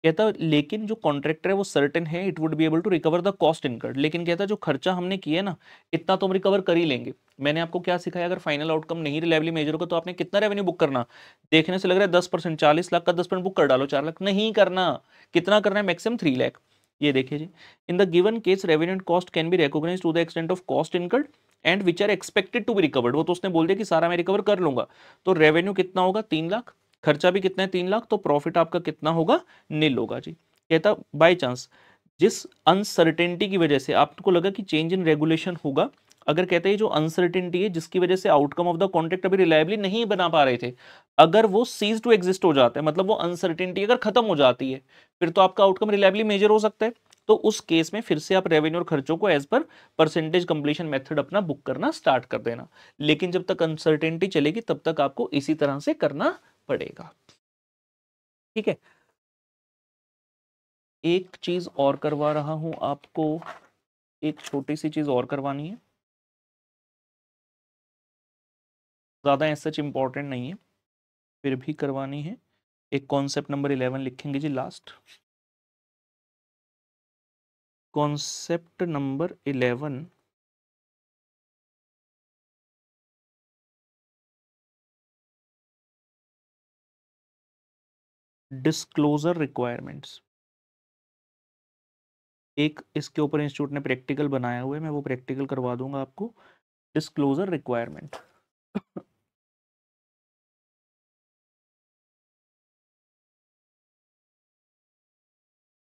कहता लेकिन जो कॉन्ट्रैक्टर है वो सर्टेन है, it would be able to recover the cost incurred. लेकिन कहता जो खर्चा हमने किया ना इतना तो हम रिकवर कर ही लेंगे। मैंने आपको क्या सिखाया, अगर फाइनल आउटकम नहीं रिलायबली मेजर होगा तो आपने कितना रेवेन्यू बुक करना, देखने से लग रहा है 10%, 40 लाख का 10% बुक कर डालो, 4 लाख नहीं करना। कितना करना है, मैक्सिमम 3 लाख। ये देखिए जी, in the given case revenue and cost can be recognised to the extent of cost incurred and which are expected to be recovered. वो तो उसने बोल दिया कि सारा मैं रिकवर कर लूंगा। तो रेवेन्यू कितना होगा, 3 लाख, खर्चा भी कितना है 3 लाख, तो प्रॉफिट आपका कितना होगा, नील होगा जी। कहता बाय चांस जिस अनसर्टेनिटी की वजह से आपको लगा कि चेंज इन रेगुलेशन होगा, अगर कहते हैं जो अनसर्टेनिटी है जिसकी वजह से आउटकम ऑफ द कॉन्ट्रैक्ट अभी रिलायबली नहीं बना पा रहे थे, अगर वो सीज टू एग्जिस्ट हो जाता है, मतलब वो अनसर्टेनिटी अगर खत्म हो जाती है, फिर तो आपका आउटकम रिलायबली मेजर हो सकता है। तो उस केस में फिर से आप रेवेन्यू और खर्चों को as per percentage completion method अपना बुक करना स्टार्ट कर देना। लेकिन जब तक अनसर्टेनिटी चलेगी तब तक आपको इसी तरह से करना पड़ेगा। ठीक है, एक चीज और करवा रहा हूं आपको, एक छोटी सी चीज और करवानी है, ज्यादा ऐसा सच इंपॉर्टेंट नहीं है, फिर भी करवानी है। एक कॉन्सेप्ट नंबर 11 लिखेंगे जी last. Concept number 11 disclosure requirements. एक इसके ऊपर इंस्टीट्यूट ने प्रैक्टिकल बनाया हुआ है, मैं वो प्रैक्टिकल करवा दूंगा आपको। डिस्क्लोजर रिक्वायरमेंट,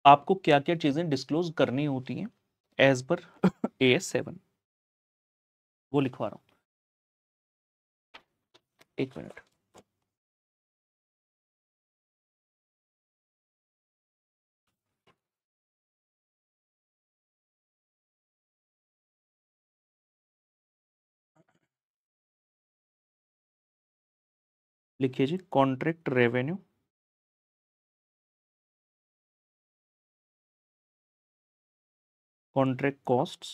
आपको क्या क्या चीजें डिस्क्लोज करनी होती हैं एज पर AS7, वो लिखवा रहा हूं। एक मिनट, लिखिए जी, कॉन्ट्रैक्ट रेवेन्यू, कॉन्ट्रैक्ट कॉस्ट्स,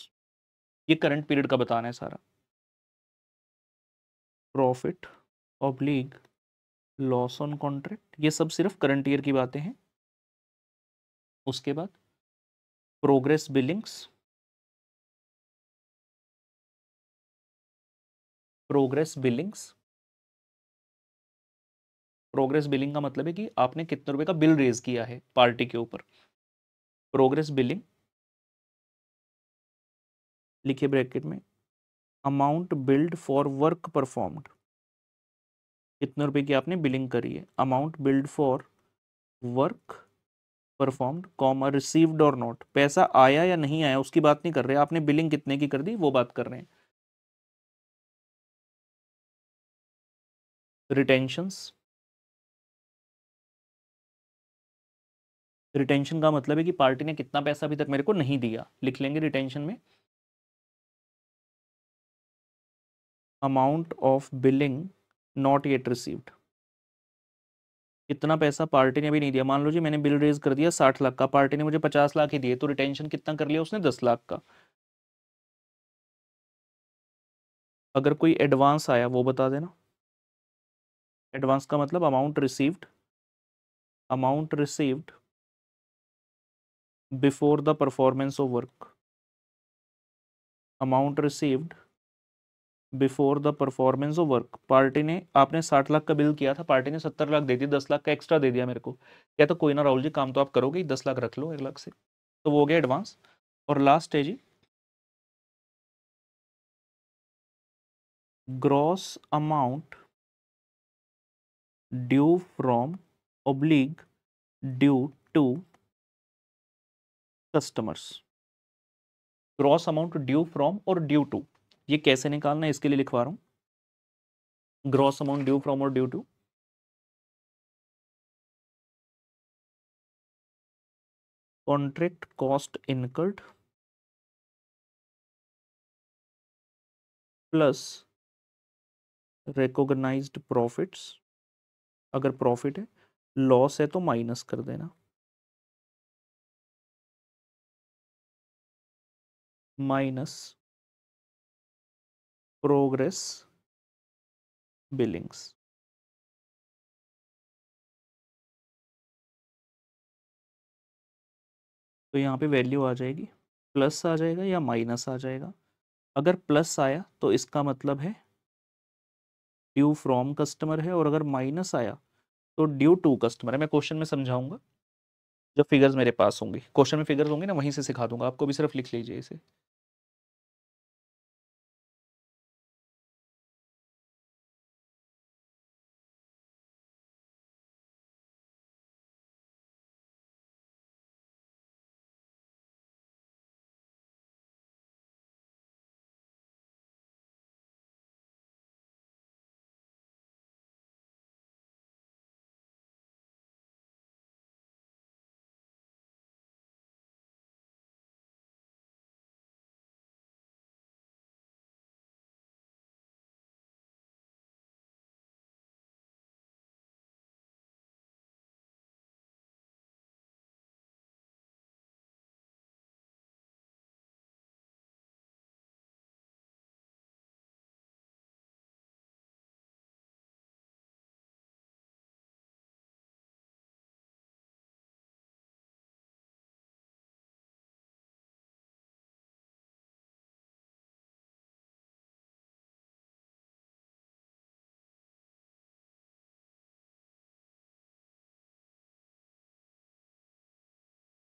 ये करंट पीरियड का बताना है सारा, profit oblique loss on contract, ये सब सिर्फ करंट ईयर की बातें हैं। उसके बाद progress Billings, progress Billings, progress billing का मतलब है कि आपने कितने रुपए का बिल रेज किया है पार्टी के ऊपर। प्रोग्रेस बिलिंग, लिखिए ब्रैकेट में, amount build for work performed, कितने रुपए की आपने बिलिंग करी है, amount build for work performed, comma received और नॉट, पैसा आया या नहीं आया उसकी बात नहीं कर रहे, आपने बिलिंग कितने की कर दी वो बात कर रहे हैं। रिटेंशंस, रिटेंशन का मतलब है कि पार्टी ने कितना पैसा अभी तक मेरे को नहीं दिया, लिख लेंगे रिटेंशन में। Amount of billing not yet received, कितना पैसा पार्टी ने अभी नहीं दिया। मान लो जी मैंने बिल रेज कर दिया 60 लाख का, पार्टी ने मुझे 50 लाख ही दिए, तो रिटेंशन कितना कर लिया उसने, 10 लाख का। अगर कोई एडवांस आया वो बता देना। एडवांस का मतलब amount received, amount received before the performance of work, amount received before the performance of work. Party ने, आपने 60 लाख का बिल किया था, पार्टी ने 70 लाख दे दी, 10 लाख का एक्स्ट्रा दे दिया मेरे को, क्या तो कोई ना राहुल जी, काम तो आप करोगे ही, 10 लाख रख लो 1 लाख से, तो वो हो गया एडवांस। और लास्ट है जी gross amount due from oblique due to customers. Gross amount due from और ड्यू टू, ये कैसे निकालना है इसके लिए लिखवा रहा हूं। ग्रॉस अमाउंट ड्यू फ्रॉम और due to, contract cost incurred plus recognised profits, अगर प्रॉफिट है, लॉस है तो माइनस कर देना। Minus progress billings. तो यहाँ पे वैल्यू आ जाएगी, प्लस आ जाएगा या माइनस आ जाएगा। अगर प्लस आया तो इसका मतलब है ड्यू फ्रॉम कस्टमर है, और अगर माइनस आया तो ड्यू टू कस्टमर है। मैं क्वेश्चन में समझाऊंगा जब फिगर्स मेरे पास होंगी, क्वेश्चन में फिगर्स होंगी ना, वहीं से सिखा दूंगा आपको, भी सिर्फ लिख लीजिए इसे।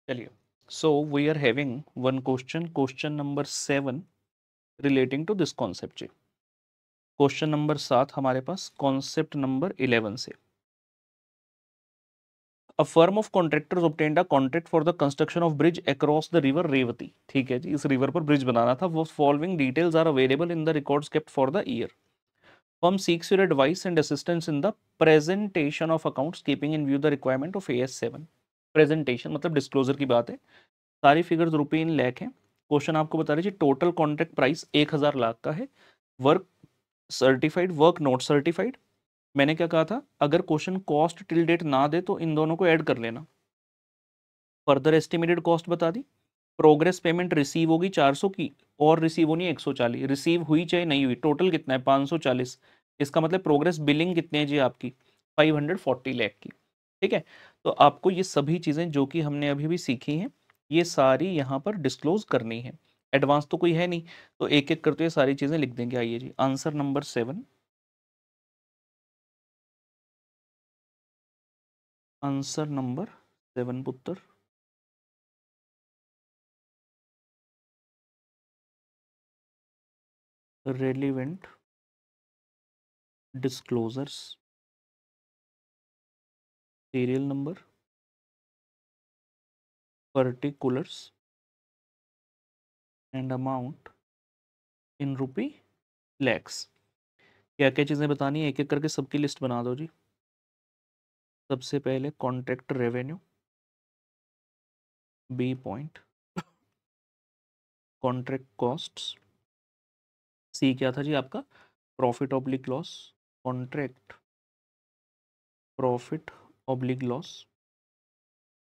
चलिए, so we are having one question, question number 7 relating to this concept जी। क्वेश्चन नंबर 7 हमारे पास कॉन्सेप्ट नंबर 11 से। A firm of contractors obtained a contract for the construction of bridge across the river Revati. ठीक है जी, इस रिवर पर ब्रिज बनाना था। वो following details are available in the records kept for the year. Firm seeks your advice and assistance in the presentation of accounts keeping in view the requirement of AS7। Presentation मतलब डिस्क्लोजर की बात है। सारी फिगर्स रुपये इन लैख हैं। क्वेश्चन आपको बता दीजिए, टोटल कॉन्ट्रैक्ट प्राइस 1000 लाख का है। Work certified, work not certified. मैंने क्या कहा था, अगर क्वेश्चन कॉस्ट टिल डेट ना दे तो इन दोनों को ऐड कर लेना। फर्दर एस्टिमेटेड कॉस्ट बता दी। प्रोग्रेस पेमेंट रिसीव होगी 400 की, और रिसीव होनी है 140। रिसीव हुई चाहे नहीं हुई, टोटल कितना है 540। इसका मतलब प्रोग्रेस बिलिंग कितनी है जी आपकी, 540 लाख की। ठीक है, तो आपको ये सभी चीज़ें जो कि हमने अभी भी सीखी हैं, ये सारी यहाँ पर डिस्क्लोज करनी है। एडवांस तो कोई है नहीं, तो एक एक करते हुए सारी चीज़ें लिख देंगे। आइए जी, आंसर नंबर 7। आंसर नंबर 7 पुत्र, relevant disclosures, serial number, particulars and amount in rupee lakhs. क्या क्या चीज़ें बतानी है, एक एक करके सबकी लिस्ट बना दो जी। सबसे पहले contract revenue, B point. Contract costs, C क्या था जी आपका, profit oblique loss. Contract profit oblique loss.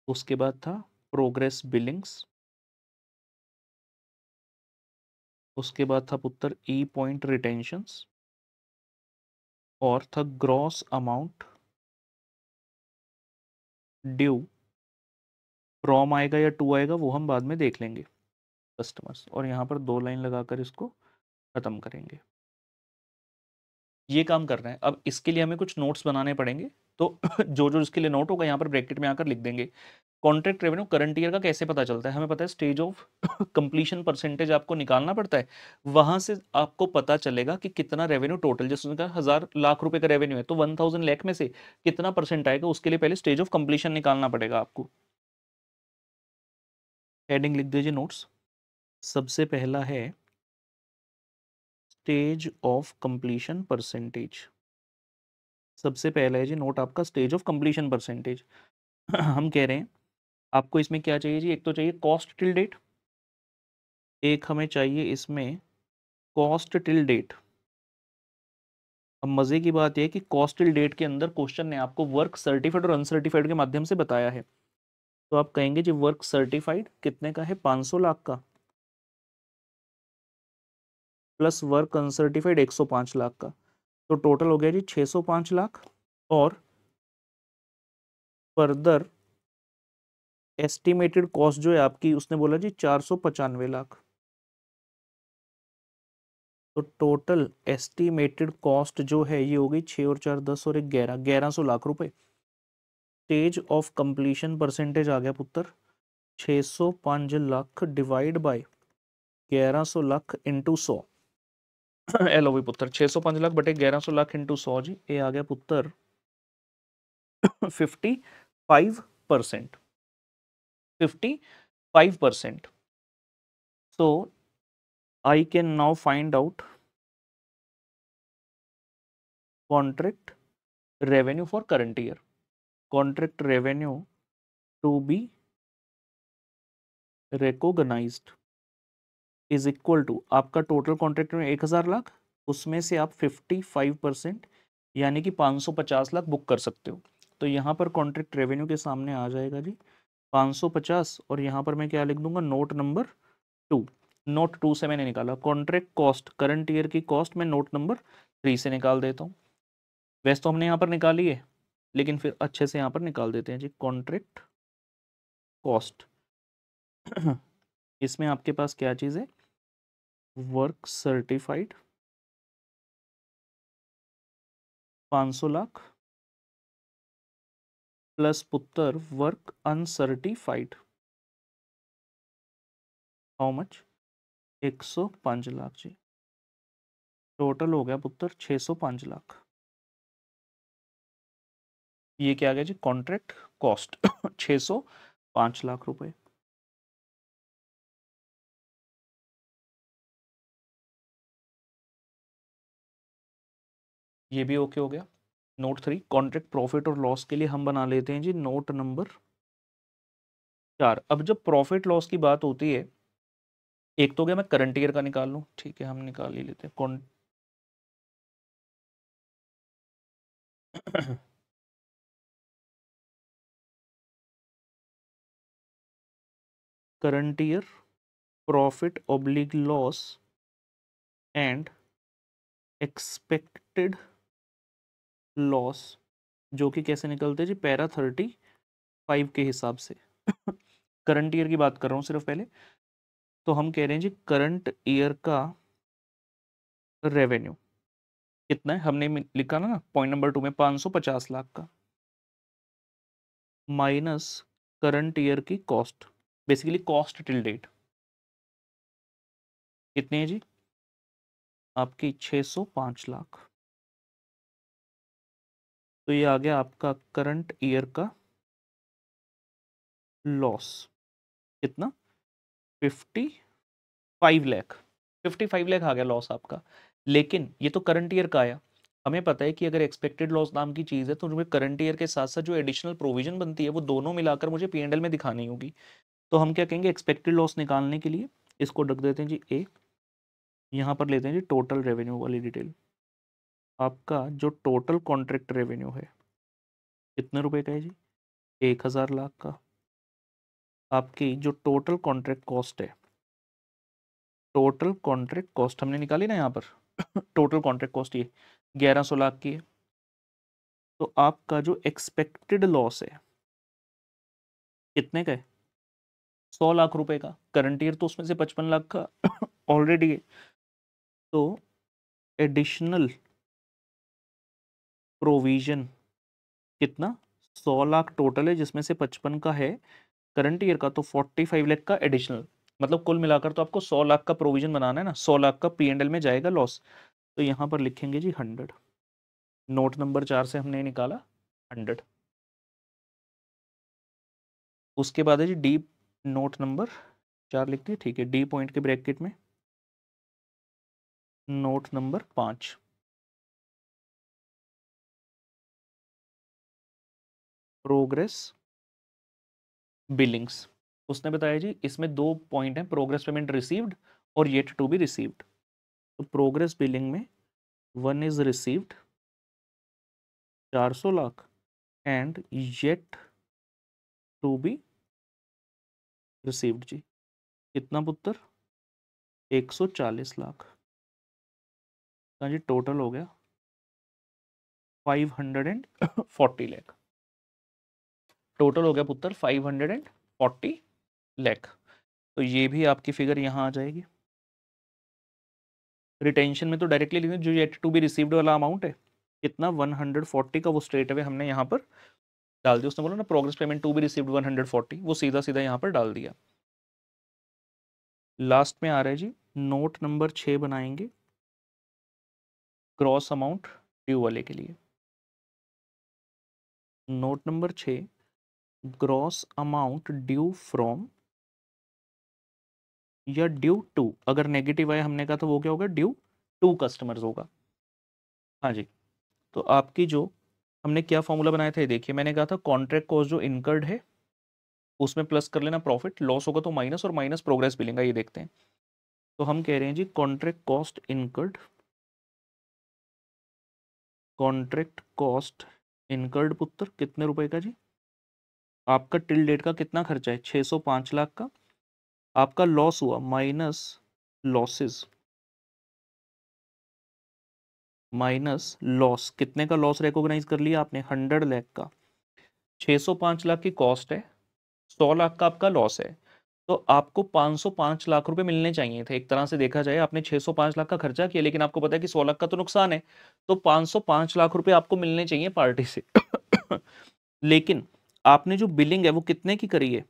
उसके बाद था प्रोग्रेस बिलिंग्स। उसके बाद था पुत्र ई पॉइंट रिटेंशंस, और था ग्रॉस अमाउंट ड्यू। फ्रॉम आएगा या टू आएगा वो हम बाद में देख लेंगे, कस्टमर्स। और यहाँ पर 2 लाइन लगाकर इसको खत्म करेंगे। ये काम कर रहे हैं। अब इसके लिए हमें कुछ नोट्स बनाने पड़ेंगे, तो जो जो इसके लिए नोट होगा यहाँ पर ब्रैकेट में आकर लिख देंगे। कॉन्ट्रैक्ट रेवेन्यू करंट ईयर का कैसे पता चलता है, हमें पता है स्टेज ऑफ कंप्लीशन परसेंटेज आपको निकालना पड़ता है। वहां से आपको पता चलेगा कि कितना रेवेन्यू टोटल, जैसे उनका 1000 लाख रुपए का रेवेन्यू है, तो 1000 लाख में से कितना परसेंट आएगा, उसके लिए पहले स्टेज ऑफ कंप्लीशन निकालना पड़ेगा आपको। हेडिंग लिख दीजिए नोट्स। सबसे पहला है स्टेज ऑफ कंप्लीशन परसेंटेज। सबसे पहला है जी नोट आपका, स्टेज ऑफ कंप्लीशन परसेंटेज। हम कह रहे हैं आपको इसमें क्या चाहिए जी, एक तो चाहिए कॉस्ट टिल डेट, एक हमें चाहिए इसमें कॉस्ट टिल डेट। अब मजे की बात यह है कि कॉस्ट टिल डेट के अंदर क्वेश्चन ने आपको वर्क सर्टिफाइड और अनसर्टिफाइड के माध्यम से बताया है। तो आप कहेंगे जी वर्क सर्टिफाइड कितने का है, 500 लाख का। प्लस वर्क अनसर्टिफाइड 105 लाख का, तो टोटल हो गया जी 605 लाख। और फर्दर एस्टिमेटेड कॉस्ट जो है आपकी, उसने बोला जी 495 लाख। तो टोटल एस्टिमेटेड कॉस्ट जो है ये हो गई 6 और 4 10 और 1 1100 लाख रुपए। स्टेज ऑफ कंप्लीशन परसेंटेज आ गया पुत्र 605 lakh divide by 1100 lakh into 100। L भी पुत्र 605 लाख बटे 1100 लाख इंटू 100 जी, ये आ गया पुत्र 55%। 55%। So I can now find out contract revenue for current year. Contract revenue to be recognized is equal to आपका टोटल कॉन्ट्रैक्ट में 1000 लाख, उसमें से आप 55% यानी कि 550 लाख बुक कर सकते हो। तो यहाँ पर कॉन्ट्रैक्ट रेवेन्यू के सामने आ जाएगा जी 550, और यहाँ पर मैं क्या लिख दूंगा, नोट नंबर 2। नोट 2 से मैंने निकाला कॉन्ट्रैक्ट कॉस्ट, करंट ईयर की कॉस्ट मैं नोट नंबर 3 से निकाल देता हूँ। वैसे तो हमने यहाँ पर निकाली है, लेकिन फिर अच्छे से यहाँ पर निकाल देते हैं जी। कॉन्ट्रैक्ट कॉस्ट इसमें आपके पास क्या चीज़ है, वर्क सर्टिफाइड 500 लाख प्लस पुत्र work uncertified how much, 105 lakh जी। टोटल हो गया पुत्र 605 लाख। ये क्या आ गया जी, कॉन्ट्रैक्ट कॉस्ट 605 लाख रुपए। ये भी ओके हो गया। नोट 3 कॉन्ट्रैक्ट प्रॉफिट और लॉस के लिए हम बना लेते हैं जी नोट नंबर 4। अब जब प्रॉफिट लॉस की बात होती है, एक तो गया मैं करंट ईयर का निकाल लूं, ठीक है हम निकाल ही लेते हैं। Current year profit oblique loss and expected loss, जो कि कैसे निकलते हैं जी, पैरा 35 के हिसाब से। करंट ईयर की बात कर रहा हूँ सिर्फ पहले। तो हम कह रहे हैं जी करंट ईयर का रेवेन्यू कितना है, हमने लिखा ना पॉइंट नंबर 2 में 550 लाख का, माइनस करंट ईयर की cost, basically cost till date कितनी है जी, आपकी 605 लाख। तो ये आ गया आपका करंट ईयर का लॉस कितना, 55 लाख। 55 लाख आ गया लॉस आपका। लेकिन ये तो करंट ईयर का आया, हमें पता है कि अगर एक्सपेक्टेड लॉस नाम की चीज़ है तो मुझे करंट ईयर के साथ साथ जो एडिशनल प्रोविजन बनती है वो दोनों मिलाकर मुझे P&L में दिखानी होगी। तो हम क्या कहेंगे, एक्सपेक्टेड लॉस निकालने के लिए इसको रख देते हैं जी ए, यहाँ पर लेते हैं जी टोटल रेवेन्यू वाली डिटेल। आपका जो टोटल कॉन्ट्रैक्ट रेवेन्यू है कितने रुपए का है जी, 1000 लाख का। आपकी जो टोटल कॉन्ट्रैक्ट कॉस्ट है, टोटल कॉन्ट्रैक्ट कॉस्ट हमने निकाली ना यहाँ पर टोटल कॉन्ट्रैक्ट कॉस्ट ये 1100 लाख की है। तो आपका जो एक्सपेक्टेड लॉस है कितने का है, 100 लाख रुपए का। करंट ईयर तो उसमें से 55 लाख का ऑलरेडी है। तो एडिशनल प्रोविजन कितना, 100 लाख टोटल है जिसमें से 55 का है करंट ईयर का, तो 45 लाख का एडिशनल, मतलब कुल मिलाकर तो आपको 100 लाख का प्रोविजन बनाना है ना, 100 लाख का P&L में जाएगा लॉस। तो यहाँ पर लिखेंगे जी 100। नोट नंबर 4 से हमने निकाला 100। उसके बाद है जी डी, नोट नंबर 4 लिख दिए, ठीक है। डी पॉइंट के ब्रैकेट में नोट नंबर 5, प्रोग्रेस बिलिंग्स। उसने बताया जी इसमें 2 पॉइंट हैं, प्रोग्रेस पेमेंट रिसीव्ड और येट टू बी रिसीव्ड। तो प्रोग्रेस बिलिंग में 1 is received 400 lakh and yet to be received जी कितना पुत्र, 140 लाख। हाँ जी, टोटल हो गया 540 लाख। टोटल हो गया पुत्र 540 लाख। तो ये भी आपकी फिगर यहाँ आ जाएगी। रिटेंशन में तो डायरेक्टली लिखेंगे, जो येट टू बी रिसीव्ड वाला अमाउंट है कितना 140 का, वो स्ट्रेट अवे हमने यहाँ पर डाल दिया। उसने बोला ना progress payment to be received 140, वो सीधा सीधा यहाँ पर डाल दिया। लास्ट में आ रहा है जी नोट नंबर 6 बनाएंगे क्रॉस अमाउंट ड्यू वाले के लिए। Note number 6 gross amount due from या ड्यू टू, अगर नेगेटिव आया हमने कहा तो वो क्या होगा, ड्यू टू कस्टमर्स होगा। हाँ जी, तो आपकी जो हमने क्या फॉर्मूला बनाया था ये देखिए, मैंने कहा था कॉन्ट्रैक्ट कॉस्ट जो इनकर्ड है उसमें प्लस कर लेना प्रॉफिट, लॉस होगा तो माइनस, और माइनस प्रोग्रेस बिलिंग। ये देखते हैं, तो हम कह रहे हैं जी contract cost incurred, contract cost incurred पुत्र कितने रुपए का जी, आपका टिल डेट का कितना खर्चा है 605 लाख का, आपका लॉस हुआ माइनस लॉसेस, माइनस लॉस, कितने का लॉस रिकॉग्नाइज कर लिया आपने 100 लाख का, 605 लाख की कॉस्ट है, 100 लाख का आपका लॉस है, तो आपको 505 लाख रुपए मिलने चाहिए थे। एक तरह से देखा जाए आपने 605 लाख का खर्चा किया, लेकिन आपको पता है कि 100 लाख का तो नुकसान है, तो 505 लाख रुपए आपको मिलने चाहिए पार्टी से। लेकिन आपने जो बिलिंग है वो कितने की करी है,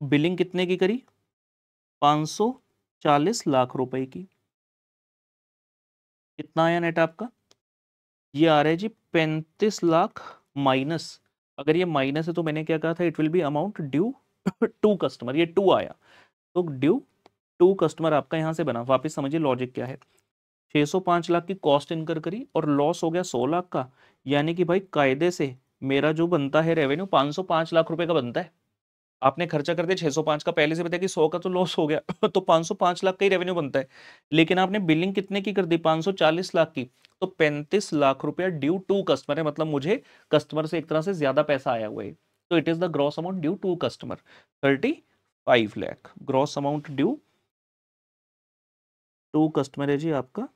बिलिंग कितने की करी 540 लाख रुपए की। कितना आया नेट आपका, ये आ रहा है जी 35 लाख माइनस, अगर ये माइनस है तो मैंने क्या कहा था, it will be amount due to customer, ये टू आया तो ड्यू टू कस्टमर आपका यहां से बना। वापस समझिए लॉजिक क्या है, 605 लाख की कॉस्ट इनकर करी और लॉस हो गया 100 लाख का, यानी कि भाई कायदे से मेरा जो बनता है रेवेन्यू 505 लाख रुपए का बनता है। आपने खर्चा कर दिया 605 का, पहले से बताया कि 100 का तो लॉस हो गया तो 505 लाख का ही रेवेन्यू बनता है, लेकिन आपने बिलिंग कितने की कर दी 540 लाख की, तो 35 लाख रुपया ड्यू टू कस्टमर है, मतलब मुझे कस्टमर से एक तरह से ज्यादा पैसा आया हुआ है, तो it is the gross amount due to customer 35 लाख। Gross amount due to customer है जी आपका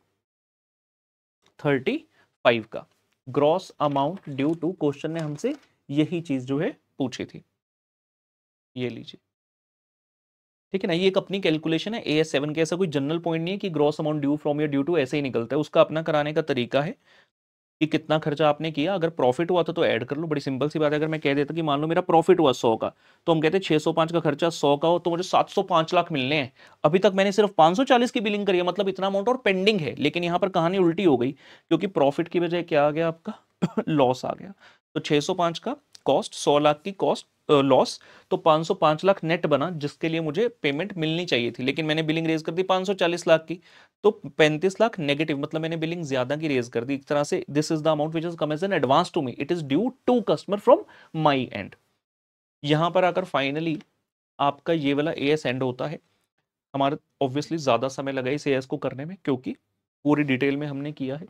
35 का, gross amount due to, question ने हमसे यही चीज जो है पूछी थी, ये लीजिए ठीक है ना। ये एक अपनी कैलकुलेशन है AS7 के, ऐसा कोई जनरल पॉइंट नहीं है कि ग्रॉस अमाउंट ड्यू फ्रॉम या ड्यू टू ऐसे ही निकलता है, उसका अपना कराने का तरीका है कि कितना खर्चा आपने किया, अगर प्रॉफिट हुआ तो ऐड कर लो, बड़ी सिंपल सी बात है। अगर मैं कह देता कि मान लो मेरा प्रॉफिट हुआ 100 का, तो हम कहते हैं 605 का खर्चा 100 का हो तो मुझे 705 लाख मिलने हैं, अभी तक मैंने सिर्फ 540 की बिलिंग करी है, मतलब इतना अमाउंट और पेंडिंग है। लेकिन यहां पर कहानी उल्टी हो गई, क्योंकि प्रॉफिट की बजाय क्या आ गया आपका लॉस आ गया, तो 605 का कॉस्ट, 100 लाख की कॉस्ट लॉस, तो 505 लाख नेट बना जिसके लिए मुझे पेमेंट मिलनी चाहिए थी, लेकिन मैंने बिलिंग रेज कर दी 540 लाख की, तो 35 लाख नेगेटिव, मतलब मैंने बिलिंग ज्यादा की रेज कर दी एक तरह से। This is the amount which is come as an advance to me, it is due to customer from my end. यहां पर आकर फाइनली आपका ये वाला एएस एंड होता है। हमारा ऑब्वियसली ज्यादा समय लगा इस एएस को करने में, क्योंकि पूरी डिटेल में हमने किया है,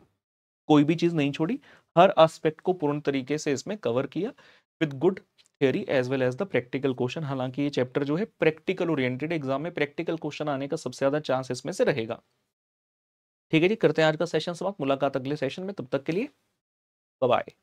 कोई भी चीज नहीं छोड़ी, हर एस्पेक्ट को पूर्ण तरीके से इसमें कवर किया with good theory as well as the practical question. हालांकि ये चैप्टर जो है प्रैक्टिकल ओरिएंटेड, एग्जाम में प्रैक्टिकल क्वेश्चन आने का सबसे ज्यादा चांस इसमें से रहेगा। ठीक है जी, करते हैं आज का सेशन समाप्त, मुलाकात अगले सेशन में, तब तक के लिए बाय बाय।